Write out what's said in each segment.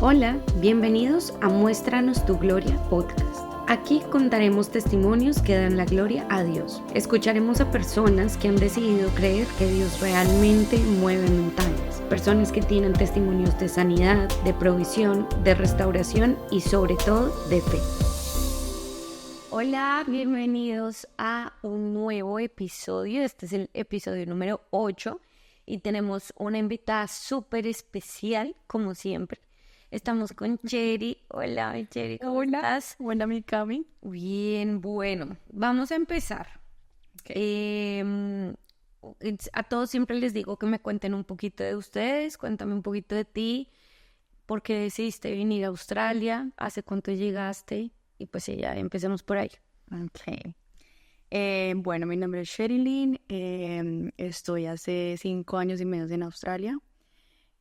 Hola, bienvenidos a Muéstranos tu Gloria podcast. Aquí contaremos testimonios que dan la gloria a Dios. Escucharemos a personas que han decidido creer que Dios realmente mueve montañas. Personas que tienen testimonios de sanidad, de provisión, de restauración y sobre todo de fe. Hola, bienvenidos a un nuevo episodio. Este es el episodio número 8 y tenemos una invitada súper especial, como siempre. Estamos con Cheri. Hola, Cheri, ¿cómo estás? Hola, mi Cami. Bien, bueno, vamos a empezar. Okay. A todos siempre les digo que me cuenten un poquito de ustedes, cuéntame un poquito de ti, por qué decidiste venir a Australia, hace cuánto llegaste y pues ya empecemos por ahí. Ok. Bueno, mi nombre es Sherilyn. Estoy hace 5 años y medio en Australia.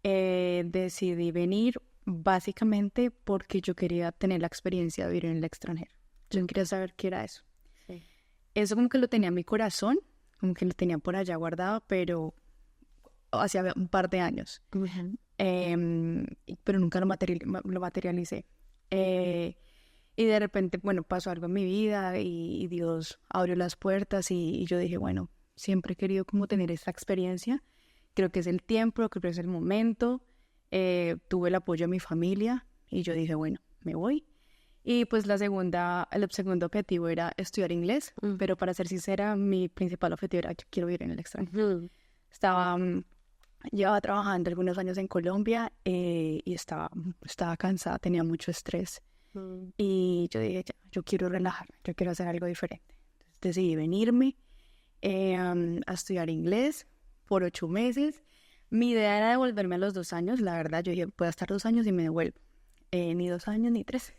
Decidí venir básicamente porque yo quería tener la experiencia de vivir en el extranjero. Yo quería saber qué era eso. Sí. Eso como que lo tenía en mi corazón, como que lo tenía por allá guardado, pero hacía un par de años. Uh-huh. Pero nunca lo materialicé. Y de repente, bueno, pasó algo en mi vida y Dios abrió las puertas y yo dije, bueno, siempre he querido como tener esta experiencia. Creo que es el tiempo, creo que es el momento. Tuve el apoyo de mi familia y yo dije, bueno, me voy. Y pues el segundo objetivo era estudiar inglés, pero para ser sincera, mi principal objetivo era yo quiero vivir en el extranjero. Llevaba trabajando algunos años en Colombia y estaba cansada, tenía mucho estrés. Y yo dije, ya, yo quiero relajarme, yo quiero hacer algo diferente. Entonces decidí venirme a estudiar inglés por 8 meses. Mi idea era devolverme a los 2 años, la verdad. Yo dije, puedo estar 2 años y me devuelvo. Ni 2 años ni 3.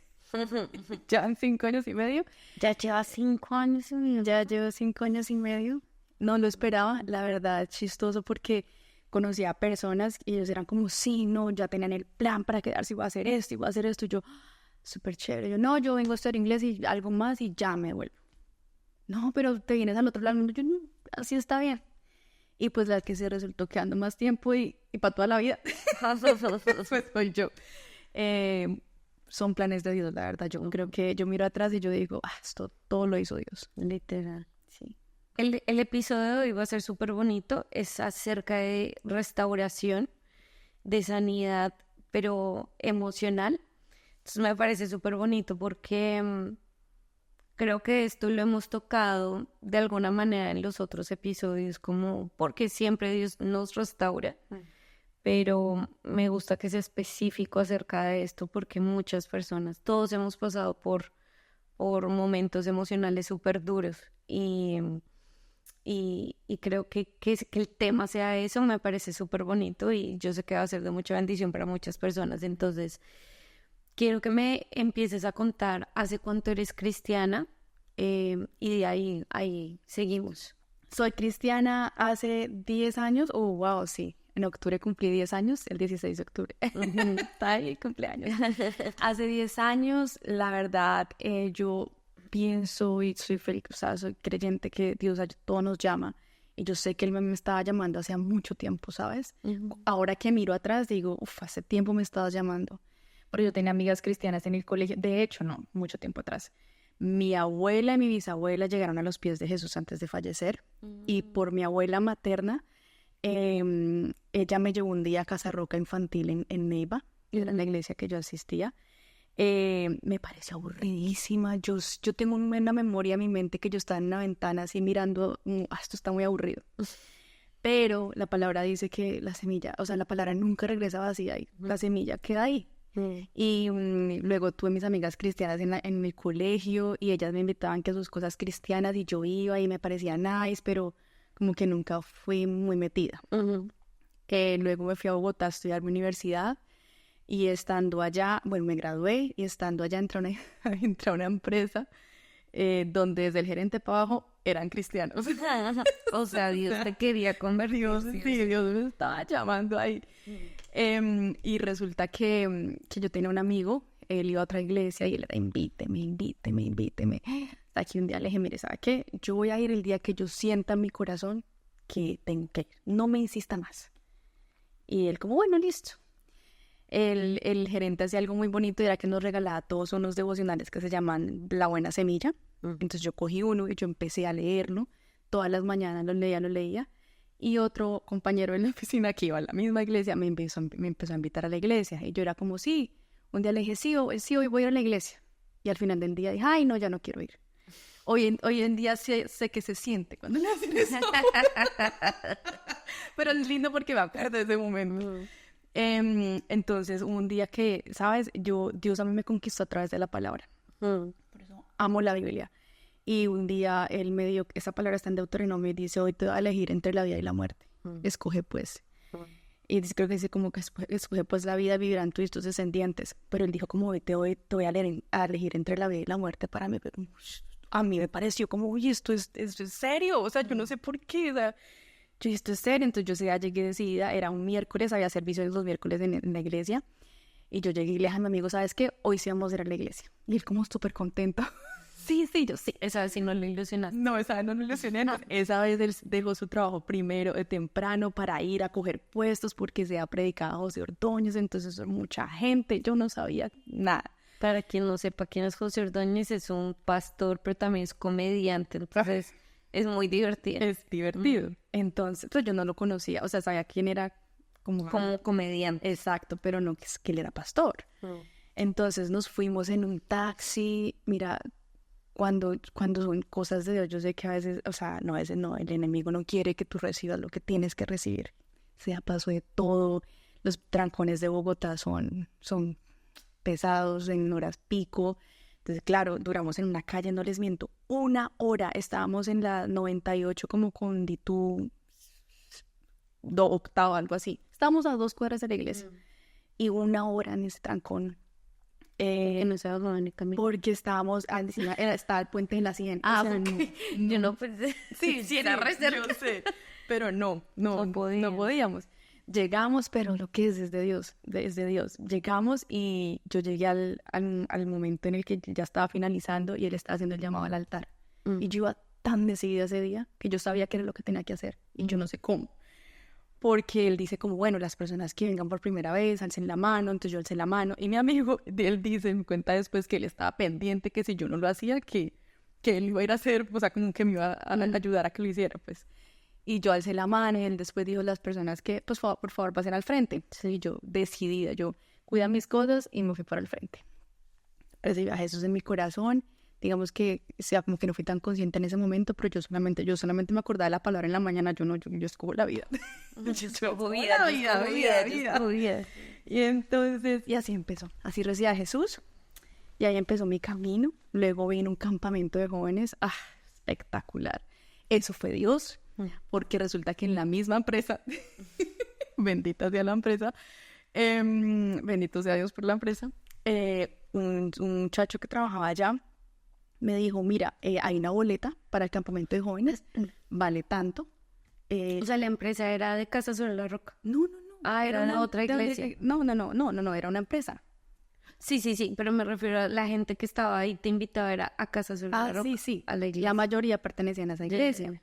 Ya en 5 años y medio. Ya llevas 5 años y medio. Ya llevo 5 años y medio. No lo esperaba, la verdad, es chistoso porque conocí a personas y ellos eran como, sí, no, ya tenían el plan para quedarse, iba a hacer esto, iba a hacer esto. Y yo, súper chévere. Yo, no, yo vengo a estudiar inglés y algo más y ya me devuelvo. No, pero te vienes al otro lado. Yo, no, así está bien. Y pues la que se resultó quedando más tiempo y para toda la vida, pues soy yo. Son planes de Dios, la verdad. Yo creo que yo miro atrás y yo digo, esto todo lo hizo Dios. Literal. Sí. El episodio de hoy va a ser súper bonito. Es acerca de restauración, de sanidad, pero emocional. Entonces me parece súper bonito porque creo que esto lo hemos tocado de alguna manera en los otros episodios, como porque siempre Dios nos restaura. Pero me gusta que sea específico acerca de esto porque muchas personas, todos hemos pasado por momentos emocionales súper duros y creo que el tema sea eso me parece súper bonito y yo sé que va a ser de mucha bendición para muchas personas. Entonces, quiero que me empieces a contar hace cuánto eres cristiana y de ahí seguimos. Soy cristiana hace 10 años. Oh, wow, sí. En octubre cumplí 10 años, el 16 de octubre. Está ahí el cumpleaños. Hace 10 años, la verdad, yo pienso y soy feliz, o sea, soy creyente que Dios a todos nos llama. Y yo sé que Él me estaba llamando hace mucho tiempo, ¿sabes? Ahora que miro atrás, digo, hace tiempo me estabas llamando. Pero yo tenía amigas cristianas en el colegio. De hecho, no, mucho tiempo atrás. Mi abuela y mi bisabuela llegaron a los pies de Jesús antes de fallecer. Y por mi abuela materna, ella me llevó un día a Casa Roca Infantil en Neiva, era la iglesia que yo asistía. Me pareció aburridísima. Yo tengo una memoria en mi mente que yo estaba en una ventana así mirando, esto está muy aburrido. Pero la palabra dice que la semilla, o sea, la palabra nunca regresa vacía y la semilla queda ahí. Y luego tuve mis amigas cristianas en el colegio y ellas me invitaban que a sus cosas cristianas y yo iba y me parecía nice, pero como que nunca fui muy metida. Luego me fui a Bogotá a estudiar mi universidad y estando allá, bueno, me gradué y estando allá entré a una empresa donde desde el gerente para abajo eran cristianos. O sea, Dios te quería convertir. Sí, Dios me estaba llamando ahí. Y resulta que yo tenía un amigo, él iba a otra iglesia y él era invíteme. Hasta que un día le dije, mire, ¿sabe qué? Yo voy a ir el día que yo sienta en mi corazón que tengo que ir. No me insista más. Y él como, bueno, listo. el gerente hacía algo muy bonito y era que nos regalaba todos unos devocionales que se llaman La Buena Semilla. Entonces yo cogí uno y yo empecé a leerlo. Todas las mañanas lo leía. Y otro compañero en la oficina que iba a la misma iglesia me empezó a invitar a la iglesia. Y yo era como, sí. Un día le dije, sí, hoy voy a ir a la iglesia. Y al final del día dije, ay, no, ya no quiero ir. Hoy en día sé que se siente cuando le hacen eso. Pero es lindo porque va a caer de ese momento. Entonces, un día que, ¿sabes? Dios a mí me conquistó a través de la palabra. Por eso amo la Biblia. Y un día él me dio, esa palabra está en Deuteronomio y dice, hoy te voy a elegir entre la vida y la muerte. Escoge pues. Y creo que dice como que escoge pues la vida, vivirán tú y tus descendientes. Pero él dijo como, hoy te voy a elegir entre la vida y la muerte. Para mí, a mí me pareció como, uy, esto es serio. O sea, yo no sé por qué, o sea, yo, esto es serio. Entonces yo ese día llegué decidida, era un miércoles, había servicio los miércoles en la iglesia. Y yo llegué y le dije a mi amigo, ¿sabes qué? Hoy sí vamos a ir a la iglesia. Y él como súper contento. Sí, yo sí. Esa vez sí no lo ilusionaste. No, esa vez no lo ilusioné. Esa vez él dejó su trabajo primero, temprano, para ir a coger puestos porque se ha predicado a José Ordóñez. Entonces son mucha gente. Yo no sabía nada. Para quien no sepa quién es José Ordóñez, es un pastor, pero también es comediante. Entonces es muy divertido. Es divertido. Entonces, pues yo no lo conocía. O sea, sabía quién era como comediante. Exacto, pero no que él era pastor. Entonces nos fuimos en un taxi. Mira, cuando son cosas de Dios, yo sé que a veces, o sea, no, a veces no, el enemigo no quiere que tú recibas lo que tienes que recibir. Se pasó de todo. Los trancones de Bogotá son pesados en horas pico. Entonces, claro, duramos en una calle, no les miento, 1 hora. Estábamos en la 98 como con Ditú octavo, algo así. Estábamos a 2 cuadras de la iglesia. Y 1 hora en ese trancón. No se bajó ni camino. Porque estábamos encima, estaba el puente de la 100. Ah, o sea, yo no pensé. Sí, era reserva. Yo sé, pero no podíamos. Llegamos, pero lo que es de Dios, desde Dios. Llegamos y yo llegué al momento en el que ya estaba finalizando y él estaba haciendo el llamado al altar. Y yo iba tan decidida ese día que yo sabía que era lo que tenía que hacer y yo no sé cómo. Porque él dice como, bueno, las personas que vengan por primera vez, alcen la mano. Entonces yo alcé la mano. Y mi amigo, él dice, me cuenta después que él estaba pendiente, que si yo no lo hacía, que él iba a ir a hacer, o sea, como que me iba a ayudar a que lo hiciera, pues. Y yo alcé la mano y él después dijo a las personas que, pues, por favor, pasen al frente. Entonces yo, decidida, yo cuidé mis cosas y me fui para el frente. Recibí a Jesús en mi corazón. Digamos que, sea, como que no fui tan consciente en ese momento, pero yo solamente me acordaba de la palabra en la mañana. Yo escojo la vida. Yo escojo vida. Y entonces, y así empezó. Así recibí a Jesús. Y ahí empezó mi camino. Luego vino un campamento de jóvenes. ¡Ah! Espectacular. Eso fue Dios. Porque resulta que en la misma empresa, bendita sea la empresa, bendito sea Dios por la empresa, un muchacho que trabajaba allá me dijo, mira, hay una boleta para el campamento de jóvenes, vale tanto. O sea, la empresa era de Casa sobre la Roca. No. Ah, era una otra iglesia. No, era una empresa. Sí, pero me refiero a la gente que estaba ahí, te invitaba era a Casa sobre la Roca. Sí, a la iglesia. La mayoría pertenecían a esa iglesia.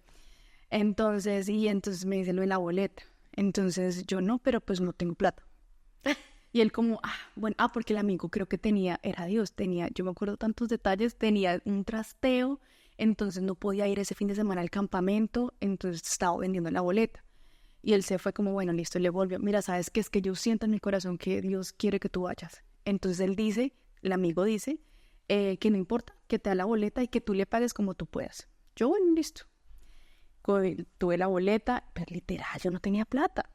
Entonces me dice lo de la boleta. Entonces yo no, pero pues no tengo plata. Y él como, porque el amigo creo que era Dios, yo me acuerdo tantos detalles, tenía un trasteo, entonces no podía ir ese fin de semana al campamento, entonces estaba vendiendo la boleta. Y él se fue como, bueno, listo, y le volvió, mira, ¿sabes qué? Es que yo siento en mi corazón que Dios quiere que tú vayas. Entonces el amigo dice, que no importa, que te da la boleta y que tú le pagues como tú puedas. Yo, bueno, listo. Tuve la boleta, pero literal, yo no tenía plata.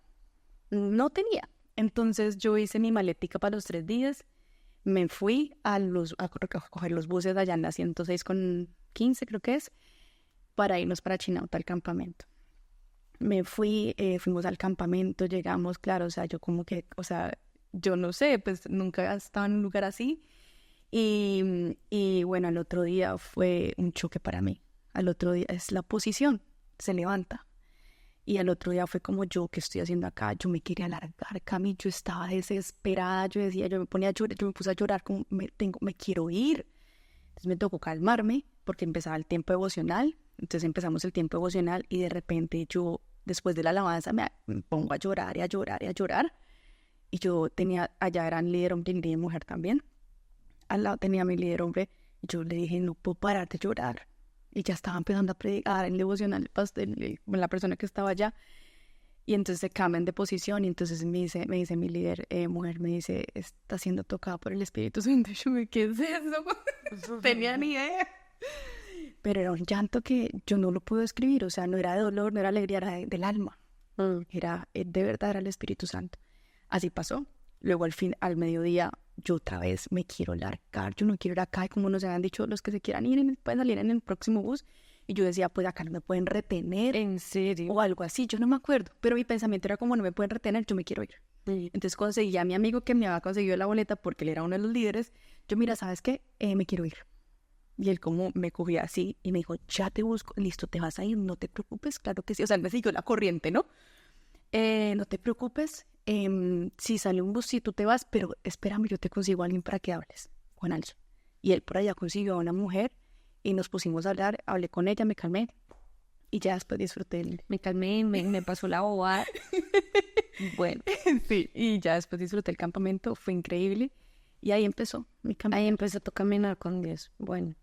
No tenía. Entonces yo hice mi maletica para los 3 días, me fui a coger los buses allá en la 106/15, creo que es, para irnos para Chinauta al campamento. Me fui, fuimos al campamento, llegamos, claro, o sea, yo como que, o sea, yo no sé, pues nunca estaba en un lugar así. Y bueno, al otro día fue un choque para mí. Al otro día es la posición, se levanta. Y al otro día fue como, yo, ¿qué estoy haciendo acá? Yo me quería largar, Cami, yo estaba desesperada, yo me ponía a llorar, yo me puse a llorar como, me quiero ir. Entonces me tocó calmarme, porque empezaba el tiempo devocional, entonces empezamos el tiempo devocional, y de repente yo, después de la alabanza, me pongo a llorar y a llorar y a llorar, y yo tenía, allá eran líder hombre y líder mujer también. Al lado tenía a mi líder hombre y yo le dije, no puedo parar de llorar. Y ya estaba empezando a predicar en devocional la persona que estaba allá. Y entonces se cambian de posición y entonces me dice mi líder mujer, me dice, está siendo tocada por el Espíritu Santo. Y yo me ¿qué es eso? No tenía ni idea. Pero era un llanto que yo no lo puedo describir, o sea, no era de dolor, no era alegría, era del alma. Era, de verdad, era el Espíritu Santo. Así pasó. Luego al mediodía, yo otra vez me quiero largar, yo no quiero ir acá, y como nos habían dicho, los que se quieran ir pueden salir en el próximo bus. Y yo decía, pues acá no me pueden retener. ¿En serio? O algo así, yo no me acuerdo. Pero mi pensamiento era como, no me pueden retener, yo me quiero ir. Entonces conseguí a mi amigo que me había conseguido la boleta porque él era uno de los líderes. Yo, mira, ¿sabes qué? Me quiero ir. Y él como me cogía así y me dijo, ya te busco, listo, te vas a ir, no te preocupes, claro que sí. O sea, él me siguió la corriente, ¿no? No te preocupes, si sale un bus, si tú te vas, pero espérame, yo te consigo a alguien para que hables con alguien. Y él por allá consiguió a una mujer y nos pusimos a hablar, hablé con ella, me calmé y ya después disfruté. Me calmé, me pasó la bobada. Bueno. Sí, y ya después disfruté el campamento, fue increíble y ahí empezó mi campamento. Ahí empezó a caminar con Dios. Bueno.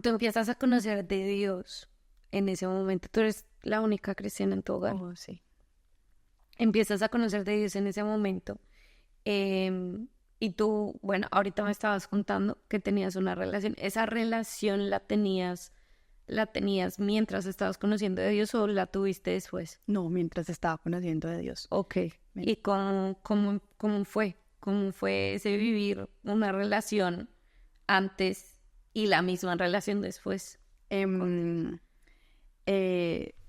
Tú empiezas a conocer de Dios en ese momento. Tú eres la única cristiana en tu hogar. Oh, sí. Empiezas a conocer de Dios en ese momento. Y tú, bueno, ahorita me estabas contando que tenías una relación. ¿Esa relación la tenías mientras estabas conociendo de Dios o la tuviste después? No, mientras estaba conociendo de Dios. Ok. ¿Y cómo fue? ¿Cómo fue ese vivir una relación antes y la misma relación después?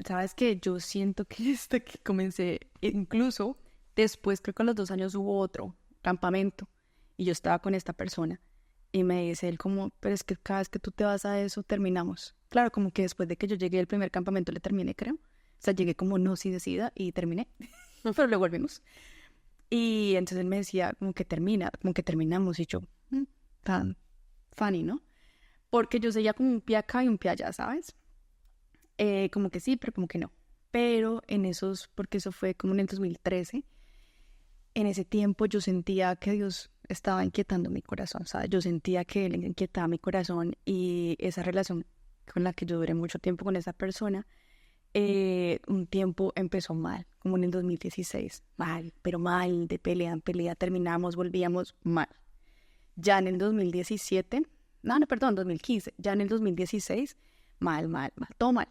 Sabes que yo siento que desde que comencé, incluso después creo que a los 2 años hubo otro campamento y yo estaba con esta persona y me dice él como, pero es que cada vez que tú te vas a eso terminamos. Claro, como que después de que yo llegué al primer campamento le terminé, creo. O sea, llegué como no, sí decida y terminé, pero luego volvimos. Y entonces él me decía como que terminamos y yo, tan funny, ¿no? Porque yo seguía como un pie acá y un pie allá, ¿sabes? Como que sí, pero como que no. Pero porque eso fue como en el 2013, en ese tiempo yo sentía que Dios estaba inquietando mi corazón, ¿sabes? Yo sentía que Él inquietaba mi corazón y esa relación con la que yo duré mucho tiempo con esa persona, un tiempo empezó mal, como en el 2016, mal, pero mal, de pelea en pelea, terminamos, volvíamos mal. Ya en el 2017, perdón, 2015, ya en el 2016, mal, todo mal.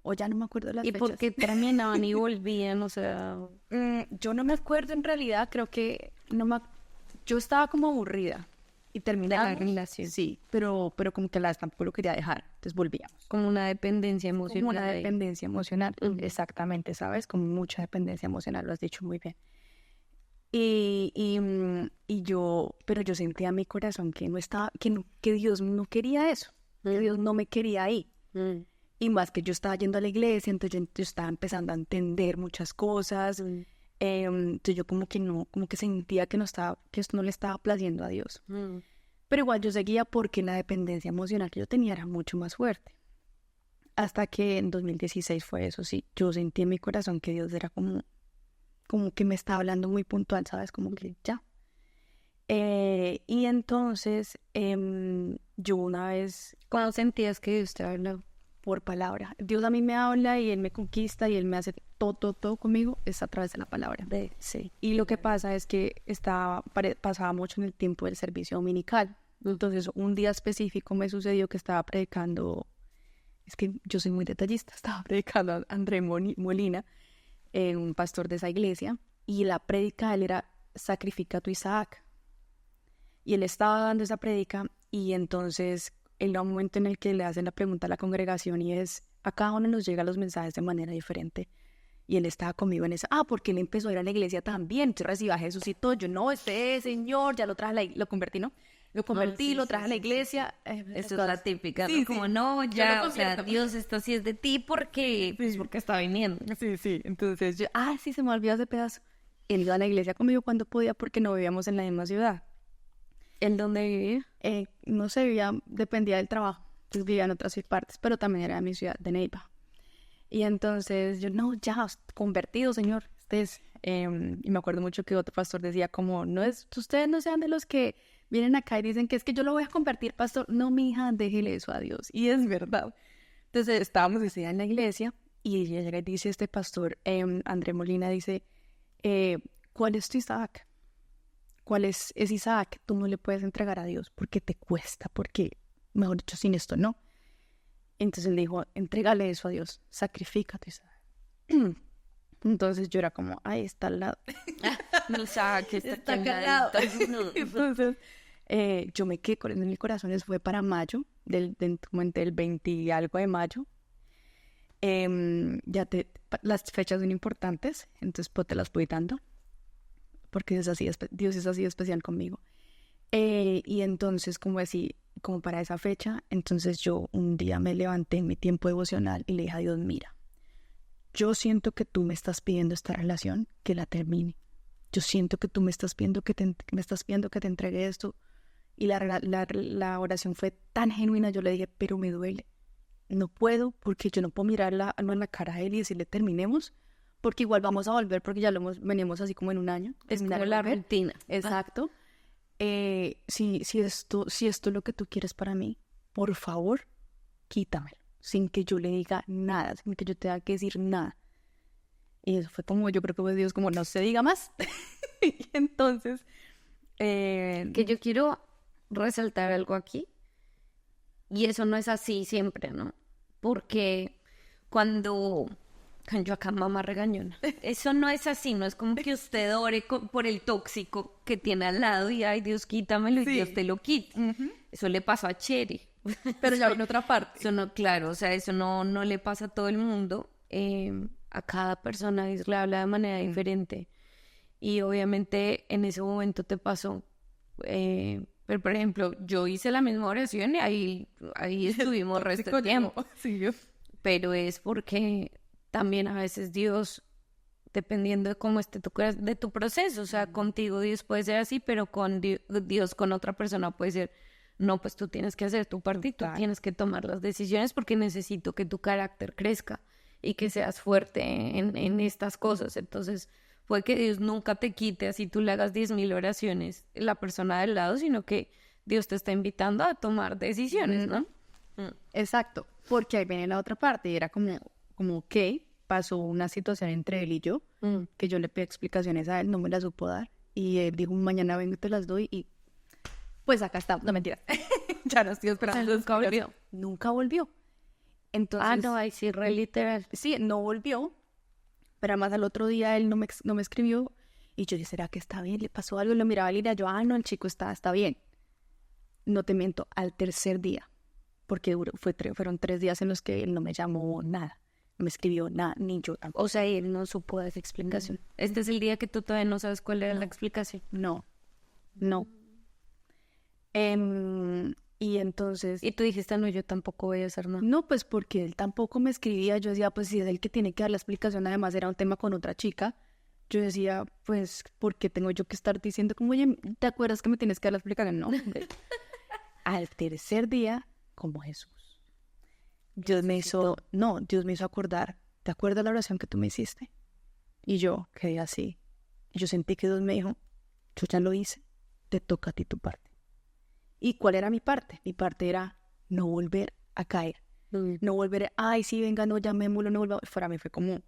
O ya no me acuerdo las fechas. ¿Y por qué terminaban y volvían? O sea... yo no me acuerdo en realidad, creo que yo estaba como aburrida y terminaba la relación. Sí, pero como que tampoco lo quería dejar, entonces volvíamos. Como una dependencia emocional. Como una dependencia emocional, exactamente, ¿sabes? Como mucha dependencia emocional, lo has dicho muy bien. Pero yo sentía en mi corazón que no estaba, que Dios no quería eso, que Dios no me quería ahí. Y más que yo estaba yendo a la iglesia, entonces yo estaba empezando a entender muchas cosas. Entonces yo como que sentía que esto no le estaba placiendo a Dios. Pero igual yo seguía porque la dependencia emocional que yo tenía era mucho más fuerte. Hasta que en 2016 fue eso, sí. Yo sentí en mi corazón que Dios era como que me estaba hablando muy puntual, ¿sabes? Como que ya. Y entonces yo una vez... ¿Cuándo sentías que Dios te habló? Por palabra. Dios a mí me habla y Él me conquista y Él me hace todo conmigo, es a través de la palabra. Sí. Y lo que pasa es que pasaba mucho en el tiempo del servicio dominical. Entonces, un día específico me sucedió que estaba predicando, es que yo soy muy detallista, estaba predicando a André Molina, un pastor de esa iglesia, y la prédica de él era sacrifica a tu Isaac. Y él estaba dando esa prédica y entonces en un momento en el que le hacen la pregunta a la congregación y es, a cada uno nos llegan los mensajes de manera diferente. Y él estaba conmigo en eso. Porque él empezó a ir a la iglesia también. Yo recibí a Jesús y todo. Yo, no, Señor, ya lo traje lo convertí, ¿no? Lo convertí, lo traje a la iglesia. Esa es la típica, ¿no? Sí, como, sí. no, ya, o sea, Dios, esto sí es de ti porque está viniendo. Sí. Entonces yo, sí, se me olvidó ese pedazo. Él iba a la iglesia conmigo cuando podía porque no vivíamos en la misma ciudad. ¿En dónde vivía? No sé, dependía del trabajo. Entonces vivía en otras partes, pero también era de mi ciudad, de Neiva. Y entonces yo, no, ya, convertido, señor. Y me acuerdo mucho que otro pastor decía como, ustedes no sean de los que vienen acá y dicen que es que yo lo voy a convertir, pastor. No, mi hija, déjele eso a Dios. Y es verdad. Entonces estábamos ese día en la iglesia y ella llega y dice, este pastor, André Molina, dice, ¿cuál es tu Isaac? ¿Cuál es Isaac? Tú no le puedes entregar a Dios porque te cuesta, porque, mejor dicho, sin esto no. Entonces él dijo, entrégale eso a Dios, sacrifica tu Isaac. Entonces yo era como, ahí está al lado. Isaac está al lado. Entonces yo me quedé con él en mi corazón. Eso fue para mayo, como entre el 20 y algo de mayo. Las fechas son importantes, entonces pues te las voy dando. Porque Dios es así especial conmigo. Y entonces, como para esa fecha, entonces yo un día me levanté en mi tiempo devocional y le dije a Dios, mira, yo siento que tú me estás pidiendo esta relación, que la termine. Yo siento que tú me estás pidiendo que te entregue esto. Y la oración fue tan genuina, yo le dije, pero me duele. No puedo, porque yo no puedo mirarla en la cara a él y decirle, terminemos, porque igual vamos a volver, porque ya venimos así como en un año. Es como la rutina. Exacto. Si esto es lo que tú quieres para mí, por favor, quítamelo, sin que yo le diga nada, sin que yo tenga que decir nada. Y eso fue como, yo creo que fue Dios como, no se diga más. Y entonces... Que yo quiero resaltar algo aquí, y eso no es así siempre, ¿no? Porque cuando yo acá mamá regañona, eso no es así, no es como que usted ore por el tóxico que tiene al lado y ay Dios quítamelo y Dios te lo quite. Uh-huh. Eso le pasó a Cherry. Pero ya en otra parte. Eso no, claro, o sea, eso no le pasa a todo el mundo. A cada persona Dios le habla de manera diferente. Y obviamente en ese momento te pasó. Pero por ejemplo, yo hice la misma oración y ahí estuvimos resto de tiempo. Sí, pero es porque también a veces Dios, dependiendo de cómo esté de tu proceso, o sea, contigo Dios puede ser así, pero con Dios con otra persona puede ser, no, pues tú tienes que hacer tu parte y tú tienes que tomar las decisiones porque necesito que tu carácter crezca y que seas fuerte en estas cosas. Entonces, puede que Dios nunca te quite así tú le hagas 10,000 oraciones la persona del lado, sino que Dios te está invitando a tomar decisiones, ¿no? Exacto, porque ahí viene la otra parte y era como que pasó una situación entre él y yo, que yo le pedí explicaciones a él, no me las supo dar, y él dijo, mañana vengo y te las doy, y pues acá estamos, no mentira, ya no estoy esperando. Nunca volvió. Entonces, no, ahí sí, re literal. Sí, no volvió, pero además al otro día él no me escribió, y yo dije, ¿será que está bien? ¿Le pasó algo? Y lo miraba a Lina, yo, no, el chico está bien. No te miento, al tercer día, porque fueron 3 días en los que él no me llamó nada, no me escribió nada, ni yo tampoco. O sea, él no supo dar esa explicación. Este es el día que tú todavía no sabes cuál era la explicación. No. Y entonces... Y tú dijiste, no, yo tampoco voy a hacer nada. No, pues porque él tampoco me escribía. Yo decía, pues si es el que tiene que dar la explicación, además era un tema con otra chica. Yo decía, pues, ¿por qué tengo yo que estar diciendo como, oye, ¿te acuerdas que me tienes que dar la explicación? No. Al tercer día, como Jesús. Dios me hizo acordar, ¿te acuerdas la oración que tú me hiciste? Y yo quedé así. Yo sentí que Dios me dijo, yo ya lo hice, te toca a ti tu parte. ¿Y cuál era mi parte? Mi parte era no volver a caer. No volver, ay, sí, venga, no, llamémoslo, no vuelva. Para mí fue como,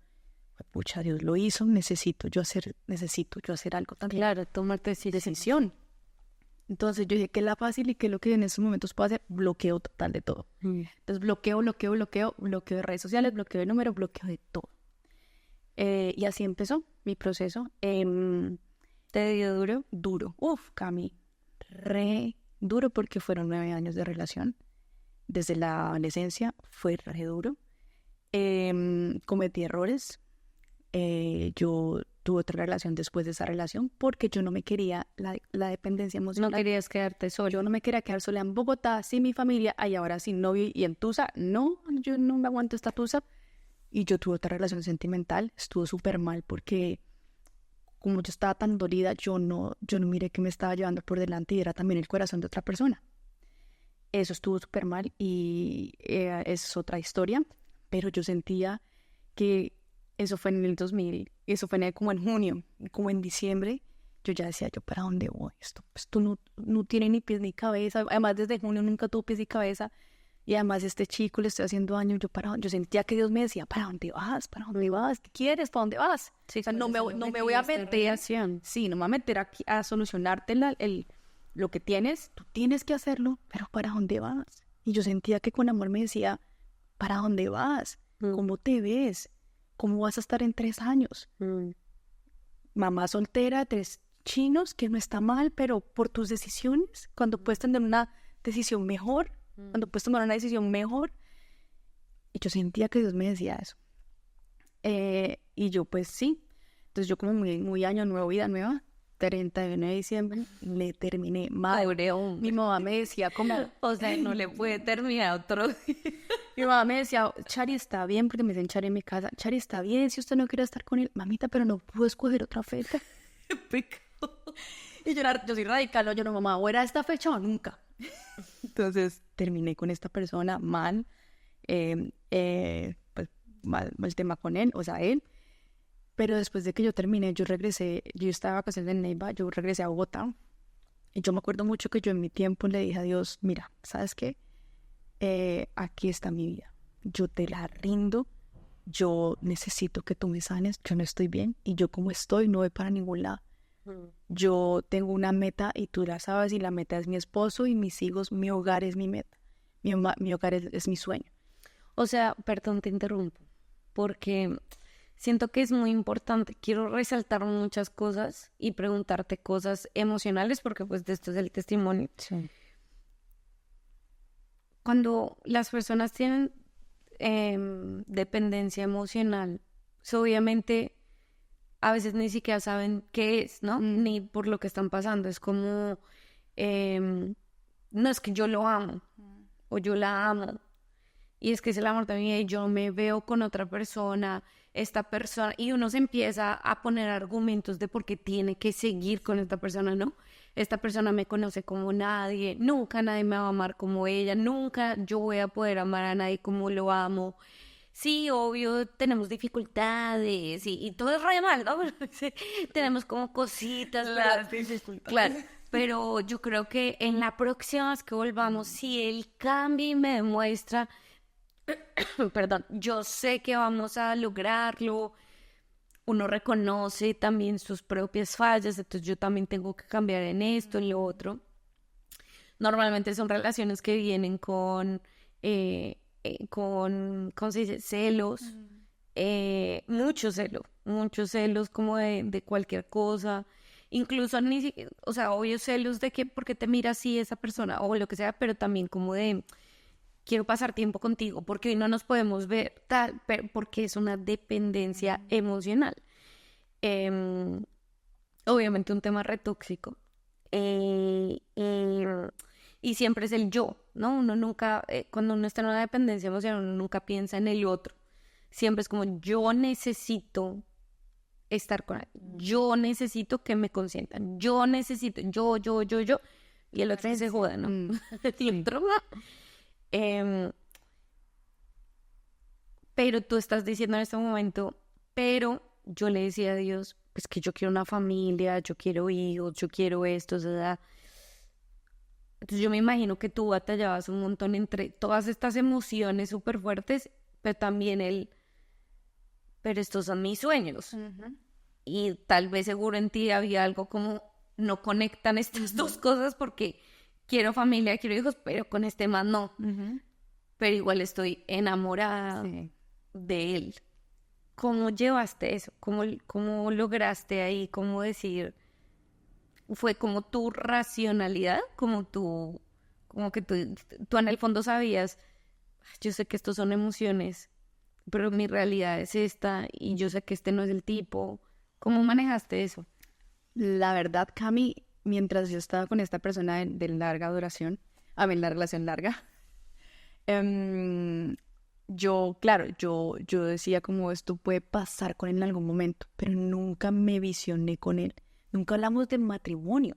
pucha, Dios lo hizo, necesito yo hacer algo también. Claro, tomarte decisión. Entonces yo dije, ¿qué es la fácil y qué es lo que en esos momentos puedo hacer? Bloqueo total de todo. Entonces bloqueo de redes sociales, bloqueo de números, bloqueo de todo. Y así empezó mi proceso. ¿Te dio duro? Duro. Cami, re duro porque fueron 9 años de relación. Desde la adolescencia fue re duro. Cometí errores. Yo tuve otra relación después de esa relación porque yo no me quería la dependencia emocional. No querías quedarte sola. Yo no me quería quedar sola en Bogotá, sin mi familia, y ahora sin novio y en Tusa. No, yo no me aguanto esta Tusa. Y yo tuve otra relación sentimental. Estuvo súper mal porque como yo estaba tan dolida, yo no miré que me estaba llevando por delante y era también el corazón de otra persona. Eso estuvo súper mal y es otra historia, pero yo sentía que eso fue en el 2000, eso fue como en junio, como en diciembre, yo ya decía, ¿yo para dónde voy? Esto no tiene ni pies ni cabeza, además desde junio nunca tuvo pies ni cabeza, y además este chico le estoy haciendo daño, yo sentía que Dios me decía, ¿para dónde vas? ¿Para dónde vas? ¿Qué quieres? ¿Para dónde vas? Sí, O sea, no me voy a meter, sí, no me voy a meter aquí a solucionarte lo que tienes, tú tienes que hacerlo, pero ¿para dónde vas? Y yo sentía que con amor me decía, ¿para dónde vas? ¿Cómo te ves? ¿Cómo vas a estar en 3 años? Mamá soltera, 3 chinos, que no está mal, pero por tus decisiones, cuando puedes tener una decisión mejor, cuando puedes tomar una decisión mejor. Y yo sentía que Dios me decía eso. Y yo pues sí. Entonces yo como muy año nuevo, vida nueva, 31 de diciembre, le terminé mal. Mi mamá me decía como... O sea, no le puede terminar otro día. Mi mamá me decía, Chari, está bien, porque me dicen Chari en mi casa, Chari, está bien si usted no quiere estar con él. Mamita, pero no puedo escoger otra fecha. Y yo soy radical, ¿no? Yo no, mamá, o era esta fecha o nunca. Entonces terminé con esta persona mal, pues mal el tema con él, o sea, él. Pero después de que yo terminé, yo estaba de vacaciones en Neiva, yo regresé a Bogotá. Y yo me acuerdo mucho que yo en mi tiempo le dije a Dios, mira, ¿sabes qué? Aquí está mi vida, yo te la rindo, yo necesito que tú me sanes, yo no estoy bien y yo como estoy no voy para ningún lado. Yo tengo una meta y tú la sabes, y la meta es mi esposo y mis hijos. Mi hogar es mi meta, mi hogar es mi sueño. O sea, perdón, te interrumpo, porque siento que es muy importante. Quiero resaltar muchas cosas y preguntarte cosas emocionales, porque pues de esto es el testimonio. Sí. Cuando las personas tienen dependencia emocional, pues, obviamente a veces ni siquiera saben qué es, ¿no? Ni por lo que están pasando. Es como, no es que yo lo amo o yo la amo. Y es que es el amor de mi vida y yo me veo con otra persona, esta persona, y uno se empieza a poner argumentos de por qué tiene que seguir con esta persona, ¿no? Esta persona me conoce como nadie, nunca nadie me va a amar como ella, nunca yo voy a poder amar a nadie como lo amo. Sí, obvio, tenemos dificultades y todo es re mal, ¿no? Tenemos como cositas. Claro, pero yo creo que en la próxima vez que volvamos, si él cambia y me demuestra, perdón, yo sé que vamos a lograrlo. Uno reconoce también sus propias fallas, entonces yo también tengo que cambiar en esto, en lo otro. Normalmente son relaciones que vienen con ¿cómo se dice? Celos, muchos celos como de cualquier cosa, incluso ni siquiera, o sea, obvio celos de que porque te mira así esa persona o lo que sea, pero también como de quiero pasar tiempo contigo porque hoy no nos podemos ver tal, pero porque es una dependencia emocional. Obviamente un tema retóxico. Y siempre es el yo, ¿no? Uno nunca, cuando uno está en una dependencia emocional, uno nunca piensa en el otro. Siempre es como yo necesito estar con él, yo necesito que me consientan, yo necesito, yo, y el otro se joda, ¿no? El otro, pero tú estás diciendo en este momento, pero yo le decía a Dios, pues que yo quiero una familia, yo quiero hijos, yo quiero esto, o sea. Entonces yo me imagino que tú batallabas un montón entre todas estas emociones súper fuertes, pero también pero estos son mis sueños. Y tal vez seguro en ti había algo como, no conectan estas dos cosas porque quiero familia, quiero hijos, pero con este más no. Pero igual estoy enamorada de él. ¿Cómo llevaste eso? ¿Cómo lograste ahí? ¿Cómo decir? ¿Fue como tu racionalidad? Como que tú en el fondo sabías, yo sé que estos son emociones, pero mi realidad es esta y yo sé que este no es el tipo. ¿Cómo manejaste eso? La verdad, Cami, mientras yo estaba con esta persona de larga duración, la relación larga, yo decía como esto puede pasar con él en algún momento, pero nunca me visioné con él. Nunca hablamos de matrimonio.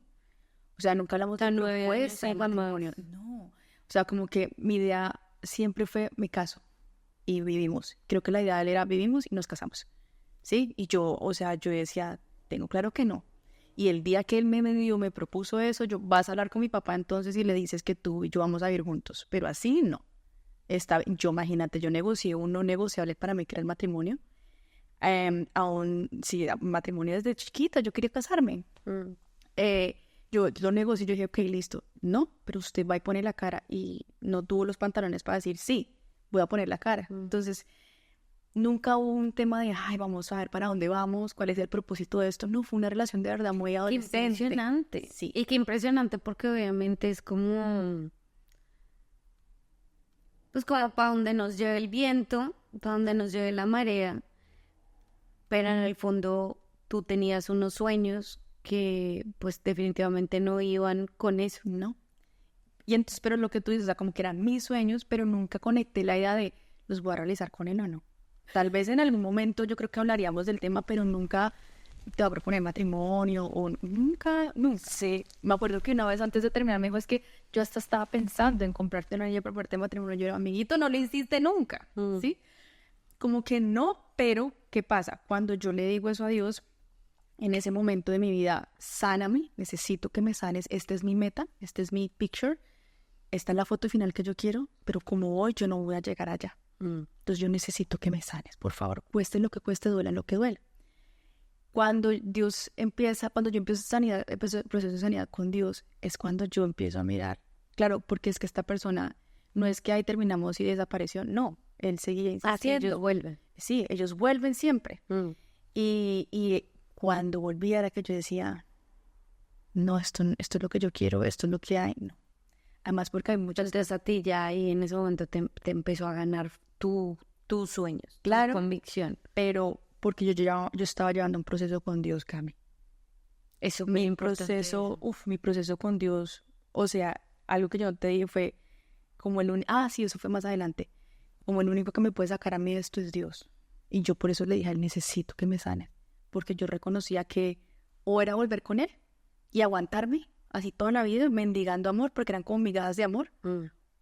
O sea, nunca hablamos de propuesta de matrimonio. No. O sea, como que mi idea siempre fue, me caso. y vivimos. Creo que la idea de él era vivimos y nos casamos, ¿sí? Y yo, o sea, yo decía, tengo claro que no. Y el día que él me propuso eso, yo, vas a hablar con mi papá entonces y le dices que tú y yo vamos a vivir juntos. Pero así no. Yo, imagínate, yo negocié un no negociable para mí, que era el matrimonio. Aún, sí, matrimonio desde chiquita, yo quería casarme. Yo lo negocié, yo dije, ok, listo. No, pero usted va y pone la cara, y no tuvo los pantalones para decir, sí, voy a poner la cara. Entonces, nunca hubo un tema de, ay, vamos a ver para dónde vamos, cuál es el propósito de esto. No, fue una relación de verdad muy adolescente. Qué impresionante. Sí. Y qué impresionante porque obviamente es como, pues como para donde nos lleve el viento, para donde nos lleve la marea. Pero en el fondo tú tenías unos sueños que pues definitivamente no iban con eso, ¿no? Y entonces, pero lo que tú dices, o sea, como que eran mis sueños, pero nunca conecté la idea de los voy a realizar con él o no. Tal vez en algún momento yo creo que hablaríamos del tema, pero nunca te va a proponer matrimonio o nunca, no sé. Me acuerdo que una vez antes de terminar me dijo, es que yo hasta estaba pensando en comprarte una anillo para proponerte matrimonio. Yo era, amiguito, no lo hiciste nunca, ¿sí? Como que no, pero ¿qué pasa? Cuando yo le digo eso a Dios, en ese momento de mi vida, sáname, necesito que me sanes, esta es mi meta, este es mi picture, esta es la foto final que yo quiero, pero como voy, yo no voy a llegar allá. Entonces yo necesito que me sanes, por favor, cueste lo que cueste, duela lo que duela. Cuando yo empiezo sanidad, el proceso de sanidad con Dios, es cuando yo empiezo a mirar, claro, porque es que esta persona, no es que ahí terminamos y desapareció, no, él seguía insistiendo. Ellos vuelven. Sí, ellos vuelven siempre. Y cuando volvía era que yo decía, no, esto es lo que yo quiero, esto es lo que hay, no. Además porque hay muchas... Entonces a ti ya ahí en ese momento te empezó a ganar tus sueños, claro, tu convicción. Pero porque yo estaba llevando un proceso con Dios, Cami. Eso mi proceso con Dios, o sea, algo que yo no te dije fue como sí, eso fue más adelante. Como el único que me puede sacar a mí de esto es Dios. Y yo por eso le dije a él, necesito que me sane. Porque yo reconocía que o era volver con él y aguantarme así toda la vida, mendigando amor, porque eran como migajas de amor.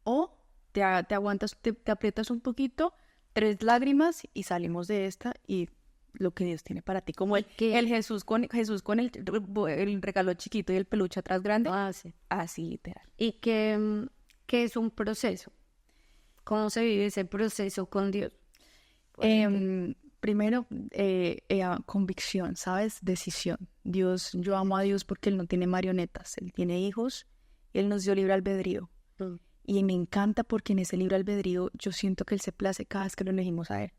O te aguantas, te aprietas un poquito, 3 lágrimas y salimos de esta y lo que Dios tiene para ti. Como el Jesús con el regalo chiquito y el peluche atrás grande. Sí. Así literal. ¿Y qué es un proceso? ¿Cómo se vive ese proceso con Dios? Primero, convicción, ¿sabes? Decisión. Yo amo a Dios porque Él no tiene marionetas, Él tiene hijos, y Él nos dio libre albedrío. Y me encanta porque en ese libre albedrío yo siento que Él se place cada vez que lo elegimos a Él.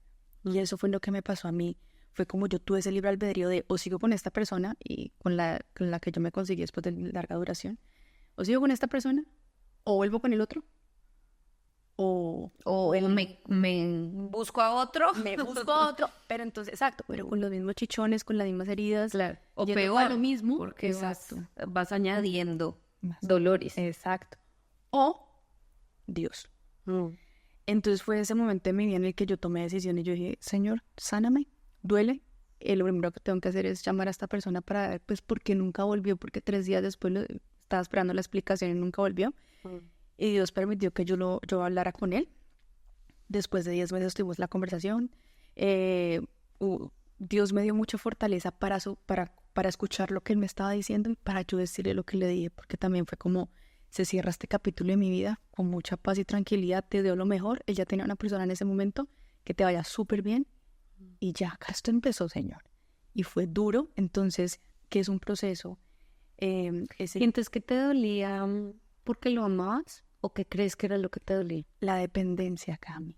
Y eso fue lo que me pasó a mí. Fue como yo tuve ese libre albedrío de o sigo con esta persona y con la que yo me conseguí después de larga duración, o sigo con esta persona, o vuelvo con el otro. O él me busco a otro. Me busco a otro, pero entonces, exacto, pero con los mismos chichones, con las mismas heridas. Claro. O peor, lo mismo. Porque vas añadiendo dolores. Exacto. O Dios. Entonces fue ese momento de mi vida en el que yo tomé decisiones y yo dije, Señor, sáname, duele. Lo primero que tengo que hacer es llamar a esta persona para ver, pues, por qué nunca volvió, porque 3 días después estaba esperando la explicación y nunca volvió. Y Dios permitió que yo hablara con él. Después de 10 meses tuvimos la conversación. Dios me dio mucha fortaleza para escuchar lo que él me estaba diciendo y para yo decirle lo que le dije, porque también fue como, se cierra este capítulo de mi vida con mucha paz y tranquilidad, te dio lo mejor. Él ya tenía una persona en ese momento, que te vaya súper bien. Y ya, acá esto empezó, Señor. Y fue duro, entonces, ¿qué es un proceso? ¿Sientes que te dolía porque lo amabas o qué crees que era lo que te dolía? La dependencia, Cami.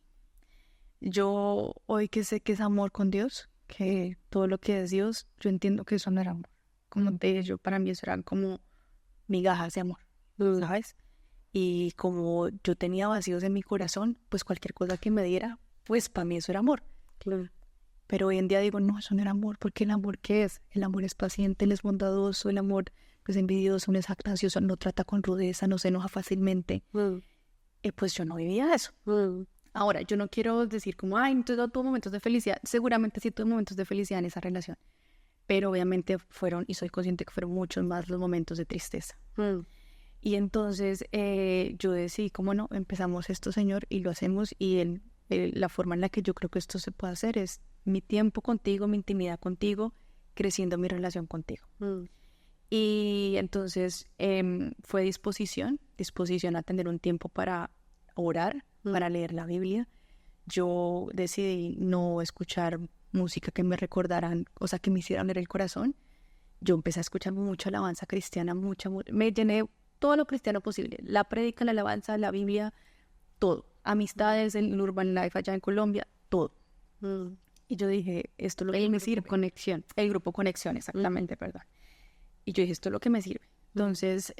Yo hoy que sé que es amor con Dios, que todo lo que es Dios, yo entiendo que eso no era amor. Como te dije, para mí eso eran como migajas de amor, ¿sabes? Y como yo tenía vacíos en mi corazón, pues cualquier cosa que me diera, pues para mí eso era amor. Claro. Pero hoy en día digo, no, eso no era amor, porque el amor, ¿qué es? El amor es paciente, él es bondadoso, el amor es envidioso, no es jactancioso, no trata con rudeza, no se enoja fácilmente. Pues yo no vivía eso. Ahora, yo no quiero decir como, ay, entonces no tuvo momentos de felicidad. Seguramente sí tuve momentos de felicidad en esa relación, pero obviamente fueron, y soy consciente que fueron muchos más los momentos de tristeza. Y entonces yo decidí, ¿cómo no? Empezamos esto, Señor, y lo hacemos, y Él la forma en la que yo creo que esto se puede hacer es mi tiempo contigo, mi intimidad contigo, creciendo mi relación contigo. Y entonces fue disposición a tener un tiempo para orar, para leer la Biblia. Yo decidí no escuchar música que me recordaran, o sea, que me hicieran leer el corazón. Yo empecé a escuchar mucha alabanza cristiana, me llené todo lo cristiano posible, la prédica, la alabanza, la Biblia, todo, amistades, el Urban Life allá en Colombia, todo. Y yo dije, esto es lo que me sirve. El grupo Conexión, exactamente, perdón. Y yo dije, esto es lo que me sirve. Entonces,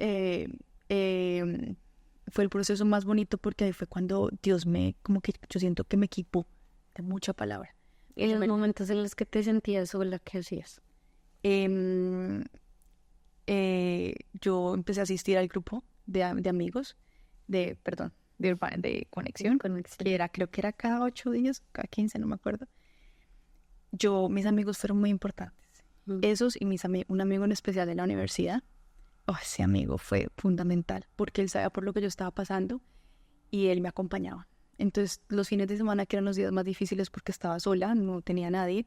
fue el proceso más bonito porque ahí fue cuando Dios como que yo siento que me equipó de mucha palabra. ¿Y los momentos en los que te sentías sola, qué hacías? Yo empecé a asistir al grupo de amigos, de Conexión, creo que era cada 8 días, cada 15, no me acuerdo. Mis amigos fueron muy importantes. Esos y un amigo en especial de la universidad. Ese amigo fue fundamental porque él sabía por lo que yo estaba pasando y él me acompañaba. Entonces, los fines de semana, que eran los días más difíciles porque estaba sola, no tenía nadie,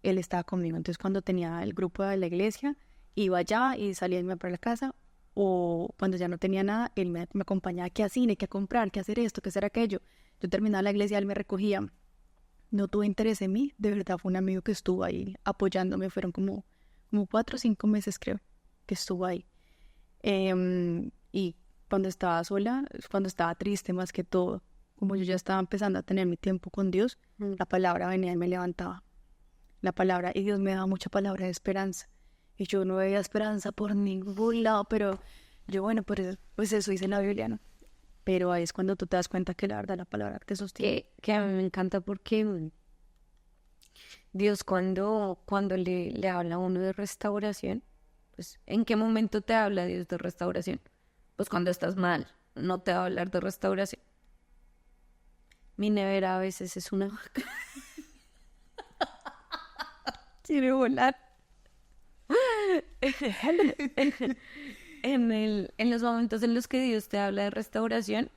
él estaba conmigo. Entonces, cuando tenía el grupo de la iglesia, iba allá y salía a irme para la casa, o cuando ya no tenía nada, él me acompañaba que a cine, que a comprar, que a hacer esto, que a hacer aquello. Yo terminaba la iglesia, él me recogía. No tuve interés en mí, de verdad fue un amigo que estuvo ahí apoyándome, fueron como 4 o 5 meses creo que estuvo ahí. Y cuando estaba sola, cuando estaba triste más que todo, como yo ya estaba empezando a tener mi tiempo con Dios, la palabra venía y me levantaba. La palabra, y Dios me daba mucha palabra de esperanza. Y yo no veía esperanza por ningún lado, pero yo, bueno, pues eso dice la Biblia, ¿no? Pero ahí es cuando tú te das cuenta que la verdad la palabra te sostiene. Que a mí me encanta porque Dios cuando le habla a uno de restauración, pues ¿en qué momento te habla Dios de restauración? Pues cuando estás mal, no te va a hablar de restauración. Mi nevera a veces es una vaca. Quiere volar. En los momentos en los que Dios te habla de restauración,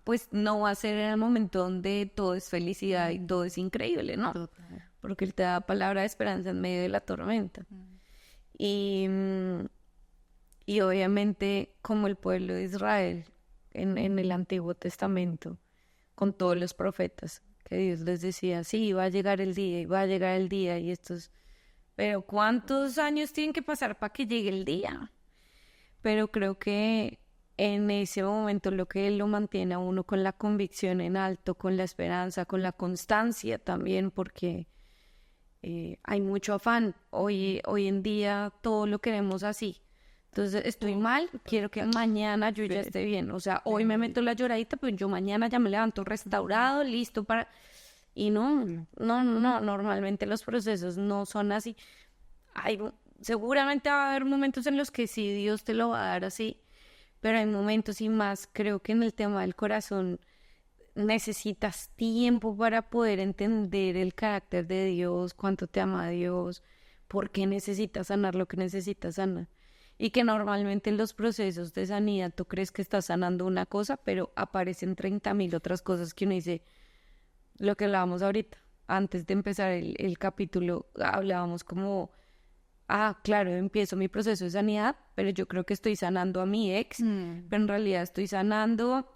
pues no va a ser en el momento donde todo es felicidad y todo es increíble, ¿no? Porque Él te da palabra de esperanza en medio de la tormenta. Y obviamente, como el pueblo de Israel en el Antiguo Testamento, con todos los profetas, que Dios les decía, sí, va a llegar el día, y va a llegar el día, y estos... Pero ¿cuántos años tienen que pasar para que llegue el día? Pero creo que en ese momento lo que lo mantiene a uno con la convicción en alto, con la esperanza, con la constancia también, porque hay mucho afán. Hoy en día todo lo queremos así. Entonces, estoy mal, quiero que mañana yo ya esté bien. O sea, hoy me meto la lloradita, pero yo mañana ya me levanto restaurado, listo para... Y no, normalmente los procesos no son así. Seguramente va a haber momentos en los que sí, Dios te lo va a dar así, pero hay momentos y más, creo que en el tema del corazón necesitas tiempo para poder entender el carácter de Dios, cuánto te ama Dios, por qué necesitas sanar lo que necesitas sanar. Y que normalmente en los procesos de sanidad tú crees que estás sanando una cosa, pero aparecen 30,000 otras cosas que uno dice, lo que hablábamos ahorita, antes de empezar el capítulo, hablábamos como, claro, empiezo mi proceso de sanidad, pero yo creo que estoy sanando a mi ex, pero en realidad estoy sanando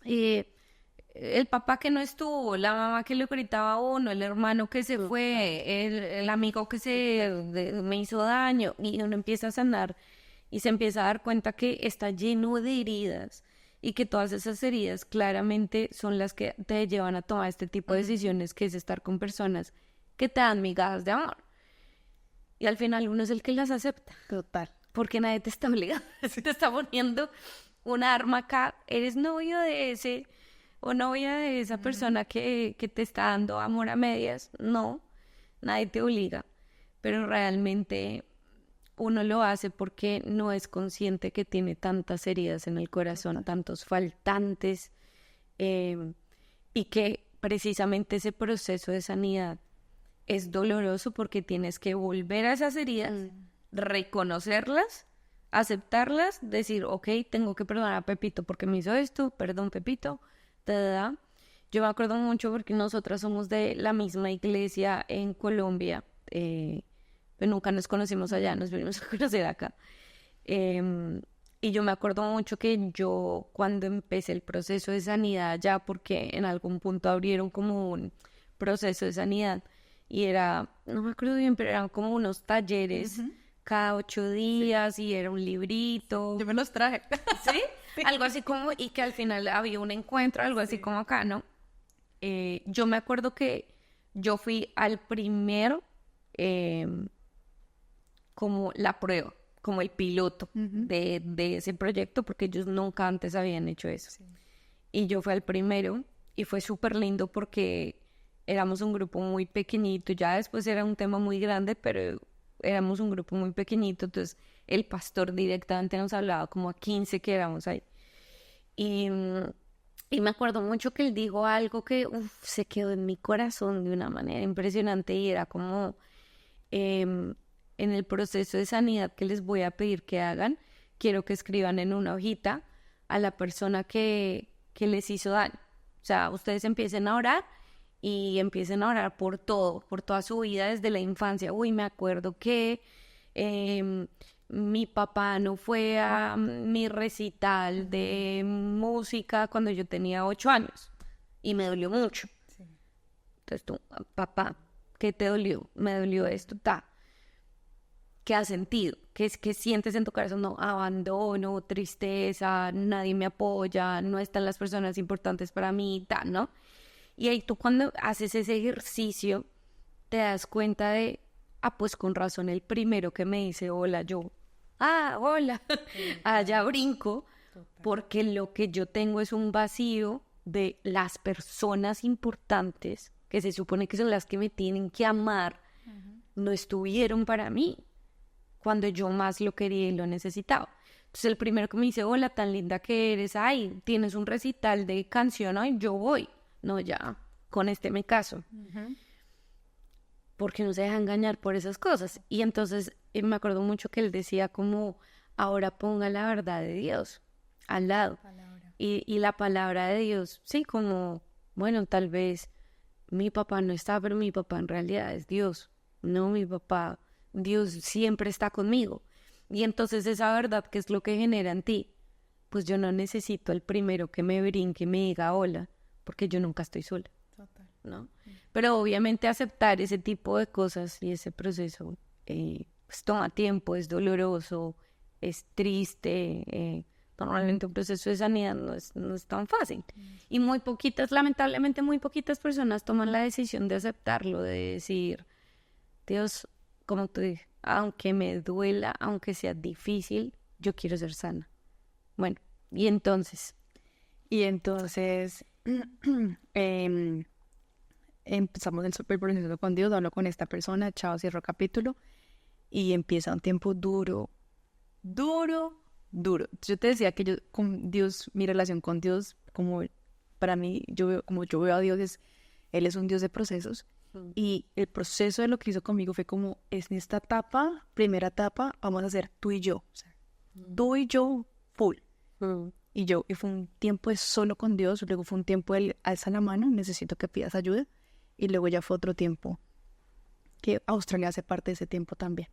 el papá que no estuvo, la mamá que le gritaba a uno, el hermano que se fue, el amigo que me hizo daño, y uno empieza a sanar y se empieza a dar cuenta que está lleno de heridas y que todas esas heridas claramente son las que te llevan a tomar este tipo de decisiones, que es estar con personas que te dan migajas de amor. Y al final uno es el que las acepta. Total. Porque nadie te está obligando, te está poniendo un arma acá, eres novio de ese o novia de esa persona que te está dando amor a medias. No, nadie te obliga, pero realmente uno lo hace porque no es consciente que tiene tantas heridas en el corazón, tantos faltantes, y que precisamente ese proceso de sanidad es doloroso porque tienes que volver a esas heridas, reconocerlas, aceptarlas, decir, ok, tengo que perdonar a Pepito porque me hizo esto, perdón Pepito, Yo me acuerdo mucho porque nosotras somos de la misma iglesia en Colombia, pero nunca nos conocimos allá, nos vinimos a conocer acá. Y yo me acuerdo mucho que yo cuando empecé el proceso de sanidad ya, porque en algún punto abrieron como un proceso de sanidad y era, no me acuerdo bien, pero eran como unos talleres cada 8 días y era un librito. Yo me los traje. ¿Sí? Algo así como, y que al final había un encuentro, algo así como acá, ¿no? Yo me acuerdo que yo fui al primero, como la prueba, como el piloto de ese proyecto, porque ellos nunca antes habían hecho eso. Sí. Y yo fui al primero y fue súper lindo porque éramos un grupo muy pequeñito, ya después era un tema muy grande, pero éramos un grupo muy pequeñito, entonces el pastor directamente nos hablaba como a 15 que éramos ahí. Y me acuerdo mucho que él dijo algo que se quedó en mi corazón de una manera impresionante y era como en el proceso de sanidad que les voy a pedir que hagan, quiero que escriban en una hojita a la persona que les hizo daño. O sea, ustedes empiecen a orar y empiecen a orar por todo, por toda su vida desde la infancia. Uy, me acuerdo que mi papá no fue a mi recital de música cuando yo tenía 8 años y me dolió mucho. Sí. Entonces tú, papá, ¿qué te dolió? Me dolió esto, ¿qué has sentido? ¿Qué sientes en tu corazón? No, abandono, tristeza, nadie me apoya, no están las personas importantes para mí, ¿no? Y ahí tú cuando haces ese ejercicio te das cuenta de, pues con razón el primero que me dice hola, yo, hola, allá brinco, porque lo que yo tengo es un vacío de las personas importantes, que se supone que son las que me tienen que amar, no estuvieron para mí cuando yo más lo quería y lo necesitaba. Entonces el primero que me dice, hola, tan linda que eres, ay, tienes un recital de canción, ay, yo voy. No, ya, con este me caso. Porque no se deja engañar por esas cosas. Y entonces me acuerdo mucho que él decía como, ahora ponga la verdad de Dios al lado. Y la palabra de Dios, sí, como, bueno, tal vez mi papá no está, pero mi papá en realidad es Dios. No, mi papá, Dios siempre está conmigo. Y entonces esa verdad, ¿qué es lo que genera en ti? Pues yo no necesito el primero que me brinque y me diga hola, porque yo nunca estoy sola. Total. ¿No? Pero obviamente aceptar ese tipo de cosas y ese proceso pues toma tiempo, es doloroso, es triste. Normalmente un proceso de sanidad no es tan fácil. Y lamentablemente muy poquitas personas toman la decisión de aceptarlo, de decir, Dios, como tú dices, aunque me duela, aunque sea difícil, yo quiero ser sana. Bueno, y entonces empezamos el proceso con Dios, hablo con esta persona, chao, cierro capítulo, y empieza un tiempo duro. Yo te decía que yo con Dios, mi relación con Dios, como para mí, como yo veo a Dios, Él es un Dios de procesos. Y el proceso de lo que hizo conmigo fue como, es en esta etapa, primera etapa, vamos a hacer tú y yo. O sea, tú y yo, full. Y fue un tiempo de solo con Dios, luego fue un tiempo de alza la mano, necesito que pidas ayuda. Y luego ya fue otro tiempo, que Australia hace parte de ese tiempo también.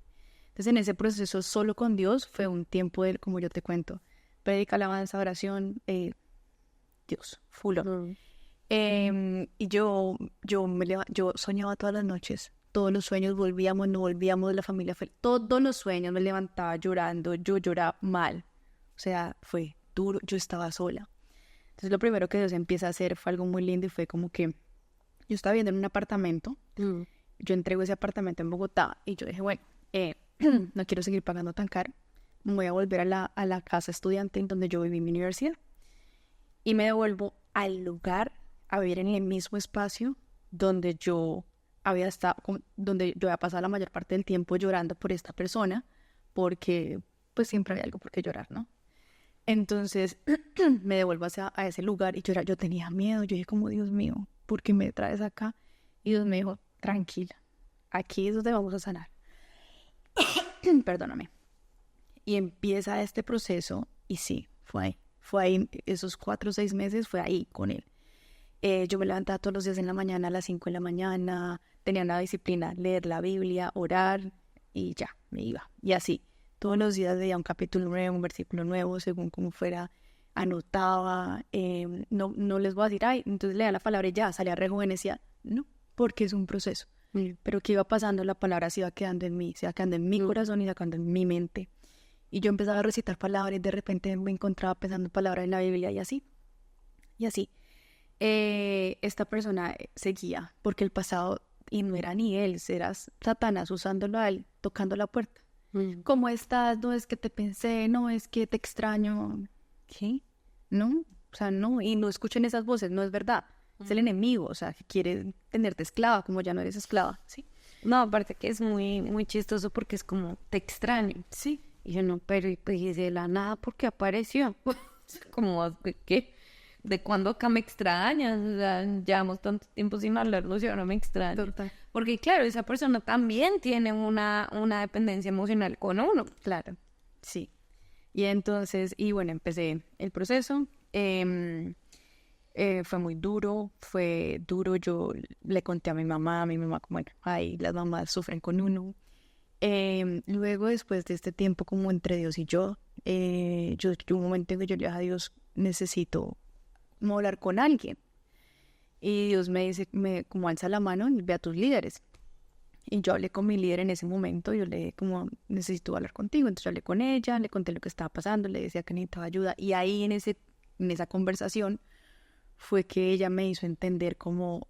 Entonces en ese proceso solo con Dios fue un tiempo de, como yo te cuento, predica, alabanza, oración, Dios, full on. Y yo soñaba todas las noches, todos los sueños, volvíamos, no volvíamos de la familia, todos los sueños me levantaba llorando, yo lloraba mal, o sea, fue duro, yo estaba sola. Entonces lo primero que Dios empieza a hacer fue algo muy lindo y fue como que yo estaba viviendo en un apartamento, yo entrego ese apartamento en Bogotá y yo dije, bueno, no quiero seguir pagando tan caro, me voy a volver a la casa estudiante en donde yo viví en mi universidad y me devuelvo al lugar a vivir en el mismo espacio donde yo había estado, donde yo había pasado la mayor parte del tiempo llorando por esta persona, porque pues siempre hay algo por qué llorar, ¿no? Entonces me devuelvo a ese lugar y yo tenía miedo, yo dije como, Dios mío, ¿por qué me traes acá? Y Dios me dijo, tranquila, aquí es donde vamos a sanar. Perdóname. Y empieza este proceso y sí, fue ahí, esos 4 o 6 meses fue ahí con él. Yo me levantaba todos los días en la mañana a las 5 de la mañana, tenía una disciplina, leer la Biblia, orar y ya, me iba. Y así, todos los días leía un capítulo nuevo, un versículo nuevo, según como fuera, anotaba. No les voy a decir, ay, entonces leía la palabra y ya, salía rejuvenecida. No, porque es un proceso. Pero que iba pasando, la palabra se iba quedando en mí, se iba quedando en mi corazón y se iba quedando en mi mente. Y yo empezaba a recitar palabras y de repente me encontraba pensando palabras en la Biblia y así. Y así. Esta persona seguía porque el pasado, y no era ni él, era Satanás usándolo a él, tocando la puerta. ¿Cómo estás? No es que te pensé, no es que te extraño. ¿Qué? No, o sea, no, y no escuchen esas voces, no es verdad. Es el enemigo, o sea, que quiere tenerte esclava, como ya no eres esclava, ¿sí? No, aparte que es muy, muy chistoso porque es como, te extraño. Sí. Y yo no, pero y pues de la nada porque apareció. Como, ¿qué? ¿De cuándo acá me extrañas? O sea, llevamos tanto tiempo sin hablarnos y ahora me extrañas. Total. Porque claro, esa persona también tiene una dependencia emocional con uno. Claro, sí. Y entonces, y bueno, empecé el proceso. Fue muy duro, yo le conté a mi mamá, bueno, ay, las mamás sufren con uno. Luego, después de este tiempo como entre Dios y yo un momento en que yo le dije a Dios, necesito como hablar con alguien. Y Dios me dice, como alza la mano y ve a tus líderes. Y yo hablé con mi líder en ese momento, yo le dije como, necesito hablar contigo. Entonces yo hablé con ella, le conté lo que estaba pasando, le decía que necesitaba ayuda. Y ahí en esa conversación fue que ella me hizo entender como,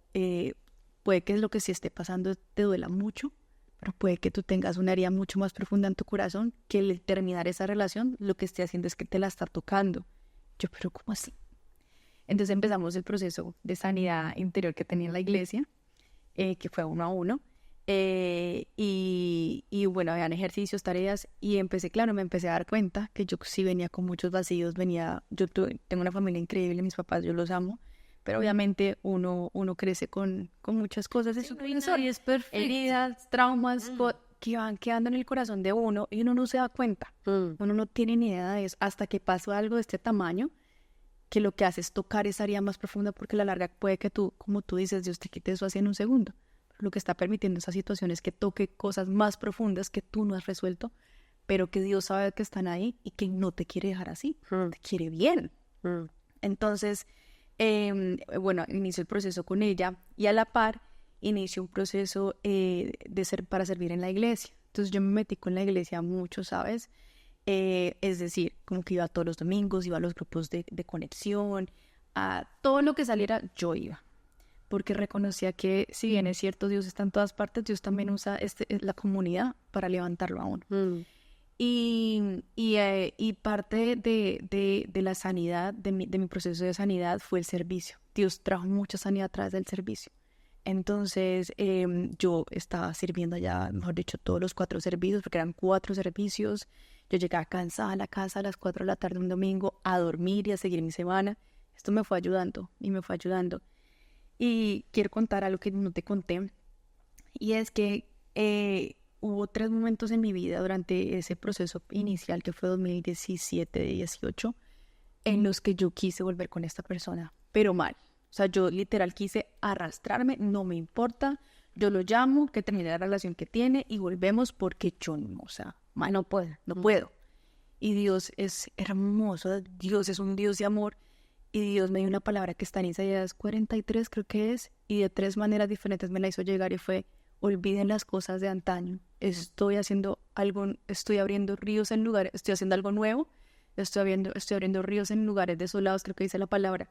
puede que lo que sí esté pasando te duela mucho, pero puede que tú tengas una herida mucho más profunda en tu corazón, que el terminar esa relación lo que esté haciendo es que te la está tocando. Yo, pero ¿cómo así? Entonces empezamos el proceso de sanidad interior que tenía en la iglesia, que fue 1 a 1. Y bueno, habían ejercicios, tareas, y me empecé a dar cuenta que yo sí venía con muchos vacíos, tengo una familia increíble, mis papás, yo los amo, pero obviamente uno crece con muchas cosas de su corazón, es perfecto. heridas, traumas, que van quedando en el corazón de uno y uno no se da cuenta, uno no tiene ni idea de eso, hasta que pasó algo de este tamaño, que lo que hace es tocar esa herida más profunda, porque a la larga puede que tú, como tú dices, Dios te quite eso así en un segundo. Lo que está permitiendo esa situación es que toque cosas más profundas que tú no has resuelto, pero que Dios sabe que están ahí y que no te quiere dejar así, te quiere bien. Entonces, bueno, inicio el proceso con ella y a la par inicio un proceso para servir en la iglesia. Entonces yo me metí con la iglesia mucho, ¿sabes? Es decir, como que iba todos los domingos, iba a los grupos de conexión, a todo lo que saliera yo iba. Porque reconocía que, si bien es cierto, Dios está en todas partes, Dios también usa la comunidad para levantarlo a uno. Y parte de la sanidad, de mi proceso de sanidad, fue el servicio. Dios trajo mucha sanidad a través del servicio. Entonces, yo estaba sirviendo allá, mejor dicho, todos los 4 servicios, porque eran 4 servicios. Yo llegaba cansada a la casa a las 4 de la tarde un domingo a dormir y a seguir mi semana. Esto me fue ayudando y me fue ayudando. Y quiero contar algo que no te conté, y es que hubo 3 momentos en mi vida durante ese proceso inicial, que fue 2017-18, en los que yo quise volver con esta persona, pero mal. O sea, yo literal quise arrastrarme, no me importa, yo lo llamo, que termine la relación que tiene y volvemos, porque yo no, o sea, mal, no puedo. Y Dios es hermoso, Dios es un Dios de amor. Y Dios me dio una palabra que está en Isaías 43, creo que es, y de 3 maneras diferentes me la hizo llegar, y fue: olviden las cosas de antaño. Estoy abriendo ríos en lugares, estoy haciendo algo nuevo, estoy abriendo ríos en lugares desolados, creo que dice la palabra.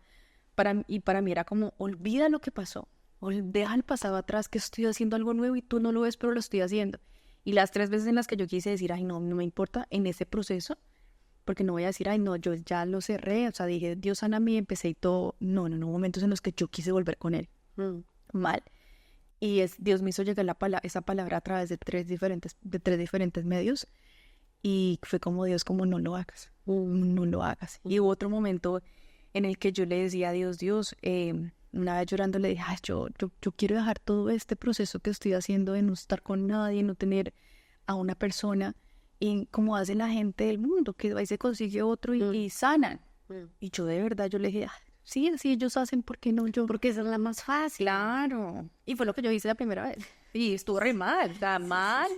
Para mí era como: olvida lo que pasó, deja el pasado atrás, que estoy haciendo algo nuevo y tú no lo ves, pero lo estoy haciendo. Y las 3 veces en las que yo quise decir, ay, no me importa, en ese proceso, porque no voy a decir, ay, no, yo ya lo cerré, o sea, dije, Dios sana a mí, empecé y todo. No, hubo momentos en los que yo quise volver con él. Mal. Y Dios me hizo llegar esa palabra a través de 3 diferentes medios, y fue como: Dios, como no lo hagas, no lo hagas. Y hubo otro momento en el que yo le decía a Dios, una vez llorando le dije, ay, yo quiero dejar todo este proceso que estoy haciendo de no estar con nadie, no tener a una persona, y como hace la gente del mundo, que ahí se consigue otro y sanan. Y yo de verdad, yo le dije, sí, así ellos hacen, ¿por qué no yo? Porque esa es la más fácil. Claro. Y fue lo que yo hice la primera vez. Y estuvo re mal, o sea, mal.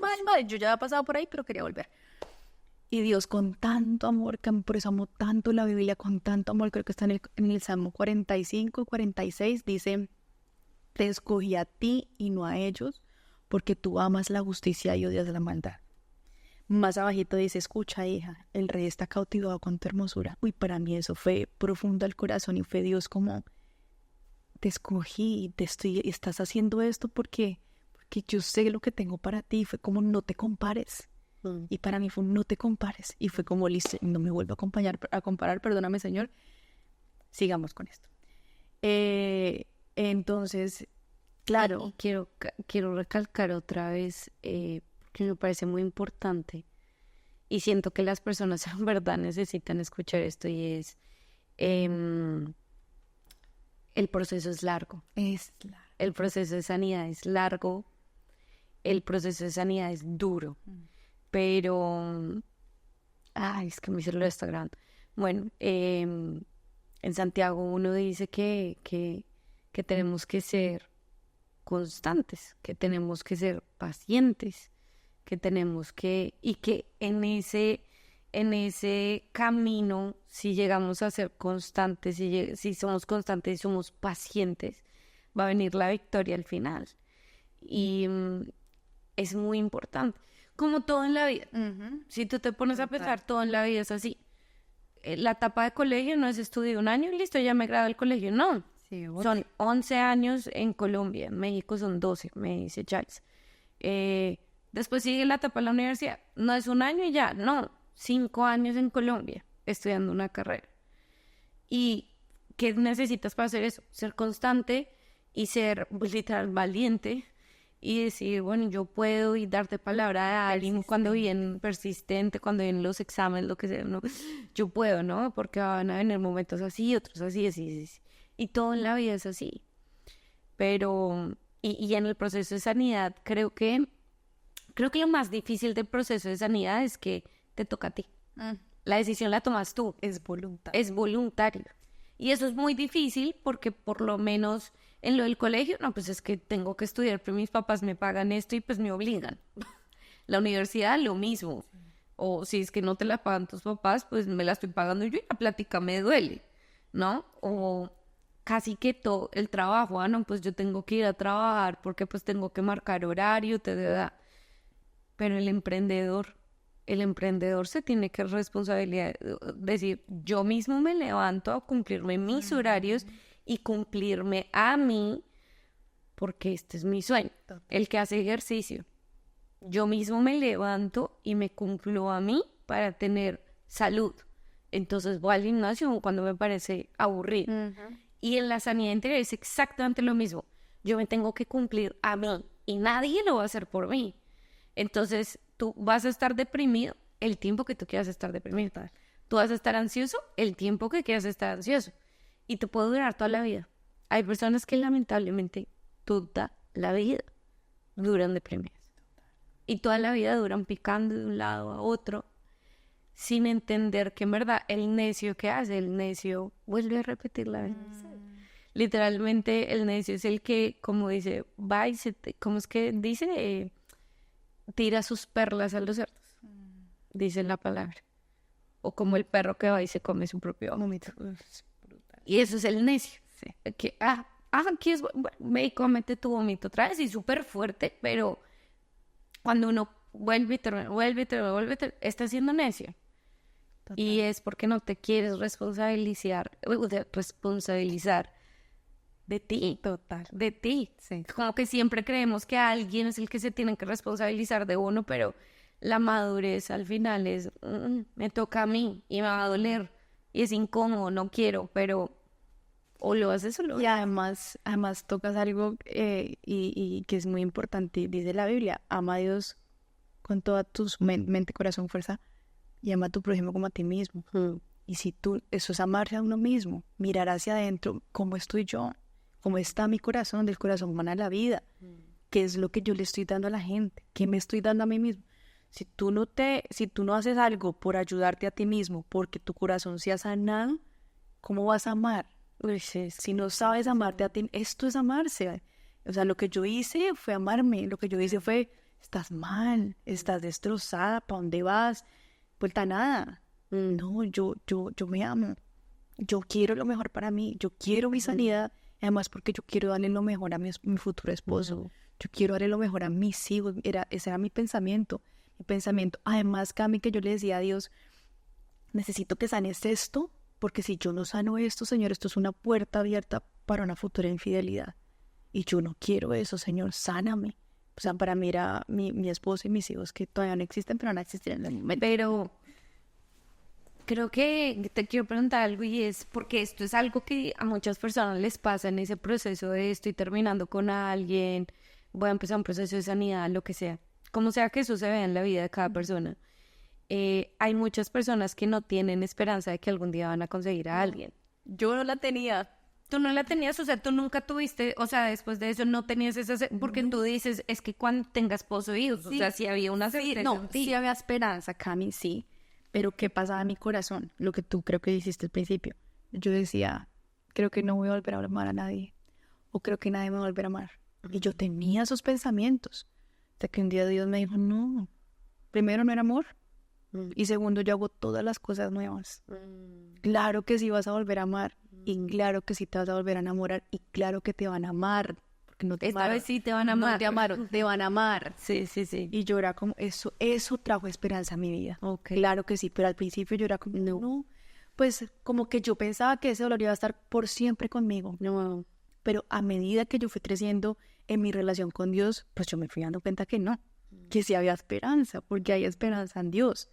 Yo ya había pasado por ahí, pero quería volver. Y Dios con tanto amor, que por eso amo tanto la Biblia, con tanto amor, creo que está en el Salmo 45, 46, dice, te escogí a ti y no a ellos, porque tú amas la justicia y odias la maldad. Más abajito dice, escucha, hija, el rey está cautivado con tu hermosura. Uy, para mí eso fue profundo al corazón y fue Dios como, te escogí, estás haciendo esto porque yo sé lo que tengo para ti. Fue como, no te compares. Y para mí fue, no te compares. Y fue como, listo, no me vuelvo a comparar, perdóname, Señor. Sigamos con esto. Entonces, claro. Y quiero recalcar otra vez, porque me parece muy importante. Y siento que las personas en verdad necesitan escuchar esto y es, el proceso es largo. El proceso de sanidad es largo. El proceso de sanidad es duro. Pero, es que mi celular está grabando. Bueno, en Santiago uno dice que tenemos que ser constantes, que tenemos que ser pacientes, que tenemos que, y que en ese camino, si llegamos a ser constantes, si somos constantes y somos pacientes, va a venir la victoria al final. Y es muy importante. Como todo en la vida. Si tú te pones a pensar, todo en la vida es así. La etapa de colegio no es estudiar un año y listo, ya me gradué del colegio. No. Sí, son 11 años en Colombia. En México son 12, me dice Charles. Después sigue la etapa de la universidad. No es un año y ya. No. 5 años en Colombia estudiando una carrera. ¿Y qué necesitas para hacer eso? Ser constante y ser, literal, valiente. Y decir, bueno, yo puedo, y darte palabra a alguien cuando viene persistente, cuando vienen los exámenes, lo que sea, ¿no? Yo puedo, ¿no? Porque van a venir momentos así, otros así. Y todo en la vida es así. Pero, y en el proceso de sanidad, creo que lo más difícil del proceso de sanidad es que te toca a ti. La decisión la tomas tú. Es voluntario. Es voluntario. Y eso es muy difícil porque por lo menos en lo del colegio, no, pues es que tengo que estudiar, pero mis papás me pagan esto y pues me obligan. La universidad, lo mismo. Sí. O si es que no te la pagan tus papás, pues me la estoy pagando yo y la plática me duele, ¿no? O casi que todo el trabajo, no, pues yo tengo que ir a trabajar porque pues tengo que marcar horario, Pero el emprendedor se tiene que responsabilizar, decir, yo mismo me levanto a cumplirme mis horarios y cumplirme a mí, porque este es mi sueño. El que hace ejercicio, yo mismo me levanto y me cumplo a mí para tener salud. Entonces voy al gimnasio cuando me parece aburrido. Y en la sanidad interior es exactamente lo mismo. Yo me tengo que cumplir a mí y nadie lo va a hacer por mí. Entonces tú vas a estar deprimido el tiempo que tú quieras estar deprimido. Tú vas a estar ansioso el tiempo que quieras estar ansioso. Y te puede durar toda la vida. Hay personas que lamentablemente toda la vida duran deprimidas. Y toda la vida duran picando de un lado a otro sin entender que en verdad el necio que hace, el necio vuelve a repetir la vez. Literalmente el necio es el que, como dice, va y ¿cómo es que dice? Tira sus perlas a los cerdos. Dice la palabra. O como el perro que va y se come su propio vómito. Y eso es el necio. Sí. Que, aquí es, bueno, ve y cómete tu vómito otra vez y súper fuerte, pero cuando uno vuelve y termina, está siendo necio. Total. Y es porque no te quieres responsabilizar de ti. Total. De ti. Sí. Como que siempre creemos que alguien es el que se tiene que responsabilizar de uno, pero la madurez al final es, me toca a mí y me va a doler. Y es incómodo, no quiero, pero o lo haces o lo haces. Y además tocas algo y que es muy importante, dice la Biblia, ama a Dios con toda tu mente, corazón, fuerza, y ama a tu prójimo como a ti mismo. Y si eso es amarse a uno mismo, mirar hacia adentro, ¿cómo estoy yo? ¿Cómo está mi corazón? Del corazón humana la vida. ¿Qué es lo que yo le estoy dando a la gente? ¿Qué me estoy dando a mí mismo? Si tú no haces algo por ayudarte a ti mismo, porque tu corazón se ha sanado, ¿cómo vas a amar? Uy, sí, Si no sabes amarte a ti, esto es amarse. O sea, lo que yo hice fue amarme. Lo que yo hice fue, estás mal, estás destrozada, ¿para dónde vas? Vuelta a nada. No, yo me amo. Yo quiero lo mejor para mí. Yo quiero mi sanidad. Además, porque yo quiero darle lo mejor a mi futuro esposo. Yo quiero darle lo mejor a mis hijos. Ese era mi pensamiento. Mi pensamiento. Además, Cami, que yo le decía a Dios, necesito que sanes esto, porque si yo no sano esto, Señor, esto es una puerta abierta para una futura infidelidad. Y yo no quiero eso, Señor, sáname. O sea, para mí era mi esposo y mis hijos que todavía no existen, pero van a existir en el momento. Pero creo que te quiero preguntar algo y es porque esto es algo que a muchas personas les pasa en ese proceso de estoy terminando con alguien, voy a empezar un proceso de sanidad, lo que sea. Como sea que eso se vea en la vida de cada persona. Hay muchas personas que no tienen esperanza de que algún día van a conseguir a alguien. Yo no la tenía. Tú no la tenías, o sea, tú nunca tuviste, o sea, después de eso no tenías esa, porque tú dices, es que cuando tengas esposo e hijos, Sí. o sea, si había una certeza No, en ti. sí había esperanza, Cami, sí. Pero ¿qué pasaba en mi corazón? Lo que tú creo que dijiste al principio. Yo decía, creo que no voy a volver a amar a nadie. O creo que nadie me va a volver a amar. Y yo tenía esos pensamientos. Hasta que un día Dios me dijo, no. Primero, no era amor. Y segundo, yo hago todas las cosas nuevas. Claro que sí vas a volver a amar. Y claro que sí te vas a volver a enamorar. Y claro que te van a amar. Porque no te Esta amaron. vez sí te van a amar. No te amaron, te van a amar. Sí, sí, sí. Y yo era como, eso trajo esperanza a mi vida. Ok. Claro que sí, pero al principio yo era como, no. Pues como que yo pensaba que ese dolor iba a estar por siempre conmigo. No. Pero a medida que yo fui creciendo en mi relación con Dios, pues yo me fui dando cuenta que no. Que sí había esperanza, porque hay esperanza en Dios.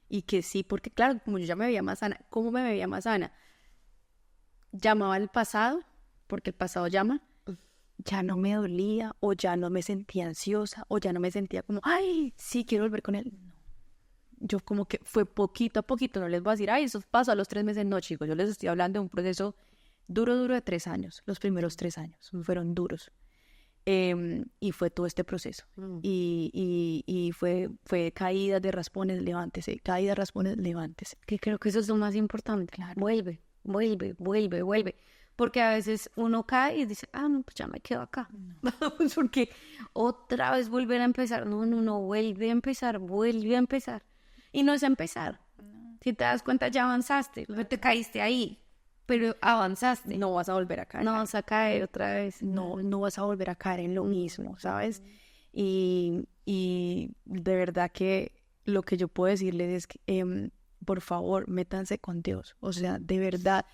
Y que sí, porque claro, como yo ya me veía más sana, ¿cómo me veía más sana? Llamaba al pasado, porque el pasado llama, ya no me dolía, o ya no me sentía ansiosa, o ya no me sentía como, ay, sí, quiero volver con él. No. Yo como que fue poquito a poquito, no les voy a decir, ay, eso pasó a los 3 meses, no, chicos, yo les estoy hablando de un proceso duro de 3 años, los primeros 3 años, fueron duros. Y fue todo este proceso. Y fue caídas de raspones, levántese, caídas, raspones, levántese. Que creo que eso es lo más importante. Claro. Vuelve. Porque a veces uno cae y dice, no, pues ya me quedo acá. No. Porque otra vez volver a empezar. No, vuelve a empezar. Y no es empezar. No. Si te das cuenta, ya avanzaste. No te caíste ahí, pero avanzaste. No vas a volver a caer. No vas a caer otra vez. No vas a volver a caer en lo mismo, ¿sabes? Y de verdad que lo que yo puedo decirles es que, por favor, métanse con Dios. O sea, de verdad,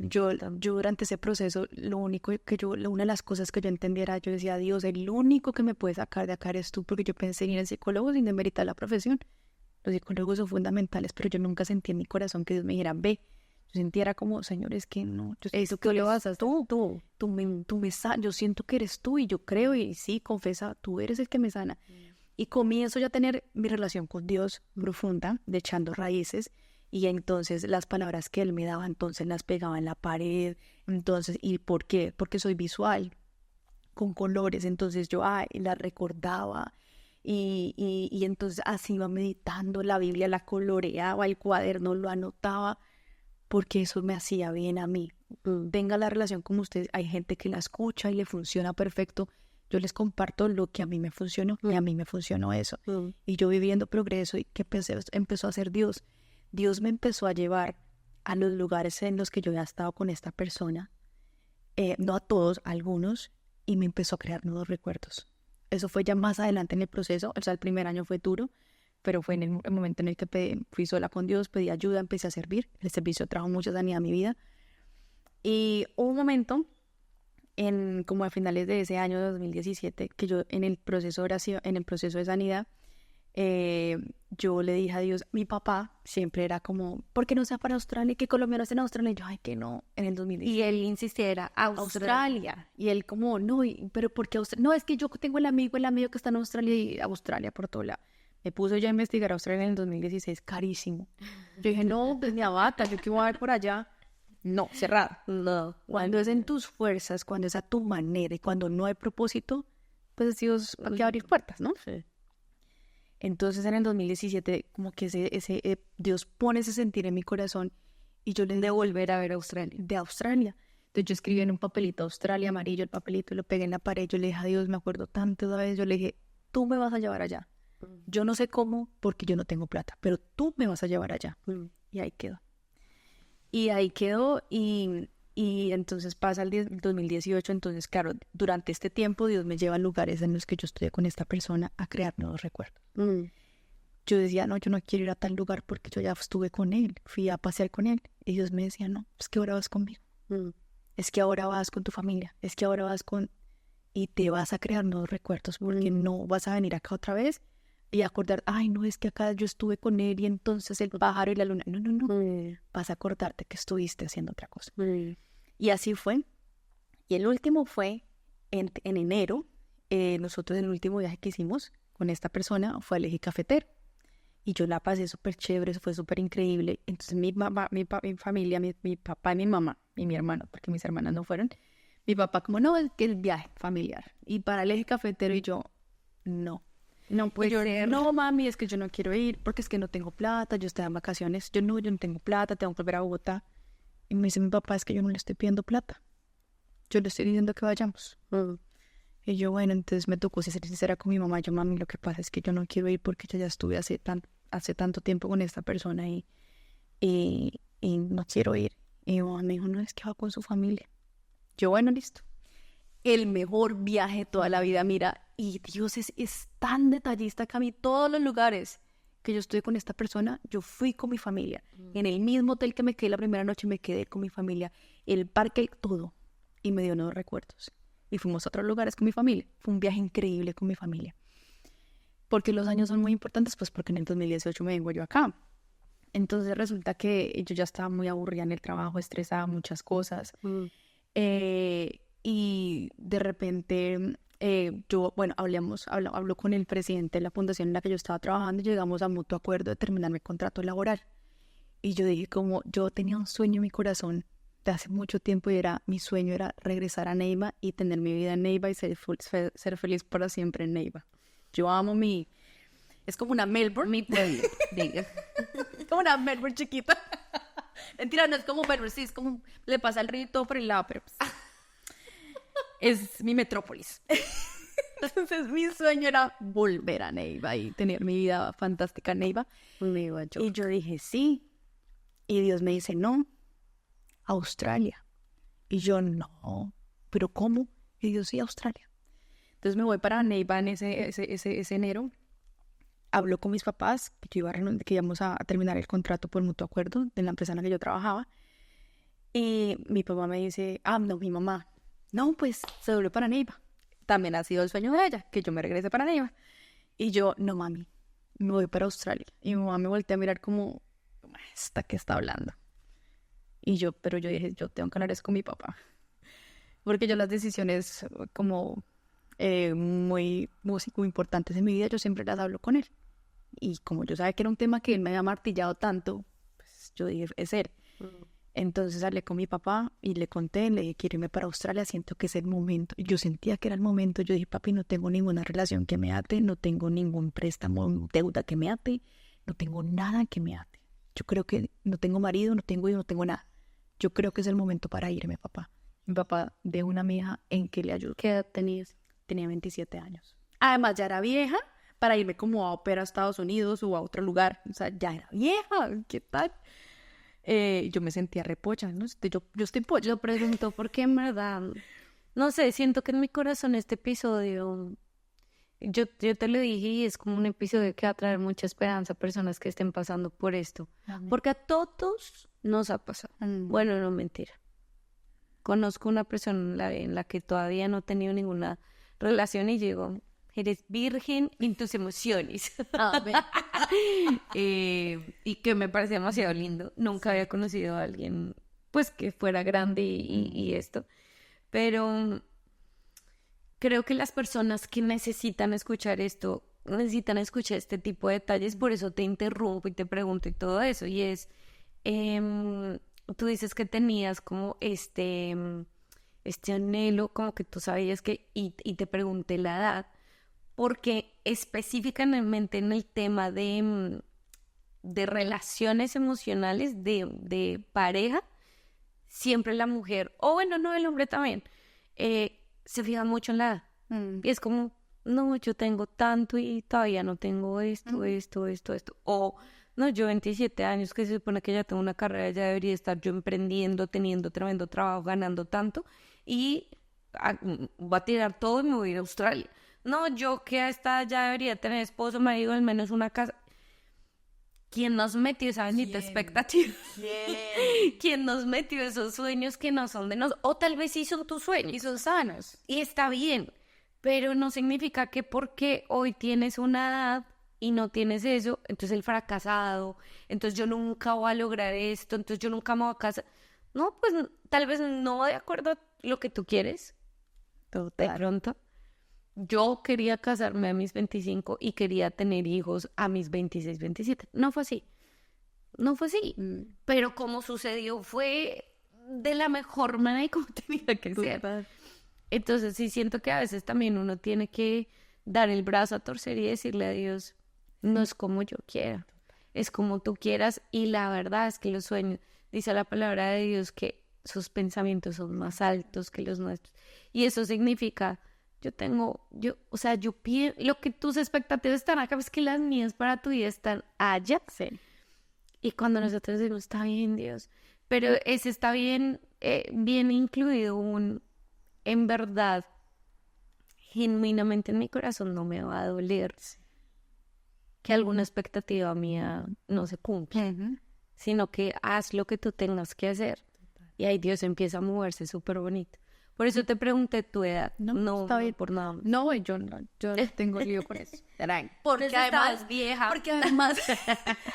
yo durante ese proceso, una de las cosas que yo entendía era, yo decía, Dios, el único que me puede sacar de acá eres tú, porque yo pensé en ir al psicólogo sin demeritar la profesión. Los psicólogos son fundamentales, pero yo nunca sentí en mi corazón que Dios me dijera, ve. Yo sentía era como, Señor, es que no. Eso que le vas a hacer yo siento que eres tú y yo creo y sí, confesa, tú eres el que me sana. Y comienzo ya a tener mi relación con Dios profunda, de echando raíces, y entonces las palabras que Él me daba, entonces las pegaba en la pared. Entonces, ¿y por qué? Porque soy visual, con colores, entonces yo las recordaba. Y entonces así iba meditando, la Biblia la coloreaba, el cuaderno lo anotaba, porque eso me hacía bien a mí. Tenga la relación con ustedes, hay gente que la escucha y le funciona perfecto. Yo les comparto lo que a mí me funcionó y a mí me funcionó eso. Y yo viviendo progreso y que empezó a hacer Dios. Dios me empezó a llevar a los lugares en los que yo había estado con esta persona, no a todos, a algunos, y me empezó a crear nuevos recuerdos. Eso fue ya más adelante en el proceso, o sea, el primer año fue duro, pero fue en el momento en el que fui sola con Dios, pedí ayuda, empecé a servir. El servicio trajo mucha sanidad a mi vida. Y hubo un momento, como a finales de ese año 2017, que yo en el proceso de oración, en el proceso de sanidad, yo le dije a Dios, mi papá siempre era como, ¿por qué no sea para Australia? ¿Qué colombianos en Australia? Y yo, ay, que no, en el 2017. Y él insistía, era Australia. Y él como, no, pero ¿por qué Australia? No, es que yo tengo el amigo que está en Australia y Australia por todo lado. Me puse ya a investigar Australia en el 2016, carísimo. Yo dije, no, pues ni a bata, yo qué voy a ver por allá. No, cerrada. No. Cuando es en tus fuerzas, cuando es a tu manera y cuando no hay propósito, pues Dios va a abrir puertas, ¿no? Sí. Entonces en el 2017 como que Dios pone ese sentir en mi corazón y yo le de volver a ver Australia. De Australia. Entonces yo escribí en un papelito Australia amarillo, el papelito, y lo pegué en la pared. Yo le dije a Dios, me acuerdo tanto de vez, yo le dije, tú me vas a llevar allá. Yo no sé cómo, porque yo no tengo plata, pero tú me vas a llevar allá. Y ahí quedó. Y ahí quedó, y entonces pasa el 2018, entonces claro, durante este tiempo Dios me lleva a lugares en los que yo estudié con esta persona a crear nuevos recuerdos. Yo decía, no, yo no quiero ir a tal lugar porque yo ya estuve con él, fui a pasear con él. Y Dios me decía, no, es que ahora vas conmigo. Es que ahora vas con tu familia, es que ahora vas con... Y te vas a crear nuevos recuerdos porque no vas a venir acá otra vez y acordar, ay, no, es que acá yo estuve con él y entonces el pájaro y la luna. No, no, no. Vas a acordarte que estuviste haciendo otra cosa. Y así fue. Y el último fue en enero. Nosotros el último viaje que hicimos con esta persona fue al Eje Cafetero. Y yo la pasé súper chévere, fue súper increíble. Entonces mi mamá, mi familia, mi papá y mi mamá y mi hermano, porque mis hermanas no fueron. Mi papá como, no, es que el viaje familiar. Y para el Eje Cafetero y yo, no. No puede ser. No, mami, es que yo no quiero ir porque es que no tengo plata, yo estoy en vacaciones. Yo no tengo plata, tengo que volver a Bogotá. Y me dice mi papá, es que yo no le estoy pidiendo plata. Yo le estoy diciendo que vayamos. Y yo, bueno, entonces me tocó ser sincera con mi mamá. Yo, mami, lo que pasa es que yo no quiero ir porque yo ya estuve hace tanto tiempo con esta persona y no quiero ir. Y mi mamá me dijo, no, es que va con su familia. Yo, bueno, listo. El mejor viaje de toda la vida, mira. Y Dios es tan detallista que a mí todos los lugares que yo estuve con esta persona, yo fui con mi familia. En el mismo hotel que me quedé la primera noche, me quedé con mi familia. El parque, todo. Y me dio nuevos recuerdos. Y fuimos a otros lugares con mi familia. Fue un viaje increíble con mi familia. Porque los años son muy importantes, pues porque en el 2018 me vengo yo acá. Entonces resulta que yo ya estaba muy aburrida en el trabajo, estresada, muchas cosas. Y de repente yo, bueno, hablo con el presidente de la fundación en la que yo estaba trabajando y llegamos a mutuo acuerdo de terminar mi contrato laboral. Y yo dije, como yo tenía un sueño en mi corazón de hace mucho tiempo y mi sueño era regresar a Neiva y tener mi vida en Neiva y ser feliz para siempre en Neiva. Yo amo es como una Melbourne. Mi pueblo, diga. Es como una Melbourne chiquita. Mentira, no es como Melbourne, sí, es como le pasa el río y todo por el lado, pero pues, es mi metrópolis. Entonces mi sueño era volver a Neiva y tener mi vida fantástica en Neiva. Y yo dije, sí. Y Dios me dice, no, Australia. Y yo, no, ¿pero cómo? Y Dios, sí, Australia. Entonces me voy para Neiva en ese enero. Hablo con mis papás que íbamos a terminar el contrato por mutuo acuerdo de la empresa en la que yo trabajaba. Y mi papá me dice, no, mi mamá, no, pues se volvió para Neiva. También ha sido el sueño de ella, que yo me regrese para Neiva. Y yo, no, mami, me voy para Australia. Y mi mamá me voltea a mirar como, ¿esta qué está hablando? Pero yo dije, yo tengo que hablar eso con mi papá. Porque yo las decisiones como muy importantes en mi vida, yo siempre las hablo con él. Y como yo sabía que era un tema que él me había martillado tanto, pues yo dije, es él. Entonces hablé con mi papá y le conté, le dije, quiero irme para Australia, siento que es el momento. Yo sentía que era el momento. Yo dije, papi, no tengo ninguna relación que me ate, no tengo ningún préstamo, deuda que me ate, no tengo nada que me ate. Yo creo que no tengo marido, no tengo hijo, no tengo nada. Yo creo que es el momento para irme, papá. Mi papá de una amiga en que le ayudó. ¿Qué edad tenías? Tenía 27 años. Además, ya era vieja para irme como a ópera a Estados Unidos o a otro lugar. O sea, ya era vieja. ¿Qué tal? Yo me sentía repocha, ¿no? Yo estoy pocha. Lo pregunto porque en verdad, no sé, siento que en mi corazón este episodio, yo te lo dije y es como un episodio que va a traer mucha esperanza a personas que estén pasando por esto. Amén. Porque a todos nos ha pasado. Bueno, no, mentira. Conozco una persona en la que todavía no he tenido ninguna relación y digo, eres virgen en tus emociones. Y que me parece demasiado lindo. Nunca había conocido a alguien pues que fuera grande y esto. Pero creo que las personas que necesitan escuchar esto, necesitan escuchar este tipo de detalles, por eso te interrumpo y te pregunto y todo eso. Y es, tú dices que tenías como este anhelo, como que tú sabías que, y te pregunté la edad, porque específicamente en el tema de relaciones emocionales, de pareja, siempre la mujer, o bueno, no, el hombre también, se fija mucho en la edad. Y es como, no, yo tengo tanto y todavía no tengo esto. O, no, yo 27 años, que se supone que ya tengo una carrera, ya debería estar yo emprendiendo, teniendo tremendo trabajo, ganando tanto. Y voy a tirar todo y me voy a ir a Australia. No, yo que a esta ya debería tener esposo, marido, al menos una casa. ¿Quién nos metió esa bendita expectativa? ¿Quién nos metió esos sueños que no son de nosotros? O tal vez sí son tus sueños. Y son sanos. Y está bien, pero no significa que porque hoy tienes una edad y no tienes eso, entonces el fracasado, entonces yo nunca voy a lograr esto, entonces yo nunca me voy a casar. No, pues tal vez no va de acuerdo a lo que tú quieres. Total. De pronto. Yo quería casarme a mis 25 y quería tener hijos a mis 26, 27. No fue así. No fue así. Pero como sucedió fue de la mejor manera y como tenía que ser. Entonces sí siento que a veces también uno tiene que dar el brazo a torcer y decirle a Dios, no es como yo quiera, es como tú quieras. Y la verdad es que los sueños, dice la palabra de Dios, que sus pensamientos son más altos que los nuestros. Y eso significa... yo pienso, lo que tus expectativas están acá, es que las mías para tu vida están allá. Sí. Y cuando nosotros decimos, está bien, Dios, pero ese está bien, bien incluido en verdad, genuinamente en mi corazón no me va a doler que alguna expectativa mía no se cumpla, sino que haz lo que tú tengas que hacer. Y ahí Dios empieza a moverse súper bonito. Por eso te pregunté tu edad. No, está bien. Por nada. No, yo tengo lío con eso. Porque además vieja. Porque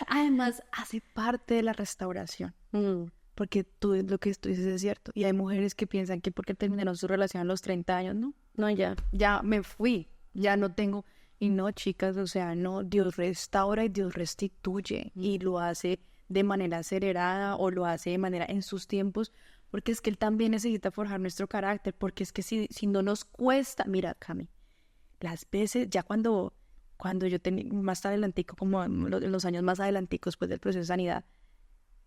además hace parte de la restauración. Porque lo que tú dices es cierto. Y hay mujeres que piensan que porque terminaron su relación a los 30 años, no, ya me fui, ya no tengo. Y no, chicas, o sea, no, Dios restaura y Dios restituye. Y lo hace de manera acelerada o lo hace de manera en sus tiempos. Porque es que Él también necesita forjar nuestro carácter, porque es que si no nos cuesta, mira, Cami, las veces, ya cuando yo tenía más adelantico, como en los años más adelanticos después del proceso de sanidad,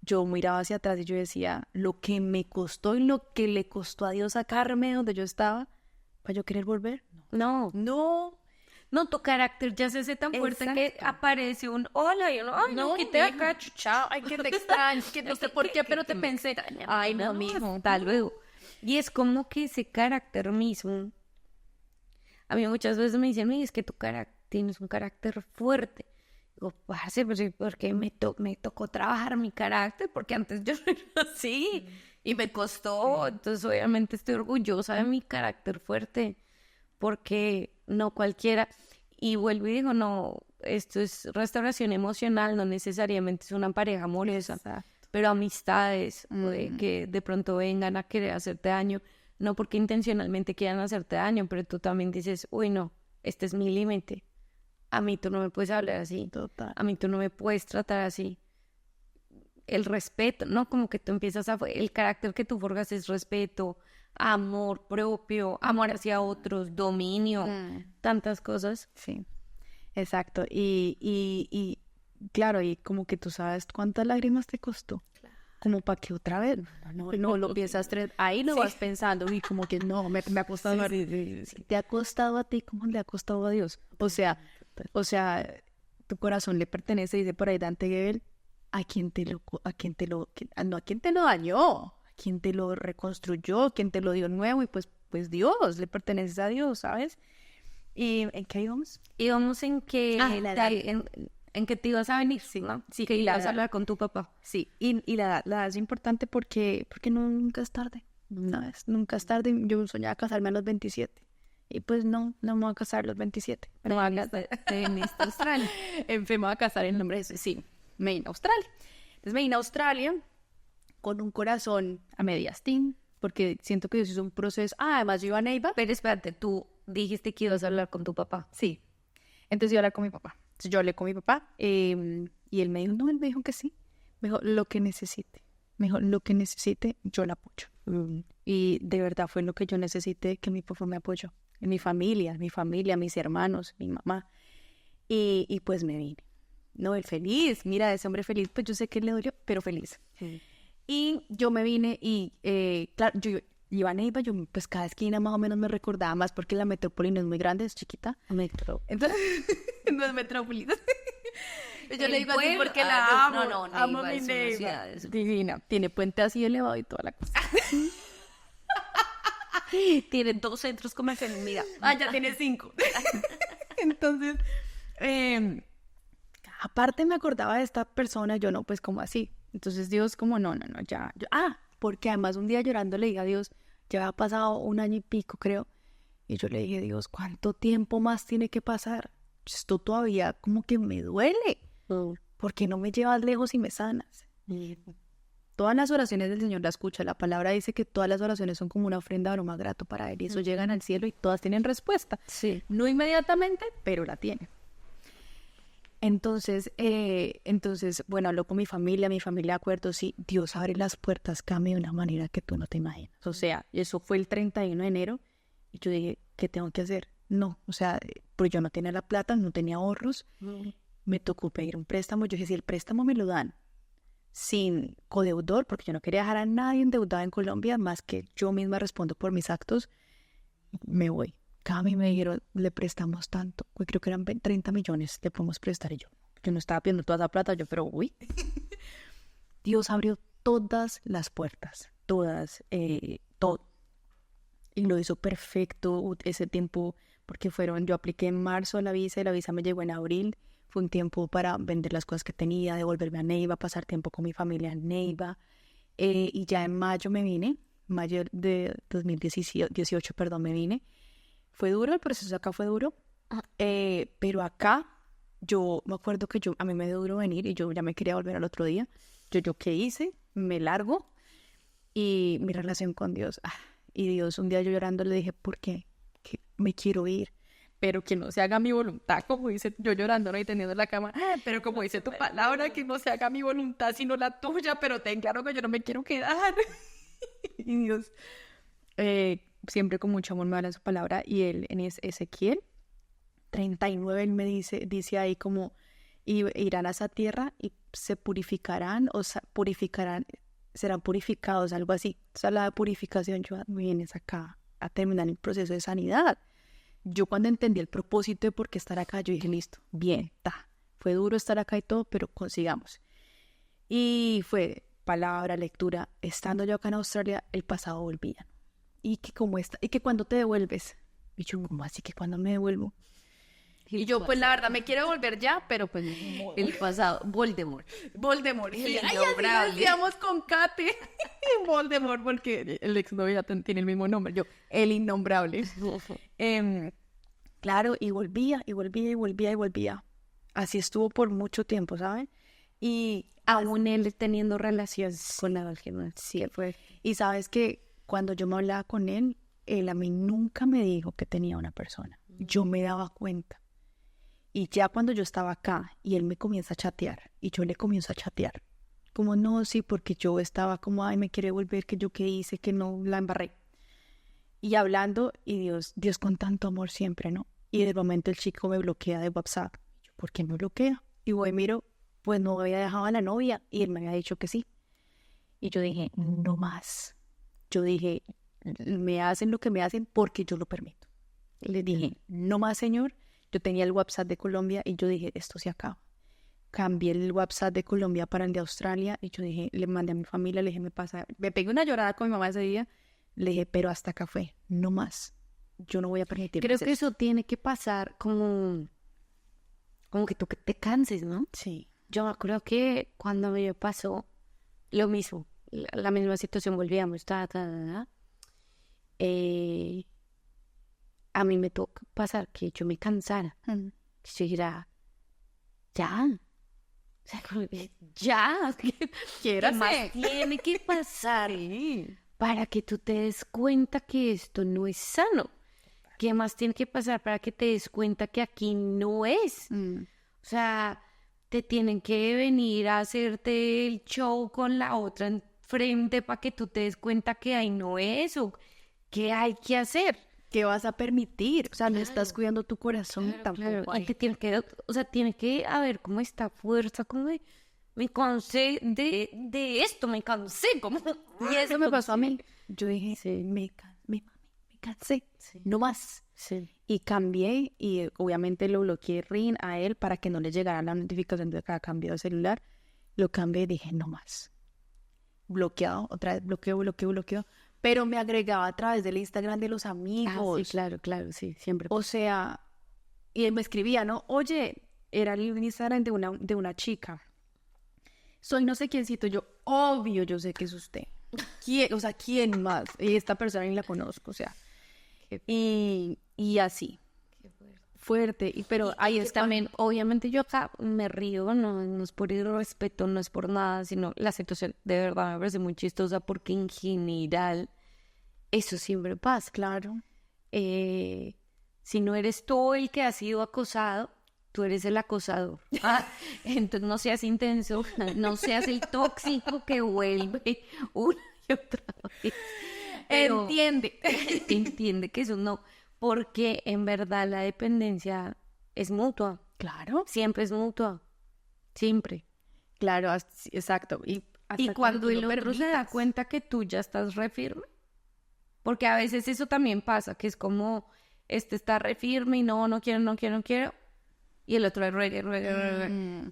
yo miraba hacia atrás y yo decía, lo que me costó y lo que le costó a Dios sacarme de donde yo estaba, para yo querer volver. No, tu carácter ya se hace tan fuerte que aparece un hola y uno, ay, no, que te acá, chao, ay, que te extraño, que no sé por qué, pero te pensé, ay, no, mijo, hasta luego. Y es como que ese carácter mismo, a mí muchas veces me dicen, es que tu carácter, tienes un carácter fuerte. Digo, parce, pues porque me tocó trabajar mi carácter, porque antes yo no era así, y me costó, entonces obviamente estoy orgullosa de mi carácter fuerte, porque no cualquiera, y vuelvo y digo, no, esto es restauración emocional, no necesariamente es una pareja amorosa, pero amistades que de pronto vengan a querer hacerte daño, no porque intencionalmente quieran hacerte daño, pero tú también dices, uy, no, este es mi límite, a mí tú no me puedes hablar así, a mí tú no me puedes tratar así. El respeto, ¿no? Como que tú empiezas el carácter que tú forjas es respeto, amor propio, amor hacia otros, dominio, tantas cosas. Sí, exacto. Y claro, y como que tú sabes cuántas lágrimas te costó. Claro. Como para que otra vez, no lo piensas, ahí lo vas pensando y como que no, me ha costado. Sí. ¿Te ha costado a ti como le ha costado a Dios? O sea, tu corazón le pertenece, dice por ahí Dante Gebel, a quien te lo dañó, quien te lo reconstruyó, quien te lo dio nuevo, y pues Dios, le perteneces a Dios, ¿sabes? ¿Y en qué íbamos? Íbamos en que en que te ibas a venir, sí, ¿no? Sí, que ibas a hablar con tu papá. Sí, y la edad es importante porque nunca es tarde, nunca es tarde. Yo soñaba casarme a los 27. Y pues no me voy a casar a los 27. Me voy a casar en Australia. En fin, me voy a casar en nombre de eso. Sí, me vine a Australia. Entonces me vine a Australia con un corazón a medias, porque siento que eso es un proceso. Además yo iba a Neiva. Pero espérate, tú dijiste que ibas a hablar con tu papá. Sí. Entonces yo hablé con mi papá. Entonces yo hablé con mi papá y él me dijo que sí. Me dijo, lo que necesite. Me dijo, lo que necesite, yo la apoyo. Y de verdad fue lo que yo necesité, que mi papá me apoyó. Mi familia, mis hermanos, mi mamá. Y pues me vine. No, él feliz. Mira, ese hombre feliz, pues yo sé que él le dolió, pero feliz. Sí. Y yo me vine y, claro, yo iba a Neiva, yo pues cada esquina más o menos me recordaba más porque la metrópoli no es muy grande, es chiquita. Entonces, no es metrópoli. Yo le digo así porque la amo. No, amo Neiva mi es una Neiva. ciudad, Divina. Tiene puente así elevado y toda la cosa. Tiene 2 centros comerciales, mira. Ya tiene 5. Entonces, aparte me acordaba de esta persona, yo no, pues como así. Entonces Dios como, no, ya. Porque además un día llorando le dije a Dios, ya había pasado 1 año y pico, creo. Y yo le dije, Dios, ¿cuánto tiempo más tiene que pasar? Esto todavía como que me duele. ¿Por qué no me llevas lejos y me sanas? Todas las oraciones del Señor la escucha. La palabra dice que todas las oraciones son como una ofrenda de aroma grato para Él. Y eso llegan al cielo y todas tienen respuesta. Sí. No inmediatamente, pero la tienen. Entonces, bueno, habló con mi familia de acuerdo, sí, Dios abre las puertas, cambia de una manera que tú no te imaginas. O sea, eso fue el 31 de enero y yo dije, ¿qué tengo que hacer? No, o sea, pues yo no tenía la plata, no tenía ahorros, me tocó pedir un préstamo. Yo dije, si el préstamo me lo dan sin codeudor, porque yo no quería dejar a nadie endeudado en Colombia, más que yo misma respondo por mis actos, me voy. Cada vez me dijeron, le prestamos tanto, creo que eran 30 millones, le podemos prestar. Y yo no estaba pidiendo toda esa plata, pero uy. Dios abrió todas las puertas, todas, todo. Y lo hizo perfecto ese tiempo, porque yo apliqué en marzo la visa y la visa me llegó en abril. Fue un tiempo para vender las cosas que tenía, devolverme a Neiva, pasar tiempo con mi familia en Neiva. Y ya en mayo me vine, mayo de 2018, me vine. Fue duro, el proceso acá fue duro, pero acá yo me acuerdo que a mí me dio duro venir y yo ya me quería volver al otro día. Yo ¿qué hice? Me largo y mi relación con Dios. Y Dios, un día yo llorando le dije, ¿por qué? Que me quiero ir, pero que no se haga mi voluntad, como dice, yo llorando, ¿no? Y teniendo la cama, pero como dice tu palabra, que no se haga mi voluntad sino la tuya, pero ten claro que yo no me quiero quedar. Y Dios, siempre con mucho amor me habla su palabra, y él en Ezequiel 39, él me dice ahí como, irán a esa tierra y se purificarán, serán purificados, algo así. O sea, la purificación, yo vienes acá a terminar el proceso de sanidad. Yo cuando entendí el propósito de por qué estar acá, yo dije, listo, bien, fue duro estar acá y todo, pero consigamos. Y fue palabra, lectura. Estando yo acá en Australia, el pasado volvía. Y que cuando te devuelves, y yo, ¿cómo así que cuando me devuelvo? Y yo, pues la verdad, me quiero devolver ya, pero pues... El pasado, Voldemort. Y así decíamos con Kate. Voldemort, porque el exnovio ya tiene el mismo nombre. Yo, el innombrable. Claro, y volvía. Así estuvo por mucho tiempo, ¿saben? Y aún él teniendo relaciones con la Virgen. Sí, fue. Y sabes que cuando yo me hablaba con él a mí nunca me dijo que tenía una persona. Yo me daba cuenta. Y ya cuando yo estaba acá y él me comienza a chatear y yo le comienzo a chatear, como no, sí, porque yo estaba como, ay, me quiere volver, que yo qué hice, que no la embarré. Y hablando, y Dios con tanto amor siempre, ¿no? Y de momento el chico me bloquea de WhatsApp. Yo, ¿por qué me bloquea? Y voy, miro, pues no había dejado a la novia y él me había dicho que sí. Y yo dije, no más. Yo dije, me hacen lo que me hacen porque yo lo permito. Y le dije, no más, Señor. Yo tenía el WhatsApp de Colombia y yo dije, esto se acaba. Cambié el WhatsApp de Colombia para el de Australia y yo dije, le mandé a mi familia, le dije, me pegué una llorada con mi mamá ese día. Le dije, pero hasta acá fue, no más. Yo no voy a permitir. Creo que eso tiene que pasar como que tú te canses, ¿no? Sí. Yo creo que cuando me pasó lo mismo, la misma situación, volvíamos, a mí me toca pasar que yo me cansara. Que yo dijera, ya. O sea, ya. ¿Qué más tiene que pasar para que tú te des cuenta que esto no es sano? ¿Qué más tiene que pasar para que te des cuenta que aquí no es? O sea, te tienen que venir a hacerte el show con la otra enfrente para que tú te des cuenta que ahí no es, o qué hay que hacer. ¿Qué vas a permitir? O sea, no estás cuidando tu corazón tampoco. Claro. Y te tiene que haber como esta fuerza, como de, me cansé de esto, me cansé, como... Y eso me pasó a mí. Yo dije, Sí. me cansé, Sí. no más. Sí. Y cambié y obviamente lo bloqueé Rin a él para que no le llegara la notificación de cada cambio de celular. Lo cambié y dije, no más. Bloqueado, otra vez bloqueo. Pero me agregaba a través del Instagram de los amigos. Sí, claro, sí, siempre. O sea, y él me escribía, ¿no? Oye, era el Instagram de una chica. Soy no sé quiéncito. Yo, obvio, yo sé que es usted. ¿Quién? O sea, ¿quién más? Y esta persona ni la conozco, o sea. Y así. Qué Fuerte. Pero ahí está. También, obviamente yo acá me río, no es por irrespeto, no es por nada, sino la situación de verdad me parece muy chistosa porque en general eso siempre pasa. Claro. Si no eres tú el que ha sido acosado, tú eres el acosador. Entonces no seas intenso, no seas el tóxico que vuelve una y otra vez. Pero entiende que eso no, porque en verdad la dependencia es mutua, Claro. siempre es mutua, siempre. Claro, exacto. Y Cuando tú el lo otro se da permitas. cuenta que tú ya estás re firme, porque a veces eso también pasa, que es como, este está re firme y no quiero, y el otro es ruegue.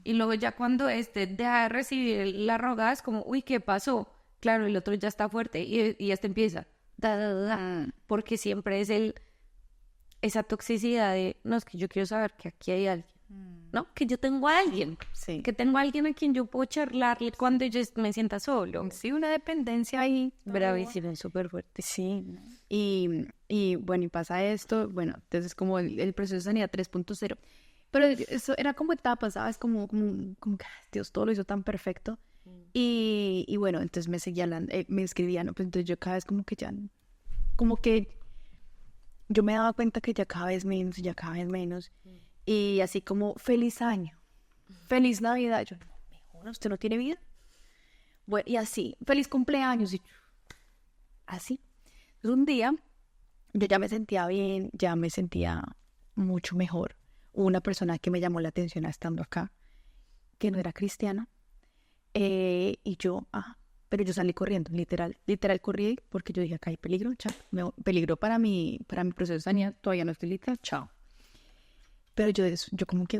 Y luego ya cuando este deja de recibir la rogada, es como, uy, ¿qué pasó? Claro, el otro ya está fuerte y este empieza, porque siempre es esa toxicidad de, no, es que yo quiero saber que aquí hay alguien, ¿no? Que yo tengo a alguien, Sí. que tengo a alguien a quien yo puedo charlarle cuando yo me sienta solo. Sí, una dependencia ahí. Bravísimo, súper fuerte. Sí. Y bueno, y pasa esto. Bueno, entonces como el proceso de sanidad 3.0. Pero eso era como etapas, ¿sabes? Como que Dios todo lo hizo tan perfecto. Y bueno, entonces me seguía me escribían, ¿no? Pues entonces yo cada vez como que yo me daba cuenta que ya cada vez menos. Y así como, feliz año, feliz Navidad. Yo, no, mejor, ¿usted no tiene vida? Bueno, y así, feliz cumpleaños. Y así. Entonces un día yo ya me sentía bien, ya me sentía mucho mejor. Hubo una persona que me llamó la atención estando acá, que no era cristiana. Y yo, pero yo salí corriendo, literal corrí porque yo dije, acá hay peligro, chao, peligro para mi proceso de sanidad, todavía no estoy lista, chao. Pero yo como que,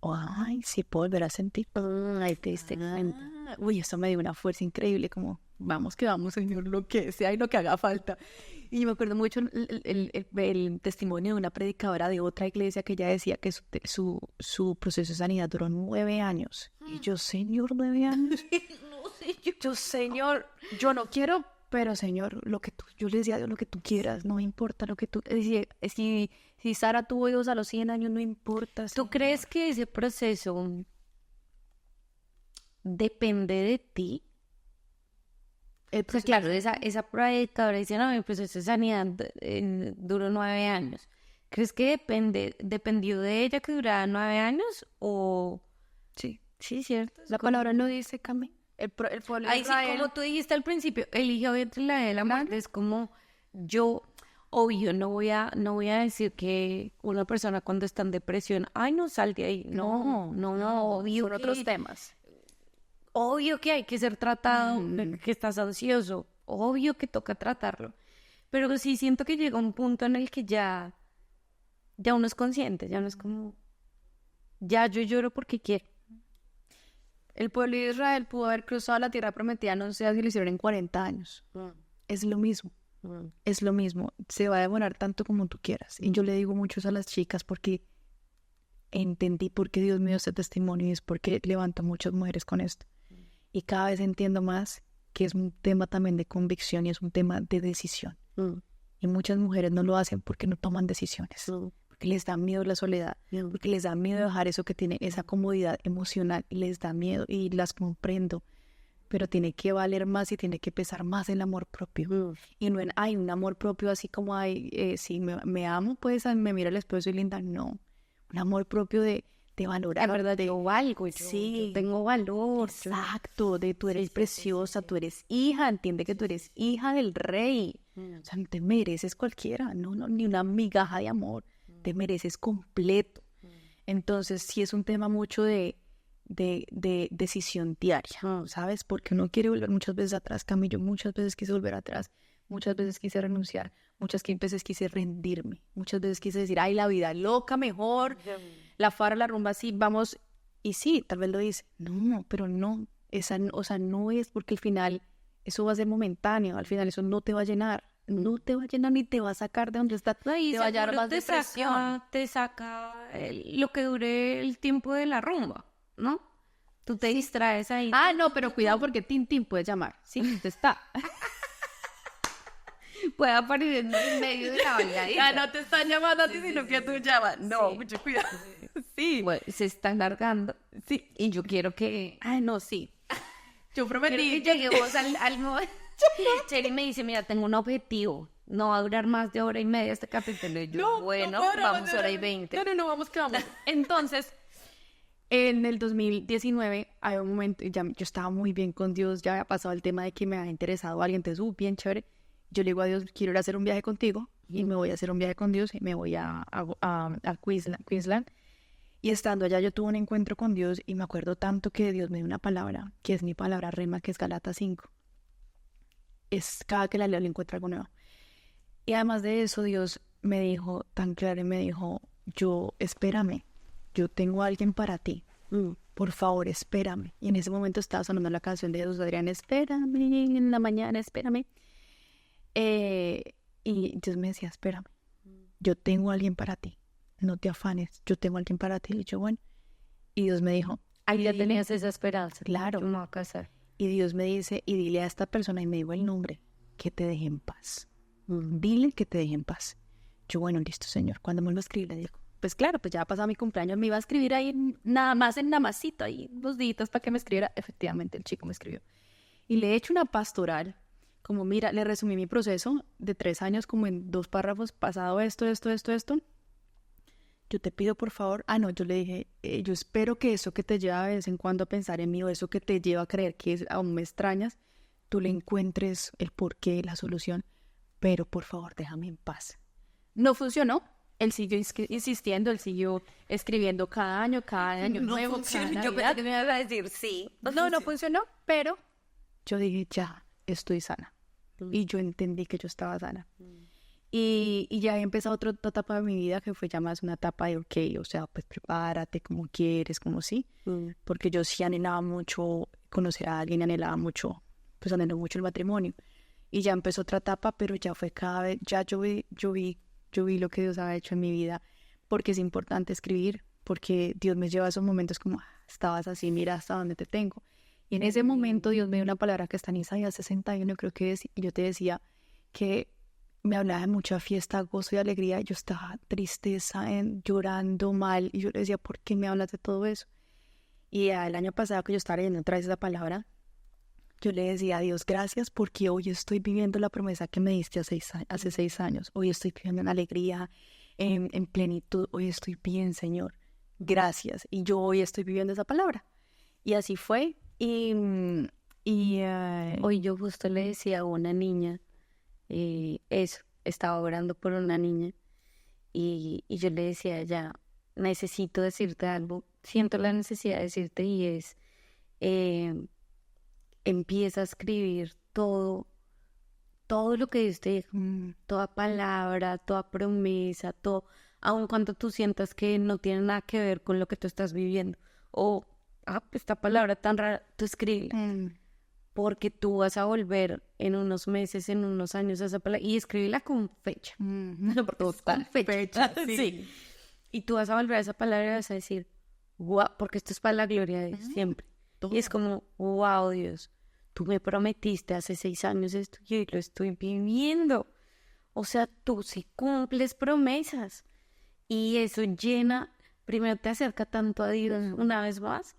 ay, sí puedo volver a sentir. Ay, te diste cuenta. Uy, eso me dio una fuerza increíble, como, vamos que vamos, Señor, lo que sea y lo que haga falta. Y me acuerdo mucho el testimonio de una predicadora de otra iglesia que ella decía que su proceso de sanidad duró 9 años. Y yo, Señor, 9 años. No sé, Yo, Señor, yo no quiero, pero Señor, yo le decía a Dios lo que tú quieras, no importa lo que tú... Si Sara tuvo hijos a los 100 años, no importa. ¿Tú Señor. crees que ese proceso depende de ti? El Pues claro, esa predicadora dice, no, mi proceso de sanidad duró 9 años. ¿Crees que dependió de ella que durara 9 años? O... Sí, Sí, cierto. la palabra no dice, Cami. El pueblo de Ahí sí, Israel... como tú dijiste al principio, eligió entre la vida y la muerte. Es como yo, obvio, no voy a decir que una persona cuando está en depresión, ay, no, sal de ahí. No, obvio Son otros temas. obvio que hay que ser tratado, que estás ansioso, obvio que toca tratarlo. Pero sí siento que llega un punto en el que ya uno es consciente, ya no es como, ya yo lloro porque quiero. El pueblo de Israel pudo haber cruzado la tierra prometida, no sé si lo hicieron en 40 años. Es lo mismo. Es lo mismo. Se va a demorar tanto como tú quieras. Y yo le digo mucho eso a las chicas porque entendí por qué Dios me dio este testimonio y es porque levanto muchas mujeres con esto. Y cada vez entiendo más que es un tema también de convicción y es un tema de decisión. Y muchas mujeres no lo hacen porque no toman decisiones. Porque les da miedo la soledad, porque les da miedo dejar eso que tienen, esa comodidad emocional, y les da miedo y las comprendo, pero tiene que valer más y tiene que pesar más el amor propio. Y no hay un amor propio así como si me amo, pues me miro al espejo y soy linda, no. Un amor propio de valorar. La verdad, yo valgo, yo tengo valor. Exacto, tú eres preciosa, tú eres hija, entiende que tú eres hija del rey. O sea, no te mereces cualquiera, no, ni una migaja de amor, te mereces completo. Entonces, sí es un tema mucho de de decisión diaria, ¿sabes? Porque uno quiere volver muchas veces atrás. Camilo, muchas veces quise volver atrás, muchas veces quise renunciar, muchas veces quise rendirme, muchas veces quise decir, ay, la vida loca, mejor, la farra, la rumba, sí, vamos. Y sí, tal vez lo dice, no, pero no, o sea, no es, porque al final eso va a ser momentáneo, al final eso no te va a llenar. No te va a llenar ni te va a sacar de donde estás. No, y te va a llenar más depresión. Te saca lo que dure el tiempo de la rumba, ¿no? Tú te distraes ahí. Ah, no, pero cuidado porque Tintín puedes llamar. Sí, usted está. Puede aparecer en medio de la bailadita. Ya no te están llamando a ti, sino que tú llamas. No, mucho cuidado. Sí. Bueno, se está largando. Sí. Y yo quiero que... Ah, no, sí. Yo prometí. Que lleguemos al momento. Cheri me dice, mira, tengo un objetivo. No va a durar más de hora y media este capítulo. Y yo, vamos hora y 20. No, vamos que vamos. Entonces, en el 2019, hay un momento, yo estaba muy bien con Dios, ya había pasado el tema de que me había interesado alguien, entonces, bien chévere. Yo le digo a Dios, quiero ir a hacer un viaje contigo, y me voy a hacer un viaje con Dios, y me voy a Queensland. Y estando allá, yo tuve un encuentro con Dios, y me acuerdo tanto que Dios me dio una palabra, que es mi palabra rema, que es Gálatas 5. Es cada que la leo le encuentro algo nuevo. Y además de eso, Dios me dijo tan claro y me dijo, espérame, yo tengo a alguien para ti. Por favor, espérame. Y en ese momento estaba sonando la canción de Jesús Adrián, espérame, en la mañana, espérame. Y Dios me decía, espérame, yo tengo a alguien para ti. No te afanes, yo tengo a alguien para ti. Y yo, bueno. Y Dios me dijo, ahí ya tenías esa esperanza. Claro. Yo me voy a casar. Y Dios me dice, y dile a esta persona, y me dijo el nombre, que te deje en paz. Dile que te deje en paz. Yo, bueno, listo, Señor. Cuando me lo escribí, le digo, pues claro, pues ya ha pasado mi cumpleaños, me iba a escribir ahí nada más en Namasito, ahí 2 días para que me escribiera. Efectivamente, el chico me escribió. Y le he hecho una pastoral, como mira, le resumí mi proceso de 3 años como en 2 párrafos, pasado esto. Yo te pido por favor, yo le dije, yo espero que eso que te lleva de vez en cuando a pensar en mí o eso que te lleva a creer que aún me extrañas, tú le encuentres el porqué, la solución, pero por favor déjame en paz. No funcionó, él siguió insistiendo, él siguió escribiendo cada año nuevo, cada yo pensé que me ibas a decir sí. No funcionó, pero yo dije, ya, estoy sana. Y yo entendí que yo estaba sana. Y ya había empezado otra etapa de mi vida que fue ya más una etapa de, ok, o sea, pues prepárate como quieres, como sí. Porque yo sí anhelaba mucho conocer a alguien, anhelaba mucho el matrimonio. Y ya empezó otra etapa, pero ya fue cada vez, ya yo vi lo que Dios había hecho en mi vida. Porque es importante escribir, porque Dios me lleva a esos momentos como, estabas así, mira hasta dónde te tengo. Y en ese momento Dios me dio una palabra que está en Isaías 61, creo que es, y yo te decía que me hablaba de mucha fiesta, gozo y alegría. Yo estaba tristeza, llorando mal. Y yo le decía, ¿por qué me hablas de todo eso? Y el año pasado que yo estaba leyendo otra vez esa palabra, yo le decía a Dios, gracias porque hoy estoy viviendo la promesa que me diste hace 6 años. Hoy estoy viviendo en alegría, en plenitud. Hoy estoy bien, Señor. Gracias. Y yo hoy estoy viviendo esa palabra. Y así fue. Hoy yo justo le decía a una niña, estaba orando por una niña y yo le decía a ella, necesito decirte algo, siento la necesidad de decirte y es, empieza a escribir todo lo que Dios te dijo, toda palabra, toda promesa, todo, aun cuando tú sientas que no tiene nada que ver con lo que tú estás viviendo o, esta palabra tan rara, tú escríbela. Porque tú vas a volver en unos meses, en unos años a esa palabra y escríbela con fecha. Total, con fecha. Sí. Y tú vas a volver a esa palabra y vas a decir, wow, porque esto es para la gloria de Dios siempre. Y es como, wow, Dios, tú me prometiste hace 6 años esto y hoy lo estoy viviendo. O sea, tú sí cumples promesas. Y eso primero te acerca tanto a Dios una vez más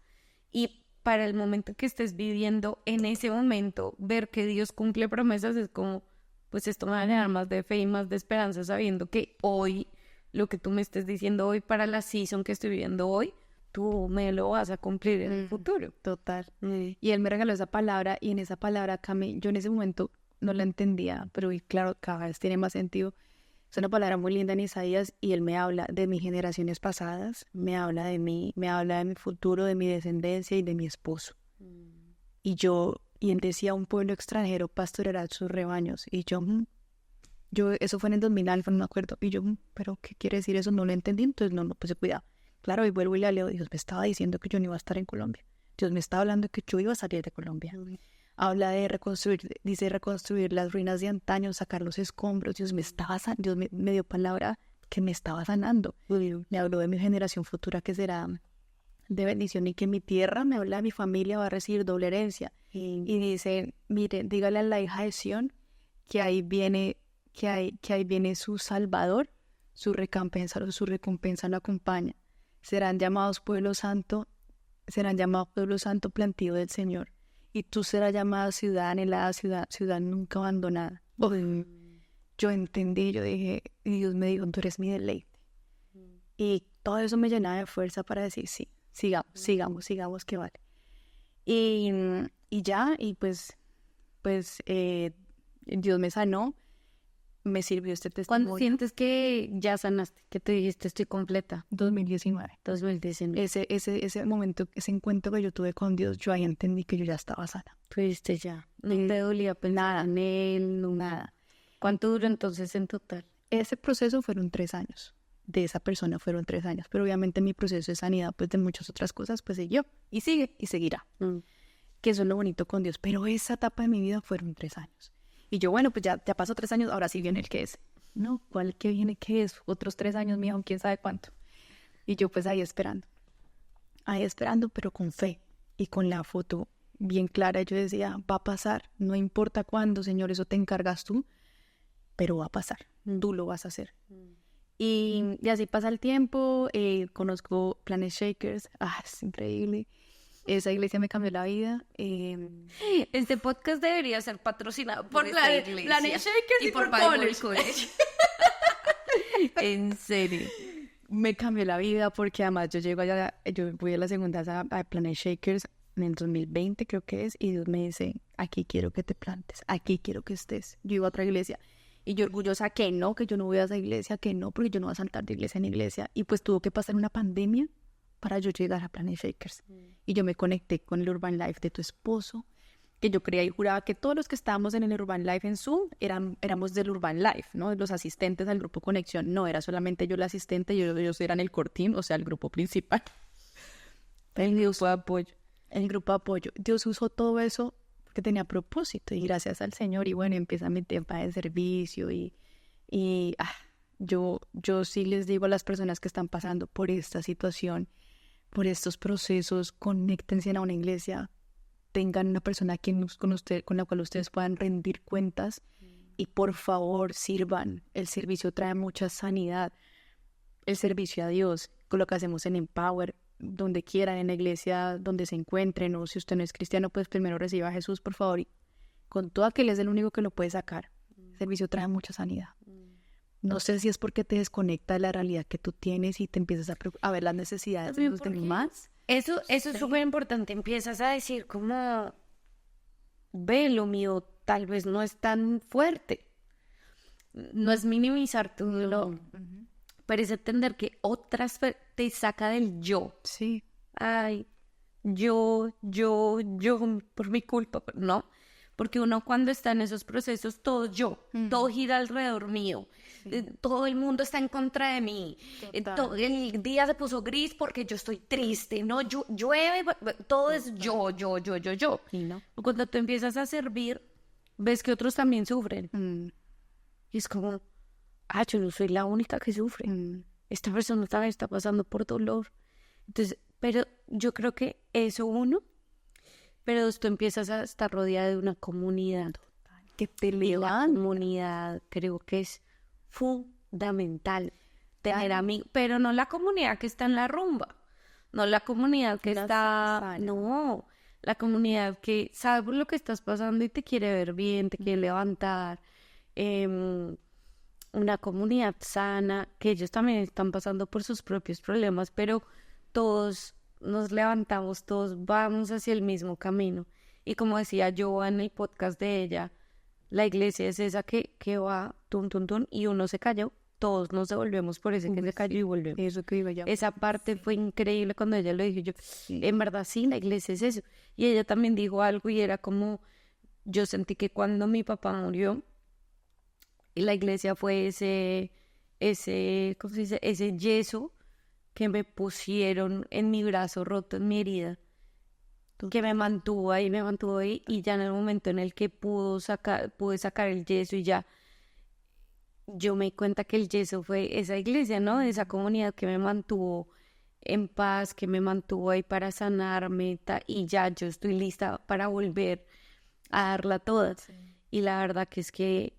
y para el momento que estés viviendo, en ese momento, ver que Dios cumple promesas es como, pues esto me va a dar más de fe y más de esperanza sabiendo que hoy, lo que tú me estés diciendo hoy para la season que estoy viviendo hoy, tú me lo vas a cumplir en el futuro. Total. Y él me regaló esa palabra y en esa palabra, Cami, yo en ese momento no la entendía, pero claro, cada vez tiene más sentido. Es una palabra muy linda en Isaías y él me habla de mis generaciones pasadas, me habla de mí, me habla de mi futuro, de mi descendencia y de mi esposo. Y él decía, un pueblo extranjero pastoreará sus rebaños. Y eso fue en el 2000, no me acuerdo. Y yo, ¿pero qué quiere decir eso? No lo entendí, entonces no puse cuidado. Claro, y vuelvo y le leo, Dios me estaba diciendo que yo no iba a estar en Colombia. Dios me estaba hablando que yo iba a salir de Colombia. Habla de reconstruir, dice reconstruir las ruinas de antaño, sacar los escombros. Dios me dio palabra que me estaba sanando. Me habló de mi generación futura que será de bendición y que mi tierra, me habla de mi familia, va a recibir doble herencia. Y dice, mire, dígale a la hija de Sión que ahí viene su Salvador, su recompensa lo acompaña. Serán llamados pueblo santo plantío del Señor. Y tú serás llamada ciudad anhelada, ciudad nunca abandonada. Yo entendí, yo dije, y Dios me dijo, tú eres mi deleite. Y todo eso me llenaba de fuerza para decir, sí, sigamos, que vale. Y Dios me sanó, me sirvió este testimonio. ¿Cuándo sientes que ya sanaste? Que te dijiste, estoy completa. 2019. Ese momento, ese encuentro que yo tuve con Dios, yo ahí entendí que yo ya estaba sana. Fuiste ya. No te dolía pensar en él, nada. ¿Cuánto duró entonces en total? Ese proceso fueron 3 años. De esa persona fueron 3 años. Pero obviamente mi proceso de sanidad, pues de muchas otras cosas, pues siguió. Y sigue y seguirá. Que eso es lo bonito con Dios. Pero esa etapa de mi vida fueron 3 años. Y yo, bueno, pues ya pasó 3 años, ahora sí viene el que es. No, ¿cuál que viene? ¿Qué es? Otros 3 años, mía, quién sabe cuánto. Y yo pues ahí esperando, pero con fe y con la foto bien clara. Yo decía, va a pasar, no importa cuándo, Señor, eso te encargas tú, pero va a pasar, tú lo vas a hacer. Y así pasa el tiempo, conozco Planet Shakers, es increíble. Esa iglesia me cambió la vida. Este podcast debería ser patrocinado por esta iglesia. Planet Shakers y por College. En serio. Me cambió la vida porque además yo voy a la segunda a Planet Shakers en el 2020 creo que es, y Dios me dice, aquí quiero que te plantes, aquí quiero que estés. Yo iba a otra iglesia y yo orgullosa que no, que yo no voy a esa iglesia, que no, porque yo no voy a saltar de iglesia en iglesia. Y pues tuvo que pasar una pandemia para yo llegar a Planet Shakers. Y yo me conecté con el Urban Life de tu esposo, que yo creía y juraba que todos los que estábamos en el Urban Life en Zoom éramos del Urban Life, ¿no? Los asistentes al grupo Conexión. No, era solamente yo la asistente y ellos eran el core team, o sea, el grupo principal. El grupo de apoyo. Dios usó todo eso porque tenía propósito y gracias al Señor. Y bueno, empieza mi tiempo de servicio yo sí les digo a las personas que están pasando por esta situación, por estos procesos, conéctense a una iglesia, tengan una persona con la cual ustedes puedan rendir cuentas y por favor sirvan. El servicio trae mucha sanidad, el servicio a Dios, con lo que hacemos en Empower, donde quieran, en la iglesia donde se encuentren, o si usted no es cristiano, pues primero reciba a Jesús, por favor, y con todo aquel es el único que lo puede sacar. El servicio trae mucha sanidad. No sé si es porque te desconecta de la realidad que tú tienes y te empiezas a ver las necesidades de los demás. Eso es súper importante. Empiezas a decir como, ve, lo mío tal vez no es tan fuerte. No es minimizar tu dolor, pero es entender que otras te saca del yo. Sí. Ay, yo, por mi culpa, no. Porque uno cuando está en esos procesos, todo todo gira alrededor mío. Todo el mundo está en contra de mí. Todo el día se puso gris porque yo estoy triste, ¿no? Llueve, todo es yo. ¿Y no? Cuando tú empiezas a servir, ves que otros también sufren. Y es como, yo no soy la única que sufre. Esta persona también está pasando por dolor. Entonces, pero yo creo que eso pero tú empiezas a estar rodeada de una comunidad que te levanta. La comunidad creo que es fundamental tener amigos, pero no la comunidad que está en la rumba, no la comunidad que está, no, la comunidad que sabe por lo que estás pasando y te quiere ver bien, te quiere levantar, una comunidad sana, que ellos también están pasando por sus propios problemas, pero todos nos levantamos, todos vamos hacia el mismo camino. Y como decía yo en el podcast de ella, la iglesia es esa que va tun, y uno se cayó todos nos devolvemos por ese que se cayó y volvemos. Eso que digo yo. Esa parte fue increíble cuando ella lo dijo. Yo, en verdad sí, la iglesia es eso. Y ella también dijo algo y era como, yo sentí que cuando mi papá murió, y la iglesia fue ¿cómo se dice? Ese yeso que me pusieron en mi brazo roto, en mi herida, que me mantuvo ahí, y ya en el momento en el que pude sacar el yeso y ya, yo me di cuenta que el yeso fue esa iglesia, ¿no? Esa comunidad que me mantuvo en paz, que me mantuvo ahí para sanarme, y ya yo estoy lista para volver a darla toda. Sí. Y la verdad que es que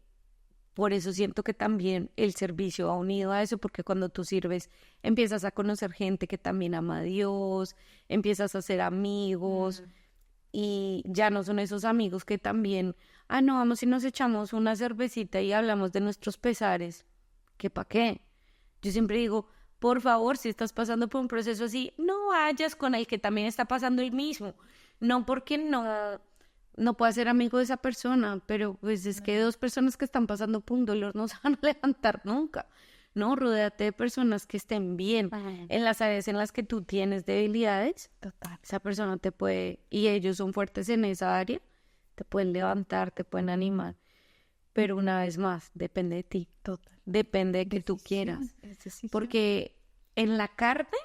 por eso siento que también el servicio ha unido a eso, porque cuando tú sirves empiezas a conocer gente que también ama a Dios, empiezas a hacer amigos y ya no son esos amigos que también, no, vamos y nos echamos una cervecita y hablamos de nuestros pesares. ¿Qué pa' qué? Yo siempre digo, por favor, si estás pasando por un proceso así, no vayas con el que también está pasando el mismo. No porque no puedas ser amigo de esa persona, pero pues es que dos personas que están pasando por un dolor no se van a levantar nunca, ¿no? Rodéate de personas que estén bien en las áreas en las que tú tienes debilidades. Total. Esa persona te puede, y ellos son fuertes en esa área, te pueden levantar, te pueden animar, pero una vez más, depende de ti. Total. Depende de que tú quieras. Porque en la carne,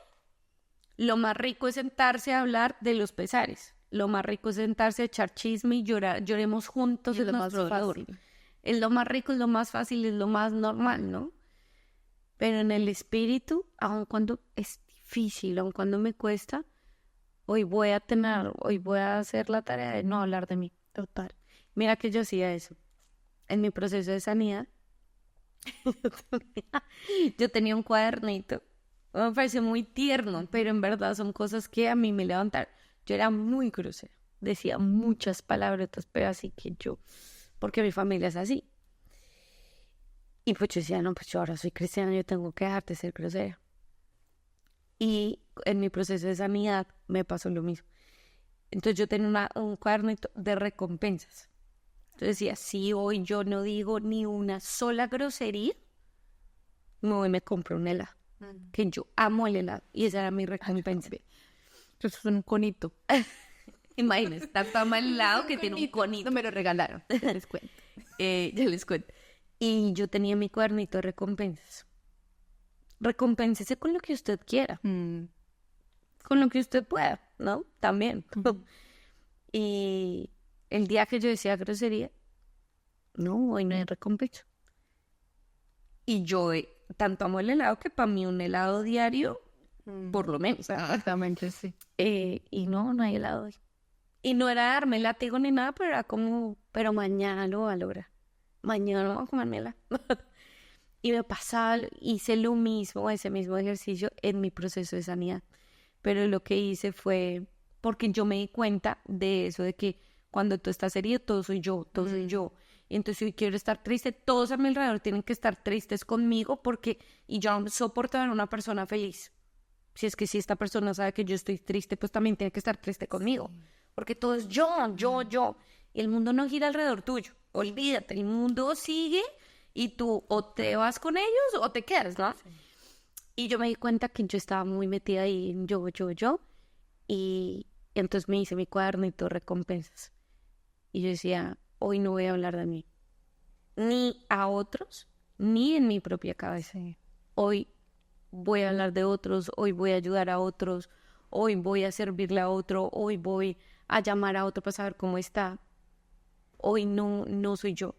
lo más rico es sentarse a hablar de los pesares. Lo más rico es sentarse a echar chisme y llorar, lloremos juntos, es lo más fácil. Es lo más rico, es lo más fácil, es lo más normal, ¿no? Pero en el espíritu, aun cuando es difícil, aun cuando me cuesta, hoy voy a hacer la tarea de no hablar de mí. Total. Mira que yo hacía eso. En mi proceso de sanidad, yo tenía un cuadernito. Me parece muy tierno, pero en verdad son cosas que a mí me levantaron. Yo era muy grosera, decía muchas palabrotas, pero así que porque mi familia es así. Y pues yo decía, no, pues yo ahora soy cristiana, yo tengo que dejar de ser grosera. Y en mi proceso de sanidad me pasó lo mismo. Entonces yo tenía un cuadernito de recompensas. Entonces decía, si hoy yo no digo ni una sola grosería, me compro un helado, que yo amo el helado, y esa era mi recompensa. Eso es un conito. Imagínense, tanto ama el helado que tiene un conito. No me lo regalaron, ya les cuento. Ya les cuento. Y yo tenía mi cuadernito de recompensas. Recompénsese con lo que usted quiera. Con lo que usted pueda, ¿no? También. Y el día que yo decía grosería, no, hoy no hay recompensa. Y yo tanto amo el helado que para mí un helado diario, por lo menos. Exactamente, sí. Y no hay helado hoy. Y no era darme látigo ni nada, pero era como, pero mañana lo voy a lograr. Mañana voy a comerme helado. Y me pasaba, hice lo mismo, ese mismo ejercicio en mi proceso de sanidad. Pero lo que hice fue, porque yo me di cuenta de eso, de que cuando tú estás herido, todo soy yo. Y entonces si hoy quiero estar triste, todos a mi alrededor tienen que estar tristes conmigo y yo no soporto ver a una persona feliz. Si es que si esta persona sabe que yo estoy triste, pues también tiene que estar triste conmigo. Porque todo es yo. Y el mundo no gira alrededor tuyo. Olvídate, el mundo sigue y tú o te vas con ellos o te quedas, ¿no? Sí. Y yo me di cuenta que yo estaba muy metida ahí en yo. Y entonces me hice mi cuadernito de recompensas. Y yo decía, hoy no voy a hablar de mí. Ni a otros, ni en mi propia cabeza. Sí. Hoy voy a hablar de otros, hoy voy a ayudar a otros, hoy voy a servirle a otro, hoy voy a llamar a otro para saber cómo está. Hoy no soy yo.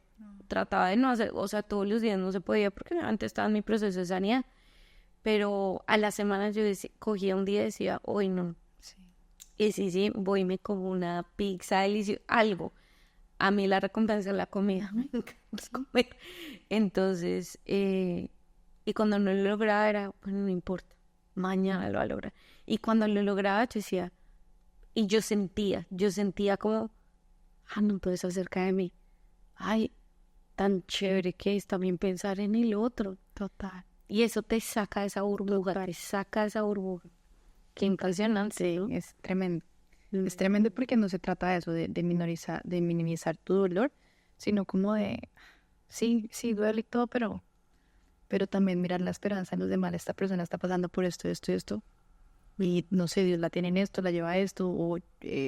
Trataba de no hacer, o sea, todos los días no se podía porque antes estaba en mi proceso de sanidad. Pero a las semanas yo cogía un día y decía, hoy no. Sí. Y sí, voy y me como una pizza deliciosa, algo. A mí la recompensa es la comida, me encanta comer. Entonces, y cuando no lo lograba era, bueno, no importa, mañana lo va a lograr. Y cuando lo lograba yo decía, y yo sentía como, no todo eso acerca de mí. Ay, tan chévere que es también pensar en el otro. Total. Y eso te saca de esa burbuja, Qué impresionante. Sí, ¿no? Es tremendo. Es tremendo porque no se trata de eso, de minimizar tu dolor, sino como de, sí, duele y todo, pero pero también mirar la esperanza en los demás. Esta persona está pasando por esto, esto y esto, y no sé, Dios la tiene en esto, la lleva a esto, o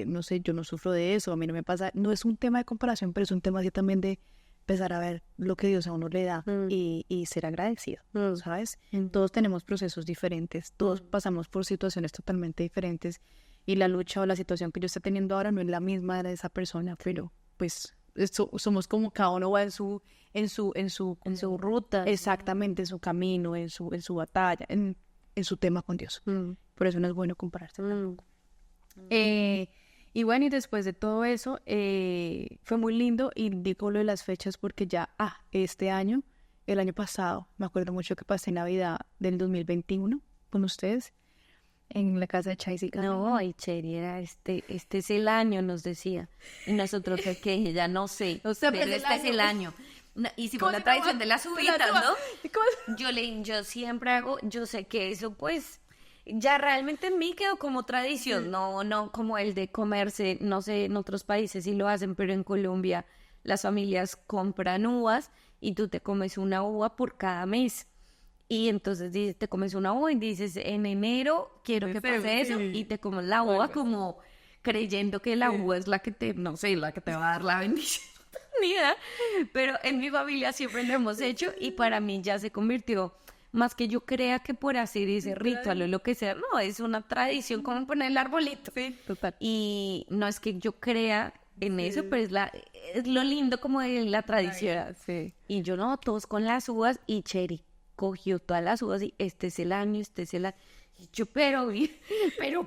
no sé, yo no sufro de eso, a mí no me pasa. No es un tema de comparación, pero es un tema así también de empezar a ver lo que Dios a uno le da y ser agradecido, ¿sabes? Todos tenemos procesos diferentes, todos pasamos por situaciones totalmente diferentes, y la lucha o la situación que yo esté teniendo ahora no es la misma de esa persona, pero pues somos como cada uno va en su ruta, exactamente, en su camino, en su batalla, en su tema con Dios. Por eso no es bueno compararse tampoco. Y bueno, y después de todo eso, fue muy lindo, y digo lo de las fechas porque ya, este año, el año pasado, me acuerdo mucho que pasé Navidad del 2021 con ustedes en la casa de Chais y Cami. No, y Cheri era este es el año, nos decía. Y nosotros que ya no sé, No sé, pero este es el año. Hicimos la tradición de las uvitas, ¿no? Yo siempre hago, yo sé que eso pues ya realmente en mí quedó como tradición, no como el de comerse, no sé, en otros países sí lo hacen, pero en Colombia las familias compran uvas y tú te comes una uva por cada mes. Y entonces dices, te comes una uva y dices, en enero quiero que pase eso, y te comes la uva como creyendo que la uva es la que te, no sé, la que te va a dar la bendición. Ni idea. Pero en mi familia siempre lo hemos hecho, y para mí ya se convirtió, más que yo crea que por hacer ese ritual o lo que sea, no, es una tradición como poner el arbolito. Sí, total. Y no es que yo crea en eso, pero es lo lindo como de la tradición. Sí. Y yo no, todos con las uvas, y Cheri cogió todas las uvas y este es el año. Y yo, pero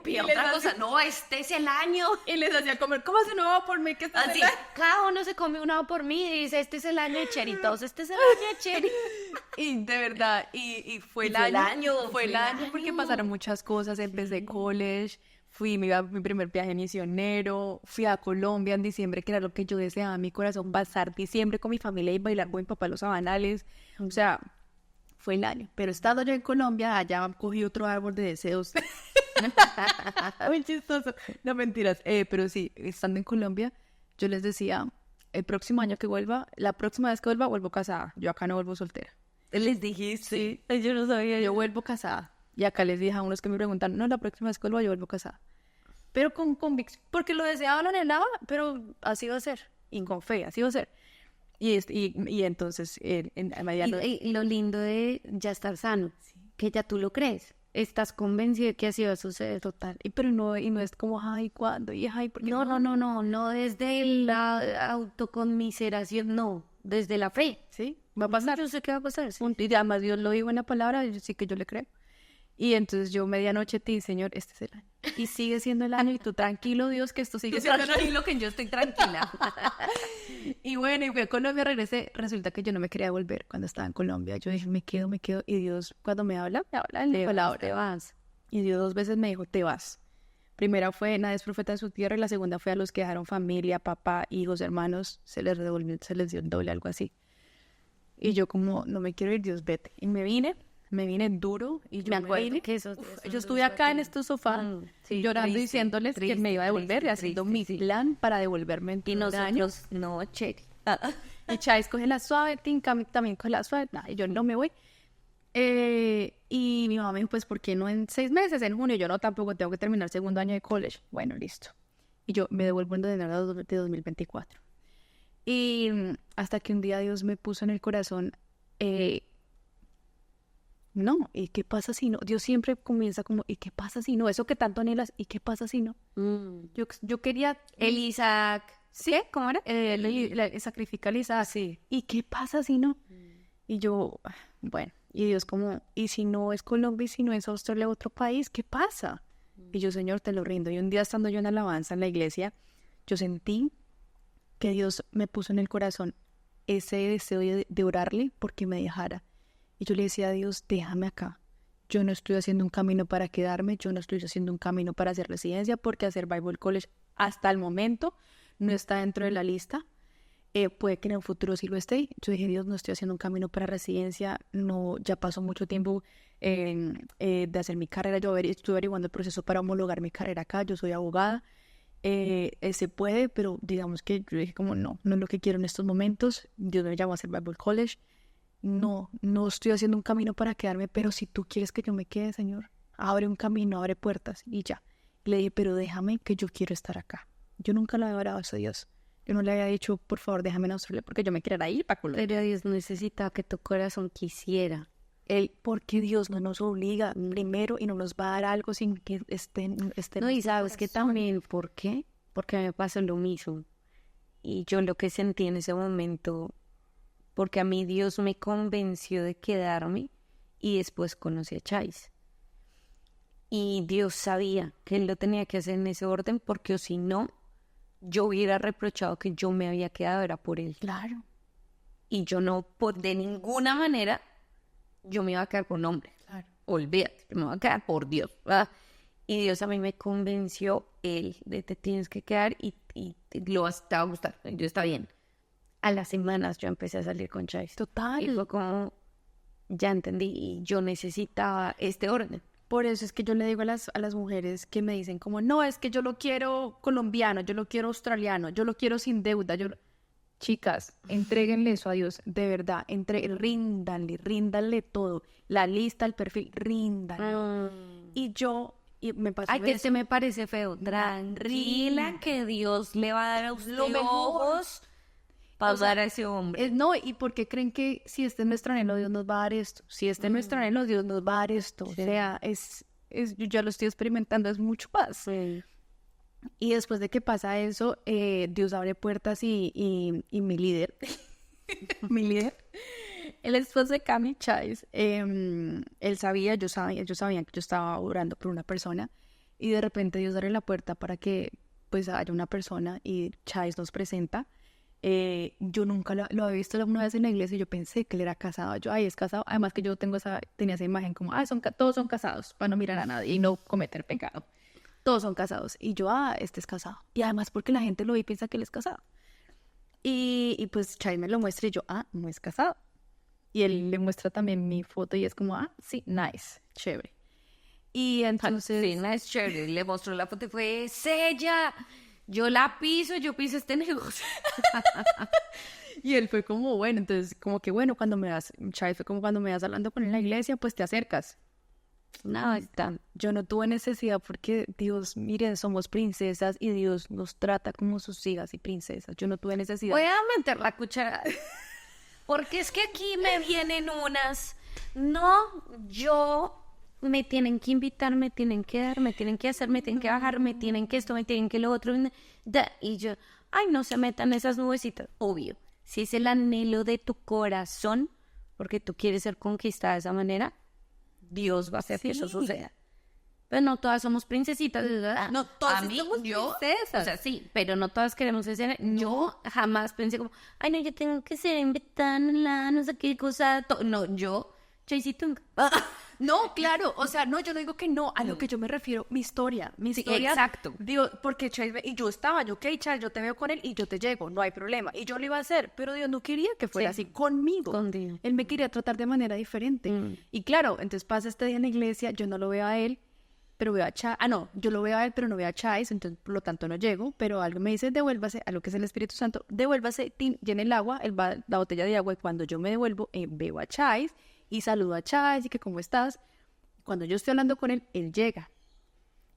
pide otra cosa, no, este es el año. Y les hacía comer, ¿cómo se no va por mí? ¿Qué Así, cada uno se come una por mí y dice, este es el año de Cheri, todos, este es el año de Cheri. Y de verdad, y fue el año porque pasaron muchas cosas. Empecé college, me iba a mi primer viaje misionero, fui a Colombia en diciembre, que era lo que yo deseaba en mi corazón, pasar diciembre con mi familia y bailar con mi papá los sabanales. O sea, fue el año. Pero estando yo en Colombia, allá cogí otro árbol de deseos. Muy chistoso. No, mentiras. Pero sí, estando en Colombia, yo les decía, el próximo año que vuelva, la próxima vez que vuelva, vuelvo casada. Yo acá no vuelvo soltera. ¿Les dijiste? Sí. Yo no sabía. Yo vuelvo casada. Y acá les dije a unos que me preguntan, no, la próxima vez que vuelva, yo vuelvo casada. Pero con convicción, porque lo deseaba, lo anhelaba, pero así va a ser. Y con fe, así va a ser. Y entonces, y lo lindo de ya estar sano, que ya tú lo crees, estás convencido de que así va a suceder. Total. Pero no es como, ay, ¿cuándo? Y ay, ¿por qué no desde la autoconmiseración, no, desde la fe. Sí, va a pasar. Yo sé qué va a pasar. Sí. Y además Dios lo dijo en la palabra, sí que yo le creo. Y entonces yo medianoche te dije, Señor, este es el año. Y sigue siendo el año, y tú tranquilo, Dios, que esto sigue siendo tranquilo, que yo estoy tranquila. Y bueno, y fui a Colombia, regresé. Resulta que yo no me quería volver cuando estaba en Colombia. Yo dije, me quedo. Y Dios, cuando me habla en la palabra. Te vas. Y Dios 2 veces me dijo, te vas. Primera fue, nadie es profeta de su tierra. Y la segunda fue a los que dejaron familia, papá, hijos, hermanos. Se les dio el doble, algo así. Y yo como, no me quiero ir, Dios, vete. Y me vine duro, y yo me acuerdo vine. que Yo estuve acá en este sofá llorando, diciéndoles que me iba a devolver, y haciendo mi plan para devolverme en y nosotros, no, Cheri. Y Chais coge la suave, Tinka también coge la suave, y yo no me voy. Y mi mamá me dijo, pues, ¿por qué no en 6 meses, en junio? Yo no, tampoco tengo que terminar segundo año de college. Bueno, listo. Y yo me devuelvo en enero de 2024. Y hasta que un día Dios me puso en el corazón, no, ¿y qué pasa si no? Dios siempre comienza como, ¿y qué pasa si no? Eso que tanto anhelas, ¿y qué pasa si no? Yo quería... El Isaac... ¿Sí? ¿Cómo era? Sacrificar a Isaac. Sí. ¿Y qué pasa si no? Y yo, bueno, y Dios como, ¿y si no es Colombia, y si no es Australia, otro país? ¿Qué pasa? Y yo, Señor, te lo rindo. Y un día, estando yo en alabanza en la iglesia, yo sentí que Dios me puso en el corazón ese deseo de orarle porque me dejara. Y yo le decía a Dios, déjame acá. Yo no estoy haciendo un camino para quedarme, yo no estoy haciendo un camino para hacer residencia, porque hacer Bible College hasta el momento no está dentro de la lista. Puede que en el futuro sí lo esté. Yo dije, Dios, no estoy haciendo un camino para residencia, no, ya pasó mucho tiempo de hacer mi carrera. Yo estuve averiguando el proceso para homologar mi carrera acá, yo soy abogada. Se puede, pero digamos que yo dije como no es lo que quiero en estos momentos. Dios me llamó a hacer Bible College. no estoy haciendo un camino para quedarme, pero si tú quieres que yo me quede, Señor, abre un camino, abre puertas y ya. Le dije, pero déjame que yo quiero estar acá. Yo nunca le había orado a ese Dios. Yo no le había dicho, por favor, déjame en Australia porque yo me quería ir para Colombia. Pero Dios necesitaba que tu corazón quisiera. Porque Dios no nos obliga primero y no nos va a dar algo sin que esté No, y sabes que también, ¿por qué? Porque a mí me pasó lo mismo. Y yo lo que sentí en ese momento, porque a mí Dios me convenció de quedarme y después conocí a Chais. Y Dios sabía que Él lo tenía que hacer en ese orden porque o si no, yo hubiera reprochado que yo me había quedado, era por Él. Claro. Y yo no, de ninguna manera, yo me iba a quedar por un hombre. Claro. Olvídate, me voy a quedar por Dios, ¿verdad? Y Dios a mí me convenció, Él, de te tienes que quedar y te va a gustar. Yo está bien. A las semanas yo empecé a salir con Chais. Total. Y fue como, ya entendí, y yo necesitaba este orden. Por eso es que yo le digo a las mujeres que me dicen como, no, es que yo lo quiero colombiano, yo lo quiero australiano, yo lo quiero sin deuda. Chicas, entréguenle eso a Dios, de verdad, ríndanle todo, la lista, el perfil, ríndanle. Y me pasó Ay, que este me parece feo. Tranquila, que Dios le va a dar a usted Lo mejor. ojos para usar a ese hombre. No, ¿y por qué creen que si este es nuestro anhelo, Dios nos va a dar esto? Si este es nuestro anhelo, Dios nos va a dar esto. O sea, yo ya lo estoy experimentando, es mucho más. Sí. Y después de que pasa eso, Dios abre puertas y mi líder, el esposo de Cami Chais, ellos sabían que yo estaba orando por una persona y de repente Dios abre la puerta para que pues haya una persona y Chais nos presenta. Yo nunca lo había visto una vez en la iglesia y yo pensé que él era casado. Yo, es casado. Además que yo tenía esa imagen como, todos son casados para no mirar a nadie y no cometer pecado. Todos son casados. Y yo, este es casado. Y además porque la gente lo ve y piensa que él es casado. Y pues Chai me lo muestra y yo, no es casado. Y él le muestra también mi foto y es como, sí, nice, chévere. Y entonces... Sí, nice, chévere. Le mostró la foto y fue, ¡Sella! Yo piso este negocio. Y él fue como, bueno, entonces, como que bueno, Chai fue como cuando me vas hablando con él en la iglesia, pues te acercas. No, está. Yo no tuve necesidad porque Dios, mire, somos princesas y Dios nos trata como sus hijas y princesas. Yo no tuve necesidad. Voy a meter la cuchara. Porque es que aquí me vienen unas. No, me tienen que invitar, me tienen que dar, me tienen que hacer, me tienen que bajar, me tienen que esto, me tienen que lo otro. Y yo, no se metan esas nubecitas. Obvio, si es el anhelo de tu corazón, porque tú quieres ser conquistada de esa manera, Dios va a hacer que eso suceda. Pero no todas somos princesitas, ¿verdad? No todas somos princesas. O sea, sí, pero no todas queremos ser. No. Yo jamás pensé como, no, yo tengo que ser invitada, no sé qué cosa. No, Chaisito. No, claro, o sea, no, yo no digo que no, a lo que yo me refiero, mi historia, exacto. Digo, porque Chai, y yo estaba, ok, Chai, yo te veo con él y yo te llego, no hay problema, y yo lo iba a hacer, pero Dios no quería que fuera así conmigo, Contigo. Él me quería tratar de manera diferente, y claro, entonces pasa este día en la iglesia, yo no lo veo a él, pero veo a Chai, yo lo veo a él, pero no veo a Chai, entonces por lo tanto no llego, pero algo me dice, devuélvase, a lo que es el Espíritu Santo, devuélvase, llene el agua, la botella de agua, y cuando yo me devuelvo, veo a Chai, y saludo a Chai, y que cómo estás. Cuando yo estoy hablando con él, él llega.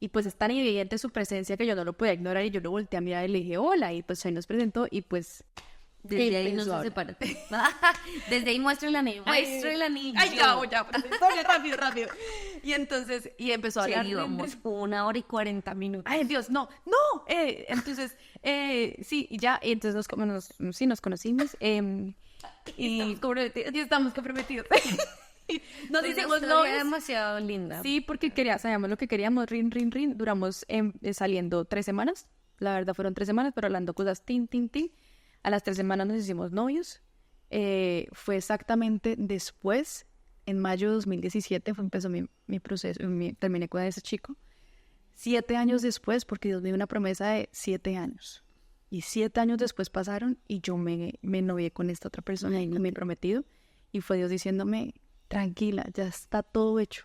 Y pues es tan evidente su presencia que yo no lo podía ignorar y yo lo volteé a mirar y le dije hola. Y pues Chai nos presentó y pues... Desde ahí no se separan. Desde ahí muestra el anillo. Muestra el anillo. Ya, rápido. Y entonces, empezó a hablar. Sí, íbamos 1 hora y 40 minutos. Ay, Dios, no. Entonces, sí, y ya, y entonces nos conocimos. Y estamos comprometidos. Nos hicimos novios. Demasiado linda. Sí, porque sabíamos lo que queríamos, rin. Duramos saliendo 3 semanas. La verdad fueron 3 semanas, pero hablando cosas tin. A las 3 semanas nos hicimos novios. Fue exactamente después, en mayo de 2017, empezó mi proceso, terminé con ese chico. 7 años después, porque Dios me dio una promesa de 7 años. Y 7 años después pasaron y yo me novié con esta otra persona y me he prometido. Y fue Dios diciéndome, tranquila, ya está todo hecho.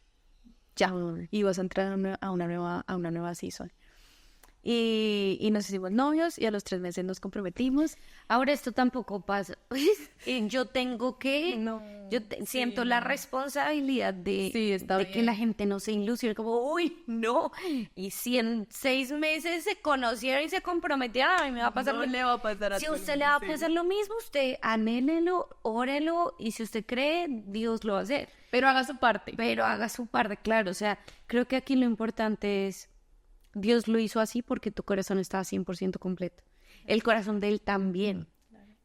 Ya. Y vas a entrar a una nueva season. y nos hicimos novios y a los 3 meses nos comprometimos. Ahora esto tampoco pasa. Yo tengo que, siento la responsabilidad de que la gente no se ilusione, como, uy, no. Y si en 6 meses se conocieron y se comprometieron, a mí me va a pasar No le va a pasar a Si todo usted el le va a mundo, pasar lo mismo, usted anhélelo, órelo, y si usted cree, Dios lo va a hacer. Pero haga su parte. Pero haga su parte, claro. O sea, creo que aquí lo importante es, Dios lo hizo así porque tu corazón estaba 100% completo. El corazón de él también.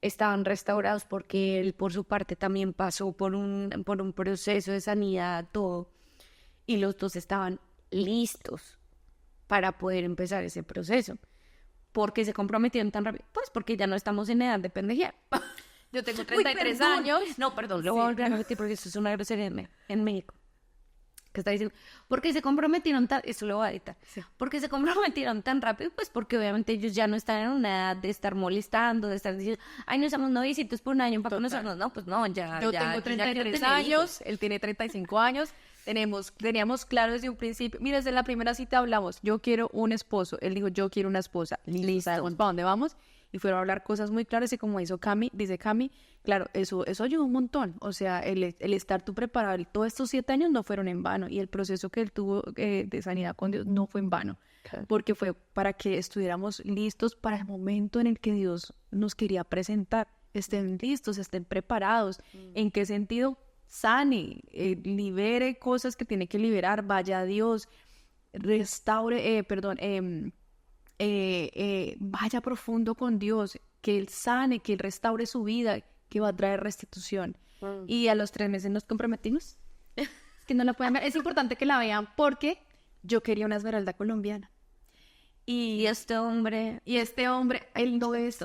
Estaban restaurados porque él, por su parte, también pasó por un proceso de sanidad, todo. Y los dos estaban listos para poder empezar ese proceso. ¿Por qué se comprometieron tan rápido? Pues porque ya no estamos en edad de pendejear. Yo tengo 33 años. No, perdón, lo voy a volver a repetir porque eso es una grosería en México. Que está diciendo, ¿por qué se comprometieron tan...? Eso lo voy a editar. Sí. ¿Por qué se comprometieron tan rápido? Pues porque obviamente ellos ya no están en una edad de estar molestando, de estar diciendo, ay, no somos noviecitos por un año para conocernos. No, pues no, ya. Yo ya, tengo yo ya quiero 33 tener años, hijos. él tiene 35 años. Teníamos claro desde un principio. Mira, desde la primera cita hablamos, yo quiero un esposo. Él dijo, yo quiero una esposa. Listo, sabemos para dónde vamos. Y fueron a hablar cosas muy claras y como dice Cami, claro, eso ayudó un montón. O sea, el estar tú preparado, todos estos 7 años no fueron en vano. Y el proceso que él tuvo de sanidad con Dios no fue en vano. Claro. Porque fue para que estuviéramos listos para el momento en el que Dios nos quería presentar. Estén listos, estén preparados. ¿En qué sentido? Sane, libere cosas que tiene que liberar, vaya a Dios, restaure, vaya profundo con Dios, que Él sane, que Él restaure su vida, que va a traer restitución. Y a los 3 meses nos comprometimos. Es que no la pueden ver, es importante que la vean porque yo quería una esmeralda colombiana. Y este hombre, él no es...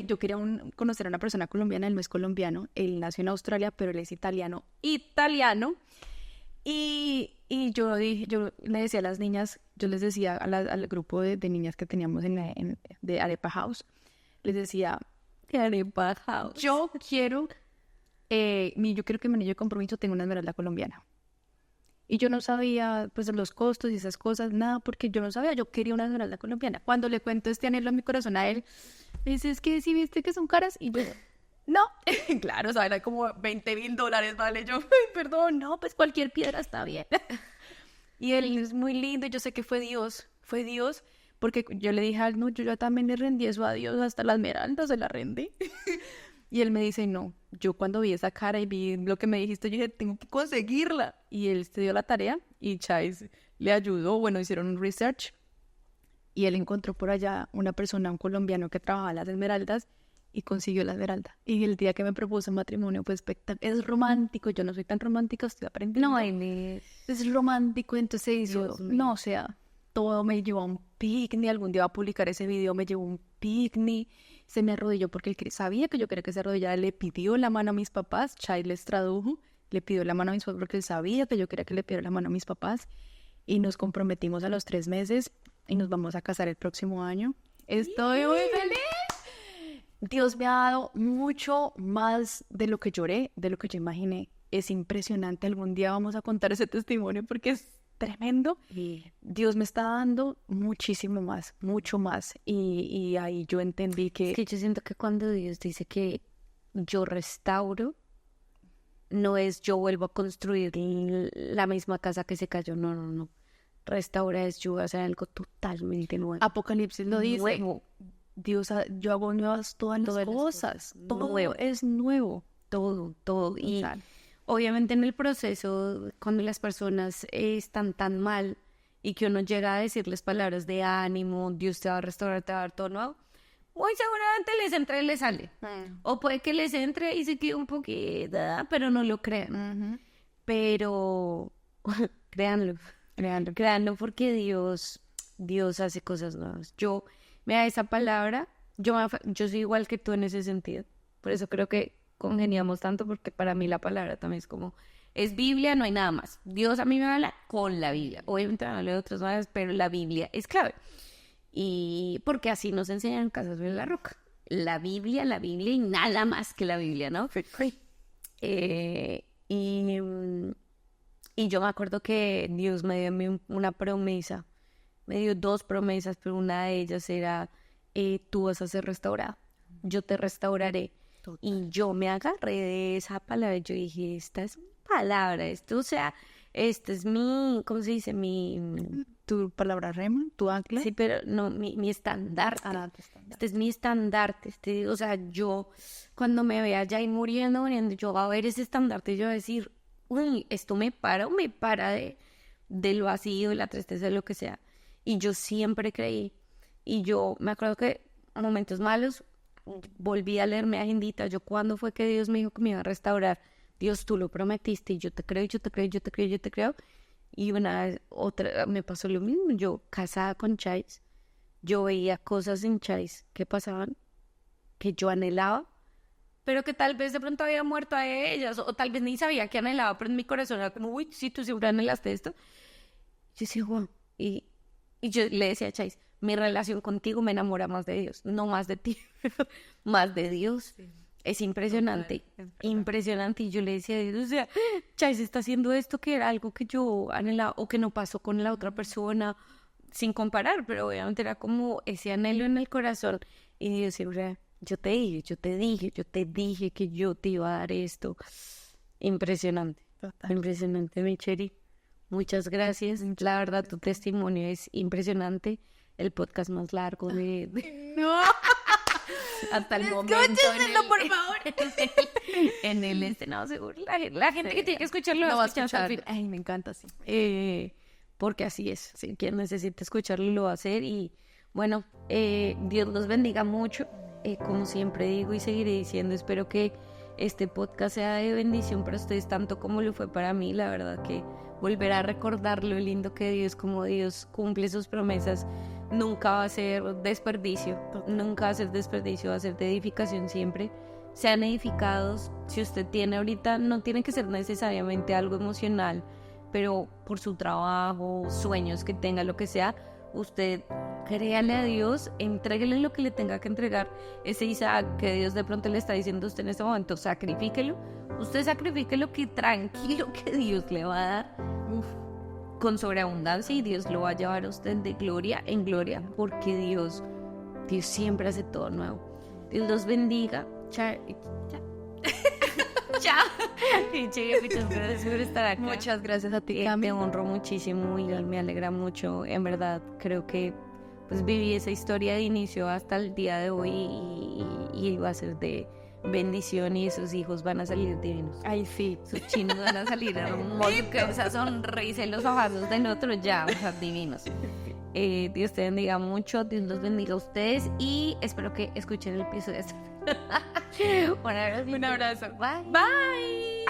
yo quería conocer a una persona colombiana, él no es colombiano, él nació en Australia, pero él es italiano. Y yo le decía a las niñas, yo les decía al grupo de niñas que teníamos de Arepa House, les decía, Arepa House, yo quiero que mi anillo de compromiso tenga una esmeralda colombiana. Y yo no sabía, pues, los costos y esas cosas, nada, porque yo no sabía, yo quería una esmeralda colombiana. Cuando le cuento este anhelo a mi corazón a él, me dice, es que sí viste que son caras, y yo, no, claro, o sea, era como $20,000, vale, yo, perdón, no, pues cualquier piedra está bien. Y él es muy lindo, y yo sé que fue Dios, porque yo le dije, no, yo también le rendí eso a Dios, hasta la esmeralda se la rendí. Y él me dice, no, yo cuando vi esa cara y vi lo que me dijiste, yo dije, tengo que conseguirla. Y él se dio la tarea y Chais le ayudó, bueno, hicieron un research y él encontró por allá un colombiano que trabajaba las esmeraldas y consiguió la esmeralda. Y el día que me propuso matrimonio fue espectacular. Es romántico, yo no soy tan romántica, estoy aprendiendo. No, es romántico, entonces hizo, no, o sea, todo me llevó a un picnic, algún día va a publicar ese video, me llevó a un picnic. Se me arrodilló porque él sabía que yo quería que se arrodillara, le pidió la mano a mis papás, Chai les tradujo, le pidió la mano a mis papás porque él sabía que yo quería que le pidiera la mano a mis papás y nos comprometimos a los 3 meses y nos vamos a casar el próximo año. Estoy muy feliz. Dios me ha dado mucho más de lo que lloré, de lo que yo imaginé. Es impresionante, algún día vamos a contar ese testimonio porque es tremendo. Dios me está dando muchísimo más, mucho más. Y ahí yo entendí que... Es que yo siento que cuando Dios dice que yo restauro, no es yo vuelvo a construir la misma casa que se cayó, no. Restaura es yo voy a hacer algo totalmente nuevo. Apocalipsis lo dice. Nuevo. Dios, yo hago nuevas todas las cosas. Todo nuevo. Es nuevo. Todo. Y obviamente en el proceso, cuando las personas están tan mal y que uno llega a decirles palabras de ánimo, Dios te va a restaurar, te va a dar todo nuevo, muy seguramente les entre y les sale. O puede que les entre y se quede un poquito, pero no lo crean. Pero créanlo porque Dios hace cosas nuevas. Me da esa palabra, yo soy igual que tú en ese sentido. Por eso creo que congeniamos tanto, porque para mí la palabra también es como, es Biblia, no hay nada más. Dios a mí me habla con la Biblia. Obviamente me habla de otras maneras, pero la Biblia es clave. Y porque así nos enseñan en Casa sobre la Roca. La Biblia y nada más que la Biblia, ¿no? Y yo me acuerdo que Dios me dio una promesa me dio 2 promesas, pero una de ellas era, tú vas a ser restaurada, yo te restauraré. Total. Y yo me agarré de esa palabra, yo dije, esta es mi palabra, esto, o sea, este es mi, ¿cómo se dice? Tu palabra rema, tu ancla. Sí, pero no, mi estandarte. Este es mi estandarte. O sea, yo cuando me vea ya ir muriendo, yo voy a ver ese estandarte y yo voy a decir, uy, esto me para del vacío, de la tristeza, de lo que sea. Y yo siempre creí. Y yo me acuerdo que en momentos malos volví a leerme agendita. Yo, ¿cuándo fue que Dios me dijo que me iba a restaurar? Dios, tú lo prometiste y yo te creo, yo te creo, yo te creo, yo te creo. Y una vez, otra, me pasó lo mismo. Yo, casada con Chais, yo veía cosas en Chais que pasaban, que yo anhelaba, pero que tal vez de pronto había muerto a ellas, o tal vez ni sabía que anhelaba, pero en mi corazón era como, uy, sí, tú siempre anhelaste esto. Yo decía, wow. Y yo le decía a Chais, mi relación contigo me enamora más de Dios, no más de ti, más de Dios. Sí. Es impresionante, impresionante. Y yo le decía a Dios, o sea, Chais está haciendo esto que era algo que yo anhelaba o que no pasó con la otra persona, sin comparar, pero obviamente era como ese anhelo en el corazón. Y Dios siempre, yo te dije que yo te iba a dar esto. Impresionante, total. Impresionante, mi Cheri. Muchas gracias. La verdad, tu testimonio es impresionante. El podcast más largo de... No. Hasta el momento. Escúchenlo, por favor. En el no, seguro. La gente que tiene que escucharlo no va a escuchar. Ay, me encanta, sí. Porque así es. Si quien necesita escucharlo lo va a hacer. Y bueno, Dios los bendiga mucho. Como siempre digo y seguiré diciendo, espero que este podcast sea de bendición para ustedes, tanto como lo fue para mí. La verdad que volver a recordar lo lindo que Dios, como Dios cumple sus promesas, nunca va a ser desperdicio, nunca va a ser desperdicio, va a ser de edificación siempre. Sean edificados, si usted tiene ahorita, no tiene que ser necesariamente algo emocional, pero por su trabajo, sueños que tenga, lo que sea, usted créale a Dios, entréguele lo que le tenga que entregar. Ese Isaac que Dios de pronto le está diciendo a usted en este momento, sacrifíquelo. Usted sacrifíquelo, que tranquilo que Dios le va a dar con sobreabundancia, y Dios lo va a llevar a usted de gloria en gloria, porque Dios siempre hace todo nuevo. Dios los bendiga. Chao. Chao. Muchas gracias por estar acá. Muchas gracias a ti, Cami. Me honro muchísimo y me alegra mucho. En verdad, creo que pues viví esa historia de inicio hasta el día de hoy y va a ser de bendición, y esos hijos van a salir divinos. Ay, sí. Sus chinos van a salir hermosos, o sea, sonrisa en los ojos del otro, ya, o sea, divinos. Dios te bendiga mucho, Dios los bendiga a ustedes y espero que escuchen el episodio. Un abrazo. Un abrazo. Bye. Bye.